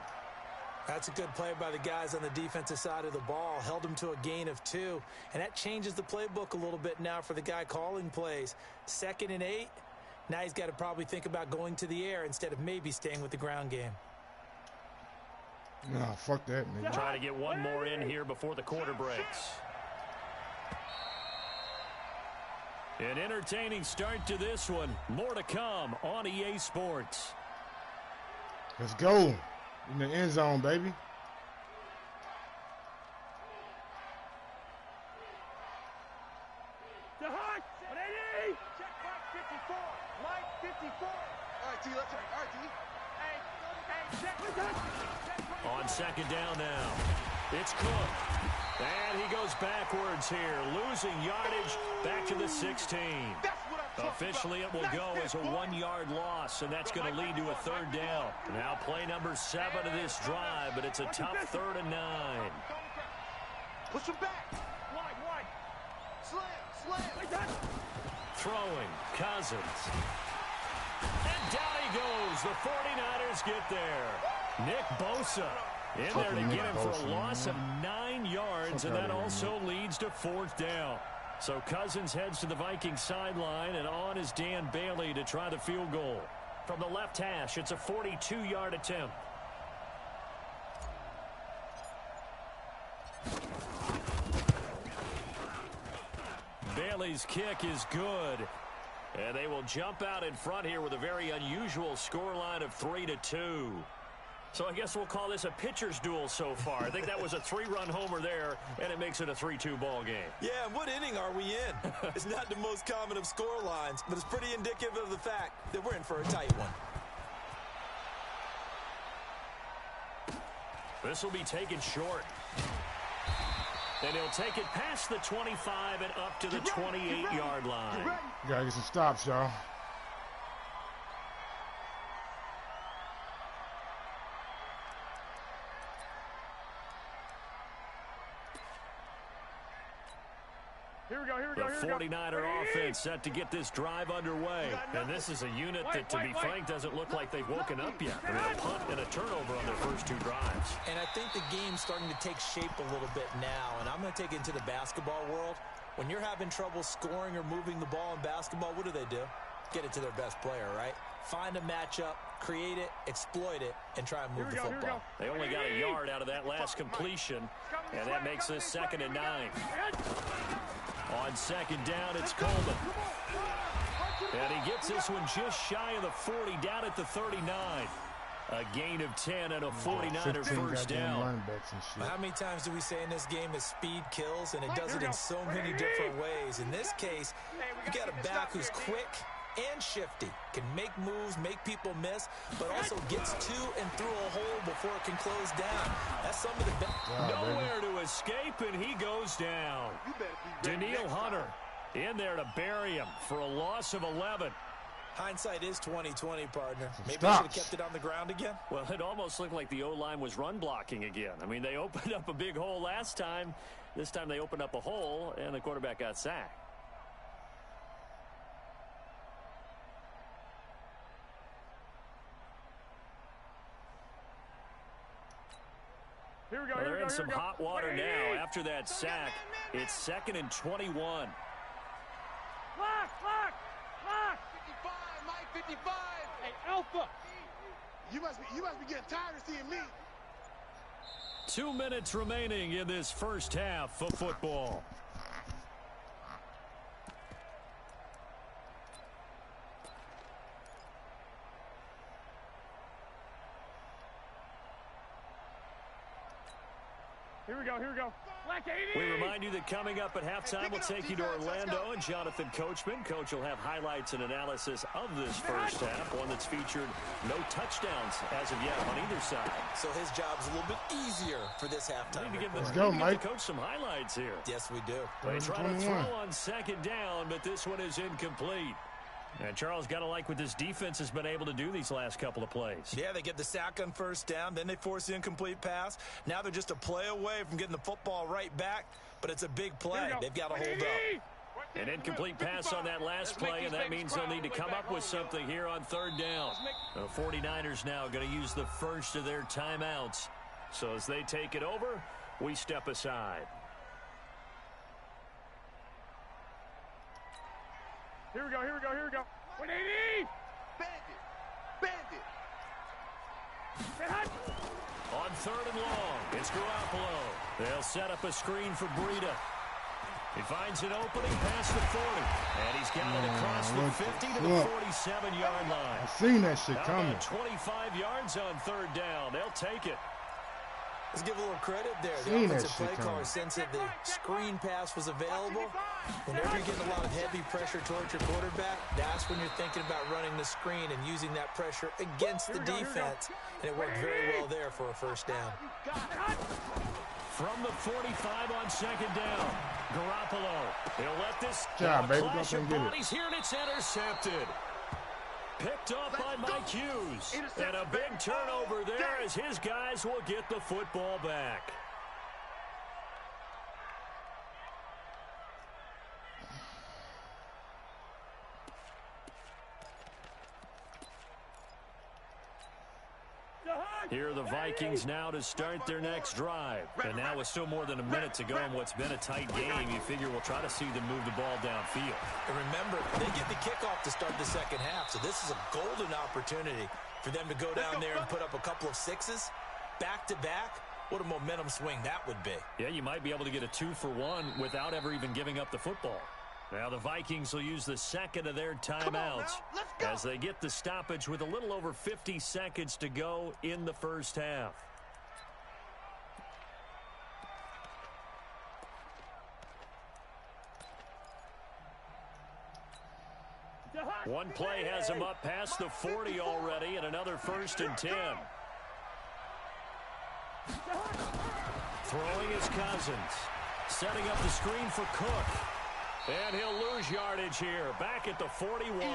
That's a good play by the guys on the defensive side of the ball. Held them to a gain of 2, and that changes the playbook a little bit now for the guy calling plays. 2nd and 8. Now he's got to probably think about going to the air instead of maybe staying with the ground game. Nah, fuck that, nigga. Trying to get one more in here before the quarter breaks. An entertaining start to this one. More to come on EA Sports. Let's go. In the end zone, baby. The hot. 180. Check Mike 54. Mike 54. All right, T. Let's go. All right, T. Hey, check. On second down now, it's Cook. And he goes backwards here, losing yardage back to the 16. Officially, it will go as a 1-yard loss, and that's going to lead to a third down. Now play number 7 of this drive, but it's a tough 3rd and 9. Push him back. Wide. Slam. Throwing, Cousins. And down he goes. The 49ers get there. Nick Bosa in there to get him for a loss of 9 yards, and that also leads to 4th down. So Cousins heads to the Vikings sideline, and on is Dan Bailey to try the field goal. From the left hash, it's a 42-yard attempt. Bailey's kick is good. And they will jump out in front here with a very unusual scoreline of 3-2. So I guess we'll call this a pitcher's duel so far. I think that was a 3-run homer there, and it makes it a 3-2 ball game. Yeah, and what inning are we in? It's not the most common of score lines, but it's pretty indicative of the fact that we're in for a tight one. This will be taken short. And he'll take it past the 25 and up to the 28-yard line. You gotta get some stops, y'all. The 49er offense set to get this drive underway. And this is a unit that, to be frank, doesn't look like they've woken up yet. I mean, a punt and a turnover on their first 2 drives. And I think the game's starting to take shape a little bit now. And I'm going to take it into the basketball world. When you're having trouble scoring or moving the ball in basketball, what do? Get it to their best player, right? Find a matchup, create it, exploit it, and try and move the football. They only got a yard out of that last completion, and that makes this 2nd and 9. On 2nd down, it's Coleman. And he gets this one just shy of the 40, down at the 39. A gain of 10 and a 49er first down. How many times do we say in this game that speed kills, and it does it in so many different ways? In this case, you got a back who's quick and shifty, can make moves, make people miss, but also gets to and through a hole before it can close down. That's some of the best. Nowhere to escape, and he goes down. Daniil Hunter in there to bury him for a loss of 11. Hindsight is 20/20, partner. Maybe they should have kept it on the ground again. Well, it almost looked like the O-line was run blocking again. I mean, they opened up a big hole last time. This time they opened up a hole, and the quarterback got sacked. Here we go. They're in some hot water now. After that sack, it's 2nd and 21. Lock! 55, Mike, 55. Hey, Alpha! You must be getting tired of seeing me. 2 minutes remaining in this first half of football. Here we go. Black 80! We remind you that coming up at halftime, we'll take you to Orlando and Jonathan Coachman. Coach will have highlights and analysis of this first half, one that's featured no touchdowns as of yet on either side. So his job's a little bit easier for this halftime. Let's go, Mike. Coach some highlights here. Yes, we do. They try to throw on 2nd down, but this one is incomplete. And Charles, got to like what this defense has been able to do these last couple of plays. Yeah, they get the sack on 1st down, then they force the incomplete pass. Now they're just a play away from getting the football right back, but it's a big play. They've got to hold up. An incomplete pass on that last play, and that means they'll need to come up with something here on 3rd down. The 49ers now going to use the first of their timeouts. So as they take it over, we step aside. Here we go. 180! Bandit! On 3rd and long, it's Garoppolo. They'll set up a screen for Breida. He finds an opening past the 40. And he's got it across the 50 to the 47-yard line. I seen that shit coming. About 25 yards on 3rd down. They'll take it. Let's give a little credit there. The offensive play caller sensed that the screen pass was available. Whenever you're getting a lot of heavy pressure towards your quarterback, that's when you're thinking about running the screen and using that pressure against the defense. And it worked very well there for a first down. From the 45 on 2nd down, Garoppolo. He'll let this clash of bodies here, and it's intercepted. Picked off by Mike Hughes. And a big turnover there as his guys will get the football back. Here are the Vikings now to start their next drive. And now with still more than a minute to go in what's been a tight game, you figure we'll try to see them move the ball downfield. And remember, they get the kickoff to start the second half, so this is a golden opportunity for them to go down there and put up a couple of sixes back-to-back. What a momentum swing that would be. Yeah, you might be able to get a 2-for-1 without ever even giving up the football. Now the Vikings will use the second of their timeouts as they get the stoppage with a little over 50 seconds to go in the first half. One play has him up past the 40 already, and another 1st and 10. Throwing is Cousins. Setting up the screen for Cook. And he'll lose yardage here. Back at the 41.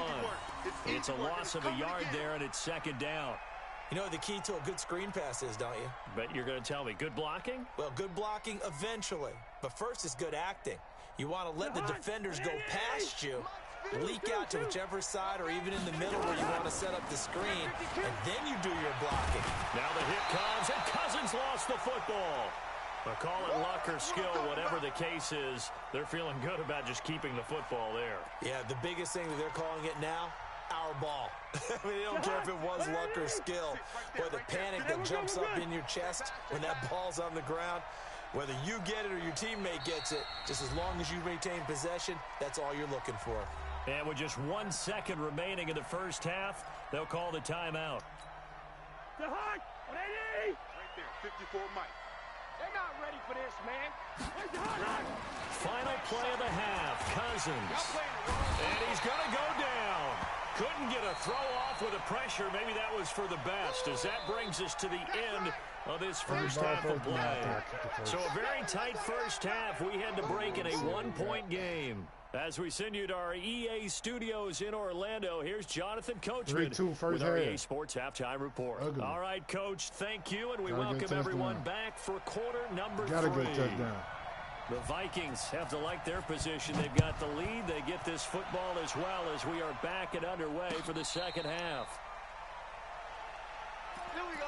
It's a loss of a yard there, and it's 2nd down. You know what the key to a good screen pass is, don't you? But you're going to tell me, good blocking? Well, good blocking eventually. But first is good acting. You want to let the defenders go past you, leak out to whichever side or even in the middle where you want to set up the screen, and then you do your blocking. Now the hit comes, and Cousins lost the football. But call it luck or skill, whatever the case is, they're feeling good about just keeping the football there. Yeah, the biggest thing that they're calling it now, our ball. I mean, they don't care if it was luck or skill, or the panic that jumps up in your chest when that ball's on the ground. Whether you get it or your teammate gets it, just as long as you maintain possession, that's all you're looking for. And with just 1 second remaining in the first half, they'll call the timeout. Right there, 54 Mike. They're not ready for this, man. Final play of the half, Cousins. And he's going to go down. Couldn't get a throw off with the pressure. Maybe that was for the best, as that brings us to the end of this first half of play. So a very tight first half. We had to break in a 1-point game. As we send you to our EA studios in Orlando, here's Jonathan Coachman with our EA Sports Halftime Report. All right, Coach, thank you, and we welcome everyone back for quarter number 3. Got a good touchdown. The Vikings have to like their position. They've got the lead. They get this football as well as we are back and underway for the second half. Here we go.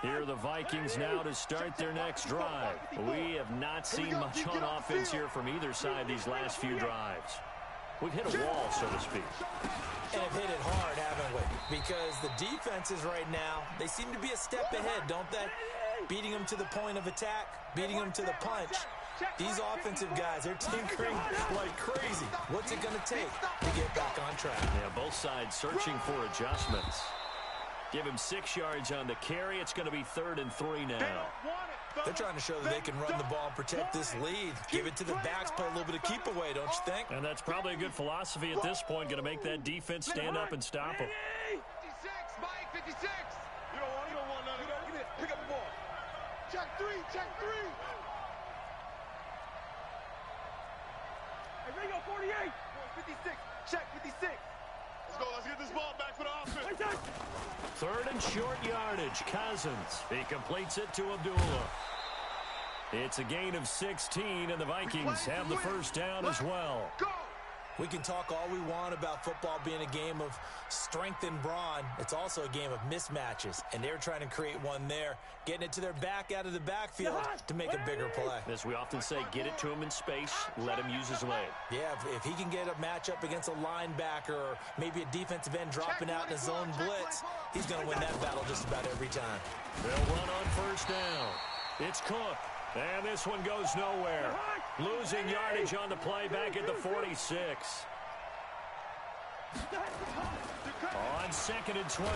Here are the Vikings now to start their next drive. We have not seen much on offense here from either side these last few drives. We've hit a wall, so to speak. And have hit it hard, haven't we? Because the defenses right now, they seem to be a step ahead, don't they? Beating them to the point of attack, beating them to the punch. These offensive guys, they're tinkering like crazy. What's it going to take to get back on track? Yeah, both sides searching for adjustments. Give him 6 yards on the carry. It's going to be 3rd and 3 now. They're trying to show that they can run the ball and protect this lead. Give it to the backs, play a little bit of keep away, don't you think? And that's probably a good philosophy at this point. Going to make that defense stand up and stop them. 56, Mike, 56. You don't want none of that. Get it. Pick up the ball. Check 3, check 3. Hey, Ringo, 48. 56, check 56. Let's go. Let's get this ball back for the offense. 3rd and short yardage. Cousins. He completes it to Abdullah. It's a gain of 16, and the Vikings have the first down as well. Go. We can talk all we want about football being a game of strength and brawn. It's also a game of mismatches, and they're trying to create one there, getting it to their back out of the backfield to make a bigger play. As we often say, get it to him in space, let him use his leg. Yeah, if he can get a matchup against a linebacker or maybe a defensive end dropping out in a zone blitz, he's going to win that battle just about every time. They'll run on first down. It's Cook. And this one goes nowhere. Losing yardage on the play back at the 46. On 2nd and 12.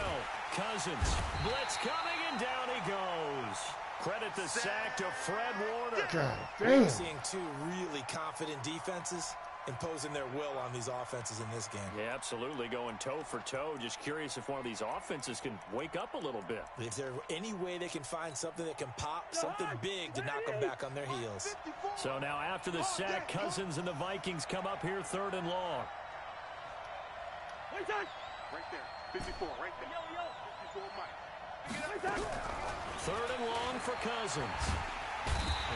Cousins. Blitz coming, and down he goes. Credit the sack to Fred Warner. God We're damn. seeing 2 really confident defenses imposing their will on these offenses in this game. Yeah, absolutely, going toe for toe. Just curious if one of these offenses can wake up a little bit. If there's any way they can find something that can pop, something big to knock them back on their heels. So now after the sack, Cousins and the Vikings come up here 3rd and long. Right there, 54, right there. 54 Mike. 3rd and long for Cousins.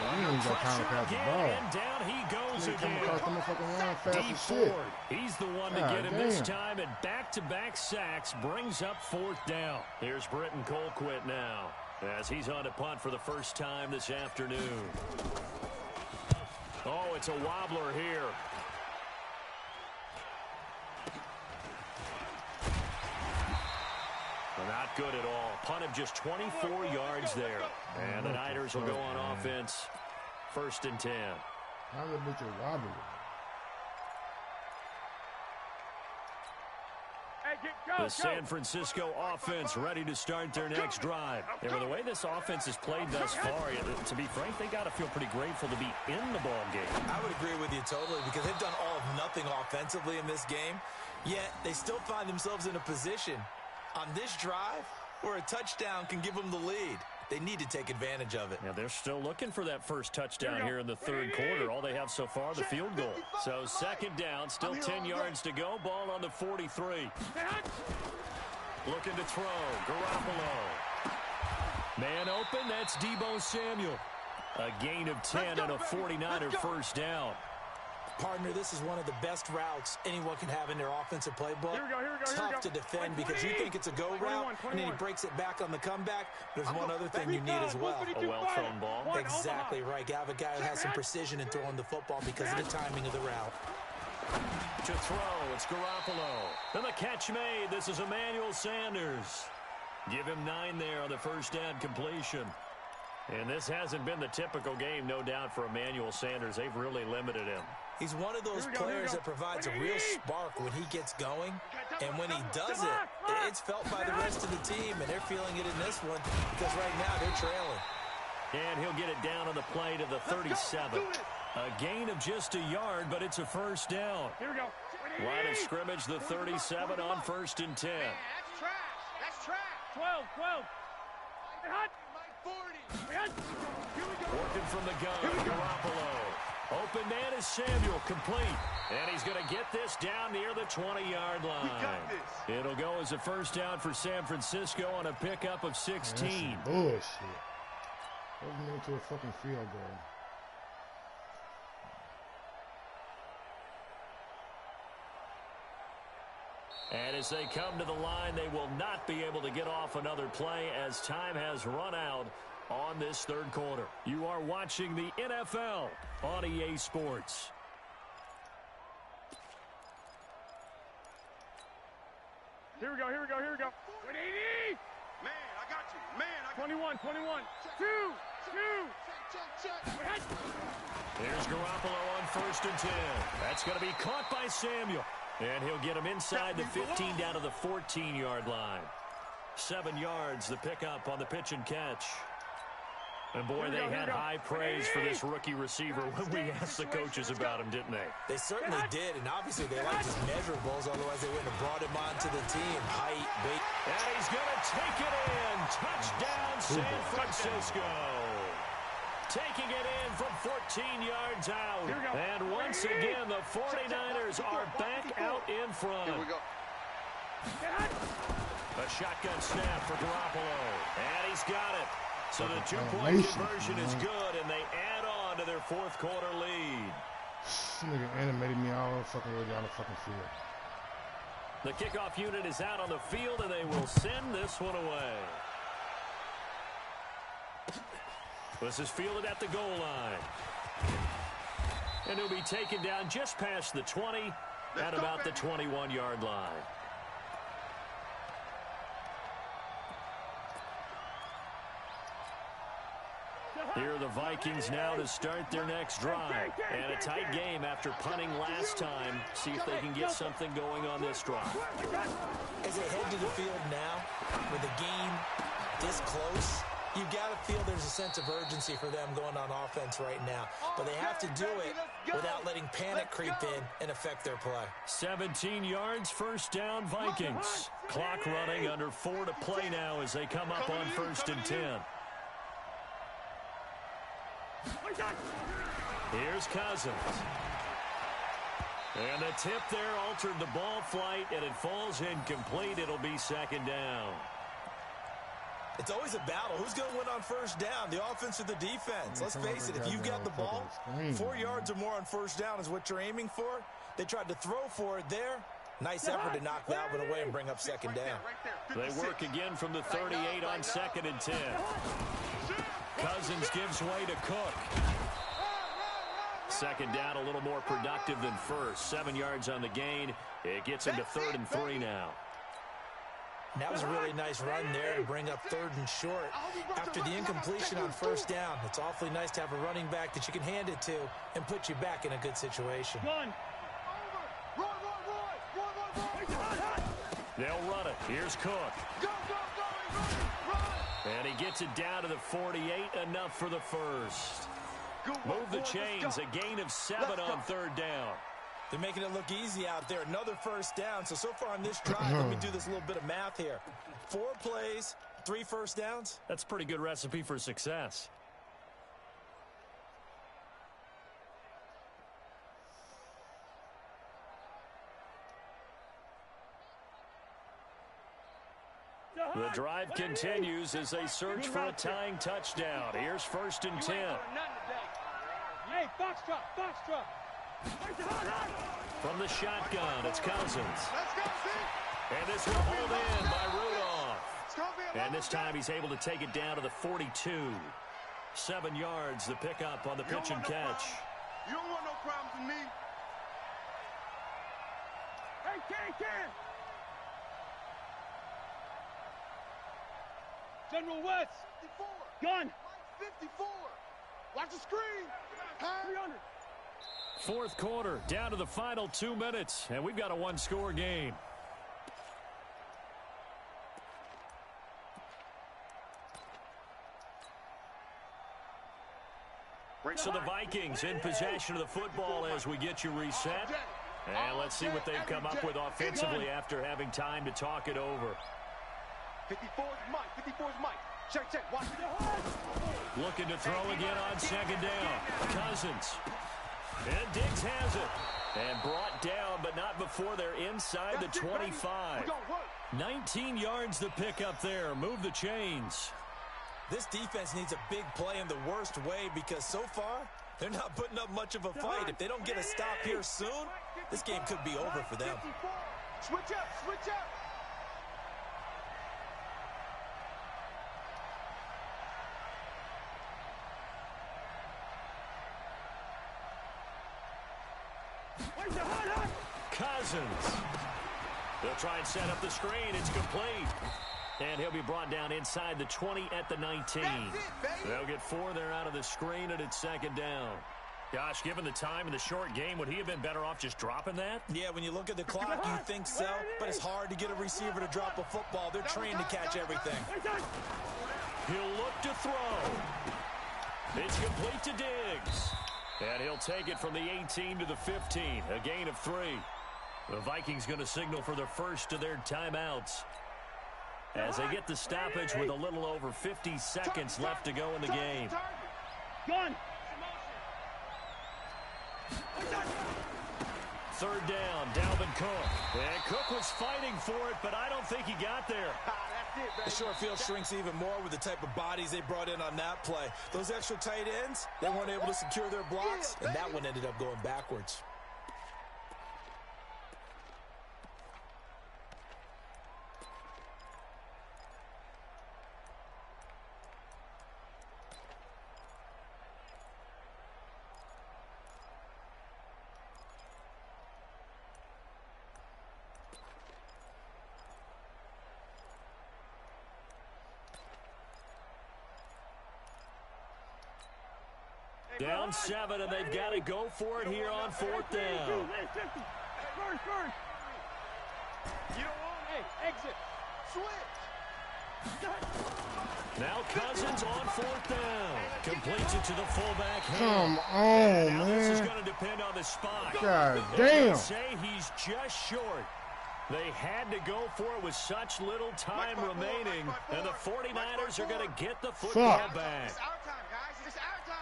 You ain't got time to pass the ball. And down he goes Come across the again. motherfucking line fast Deep as shit. forward. He's the one to God get him this damn. time, and back-to-back sacks brings up 4th down. Here's Britton Colquitt now, as he's on to punt for the first time this afternoon. Oh, it's a wobbler here. Not good at all. Punt of just 24 yards there. And the Niners will go on offense. 1st and 10. How did Mitchell wobble? The San Francisco offense ready to start their next drive. And with the way this offense has played thus far, to be frank, they got to feel pretty grateful to be in the ball game. I would agree with you totally because they've done all of nothing offensively in this game, yet they still find themselves in a position on this drive where a touchdown can give them the lead. They need to take advantage of it. Yeah, they're still looking for that first touchdown here in the 3rd quarter. All they have so far, the field goal. So 2nd down, still 10 yards to go. Ball on the 43. Looking to throw. Garoppolo. Man open, that's Deebo Samuel. A gain of 10 and a 49er first down. Partner, this is one of the best routes anyone can have in their offensive playbook. Tough to defend because you think it's a go route, and then he breaks it back on the comeback. There's one other thing you need as well. A well-thrown ball. Exactly right. You have a guy who has some precision in throwing the football because of the timing of the route. To throw, it's Garoppolo. And the catch made. This is Emmanuel Sanders. Give him 9 there on the first down completion. And this hasn't been the typical game, no doubt, for Emmanuel Sanders. They've really limited him. He's one of those players that provides a real spark when he gets going. And when he does it, it's felt by the rest of the team, and they're feeling it in this one because right now they're trailing. And he'll get it down on the play to the 37. A gain of just a yard, but it's a first down. Here we go. Line of scrimmage, the 37 on 1st and 10. Man, that's trash. That's trash. 12. Hot. 40. Working from the gun, Garoppolo. Open man is Samuel, complete. And he's going to get this down near the 20-yard line. It'll go as a first down for San Francisco on a pickup of 16. Man, that's bullshit. Wasn't into a fucking field goal. And as they come to the line, they will not be able to get off another play as time has run out on this 3rd quarter. You are watching the NFL on EA Sports. Here we go. 180. Man, I got you. Man, I got 21. 2. Here's Garoppolo on 1st and 10. That's going to be caught by Samuel. And he'll get him inside the 15 down to the 14-yard line. 7 yards, the pickup on the pitch and catch. And boy, they had high praise for this rookie receiver when we asked the coaches about him, didn't they? They certainly did, and obviously they liked his measurables, otherwise they wouldn't have brought him onto the team. Height, weight. And he's going to take it in. Touchdown, San Francisco. Taking it in from 14 yards out. And once again, the 49ers are back out in front. Here we go. A shotgun snap for Garoppolo. And he's got it. So the 2-point conversion is good, and they add on to their 4th quarter lead. This nigga animated me all the fucking way down the fucking field. The kickoff unit is out on the field, and they will send this one away. This is fielded at the goal line. And he'll be taken down just past the 20 at about the 21-yard line. Here are the Vikings now to start their next drive. And a tight game after punting last time. See if they can get something going on this drive. As they head to the field now, with the game this close, you got to feel there's a sense of urgency for them going on offense right now. But they have to do it without letting panic creep in and affect their play. 17 yards, first down, Vikings. Clock running, under 4 to play now as they come up on 1st and 10. Here's Cousins. And the tip there altered the ball flight, and it falls incomplete. It'll be 2nd down. It's always a battle. Who's going to win on 1st down, the offense or the defense? Let's face it, if you've got the ball, 4 yards or more on 1st down is what you're aiming for. They tried to throw for it there. Nice effort to knock that one away and bring up 2nd down. They work again from the 38 on 2nd and 10. Cousins gives way to Cook. 2nd down, a little more productive than first. 7 yards on the gain. It gets him to 3rd and 3 now. And that was a really nice run there to bring up 3rd and short. After the incompletion on 1st down, it's awfully nice to have a running back that you can hand it to and put you back in a good situation. They'll run it. Here's Cook. And he gets it down to the 48, enough for the first. Move the chains, a gain of 7 on 3rd down. They're making it look easy out there. Another 1st down. So far on this drive, let me do this little bit of math here. 4 plays, 3 first downs. That's a pretty good recipe for success. The drive continues as they search for a tying touchdown. Here's 1st and 10. Hey, foxtrot. From the shotgun, it's Cousins. And this will hold in by Rudolph. And this time he's able to take it down to the 42. 7 yards, the pickup on the pitch and catch. You don't want no problems with me. Hey, Ken! General West! 54. Gun! 54. Watch the screen. 300. 4th quarter, down to the final 2 minutes, and we've got a 1-score game. So the Vikings in possession of the football as we get you reset. And let's see what they've come up with offensively after having time to talk it over. 54's Mike. Check. Watch it. Looking to throw again on 2nd down. Cousins. And Diggs has it. And brought down, but not before they're inside the 25. 19 yards the pick up there. Move the chains. This defense needs a big play in the worst way because so far, they're not putting up much of a fight. If they don't get a stop here soon, this game could be over for them. Switch up. Cousins. They'll try and set up the screen. It's complete. And he'll be brought down inside the 20 at the 19. They'll get 4 there out of the screen, and it's 2nd down. Gosh, given the time in the short game, would he have been better off just dropping that? Yeah, when you look at the clock, you think so. But it's hard to get a receiver to drop a football. They're trained to catch everything. He'll look to throw. It's complete to Diggs. And he'll take it from the 18 to the 15. A gain of 3. The Vikings going to signal for their first of their timeouts as they get the stoppage with a little over 50 seconds left to go in the game. Gun! 3rd down, Dalvin Cook. And Cook was fighting for it, but I don't think he got there. The short field shrinks even more with the type of bodies they brought in on that play. Those extra tight ends, they weren't able to secure their blocks, and that one ended up going backwards. Down 7, and they've got to go for it here on 4th down. First. You don't want it. Exit. Switch. Now Cousins on 4th down. Completes it to the fullback. Come on, now man. This is going to depend on the spot. God damn. Say he's just short. They had to go for it with such little time remaining, and the 49ers are going to get the football back. It's our time, guys. It's our time.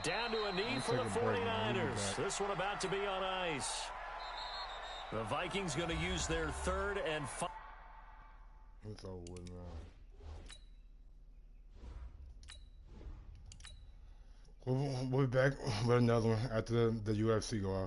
Down to a knee for the 49ers. This one about to be on ice. The Vikings going to use their 3rd and 5. It's over with now. We'll be back with another one after the UFC go off.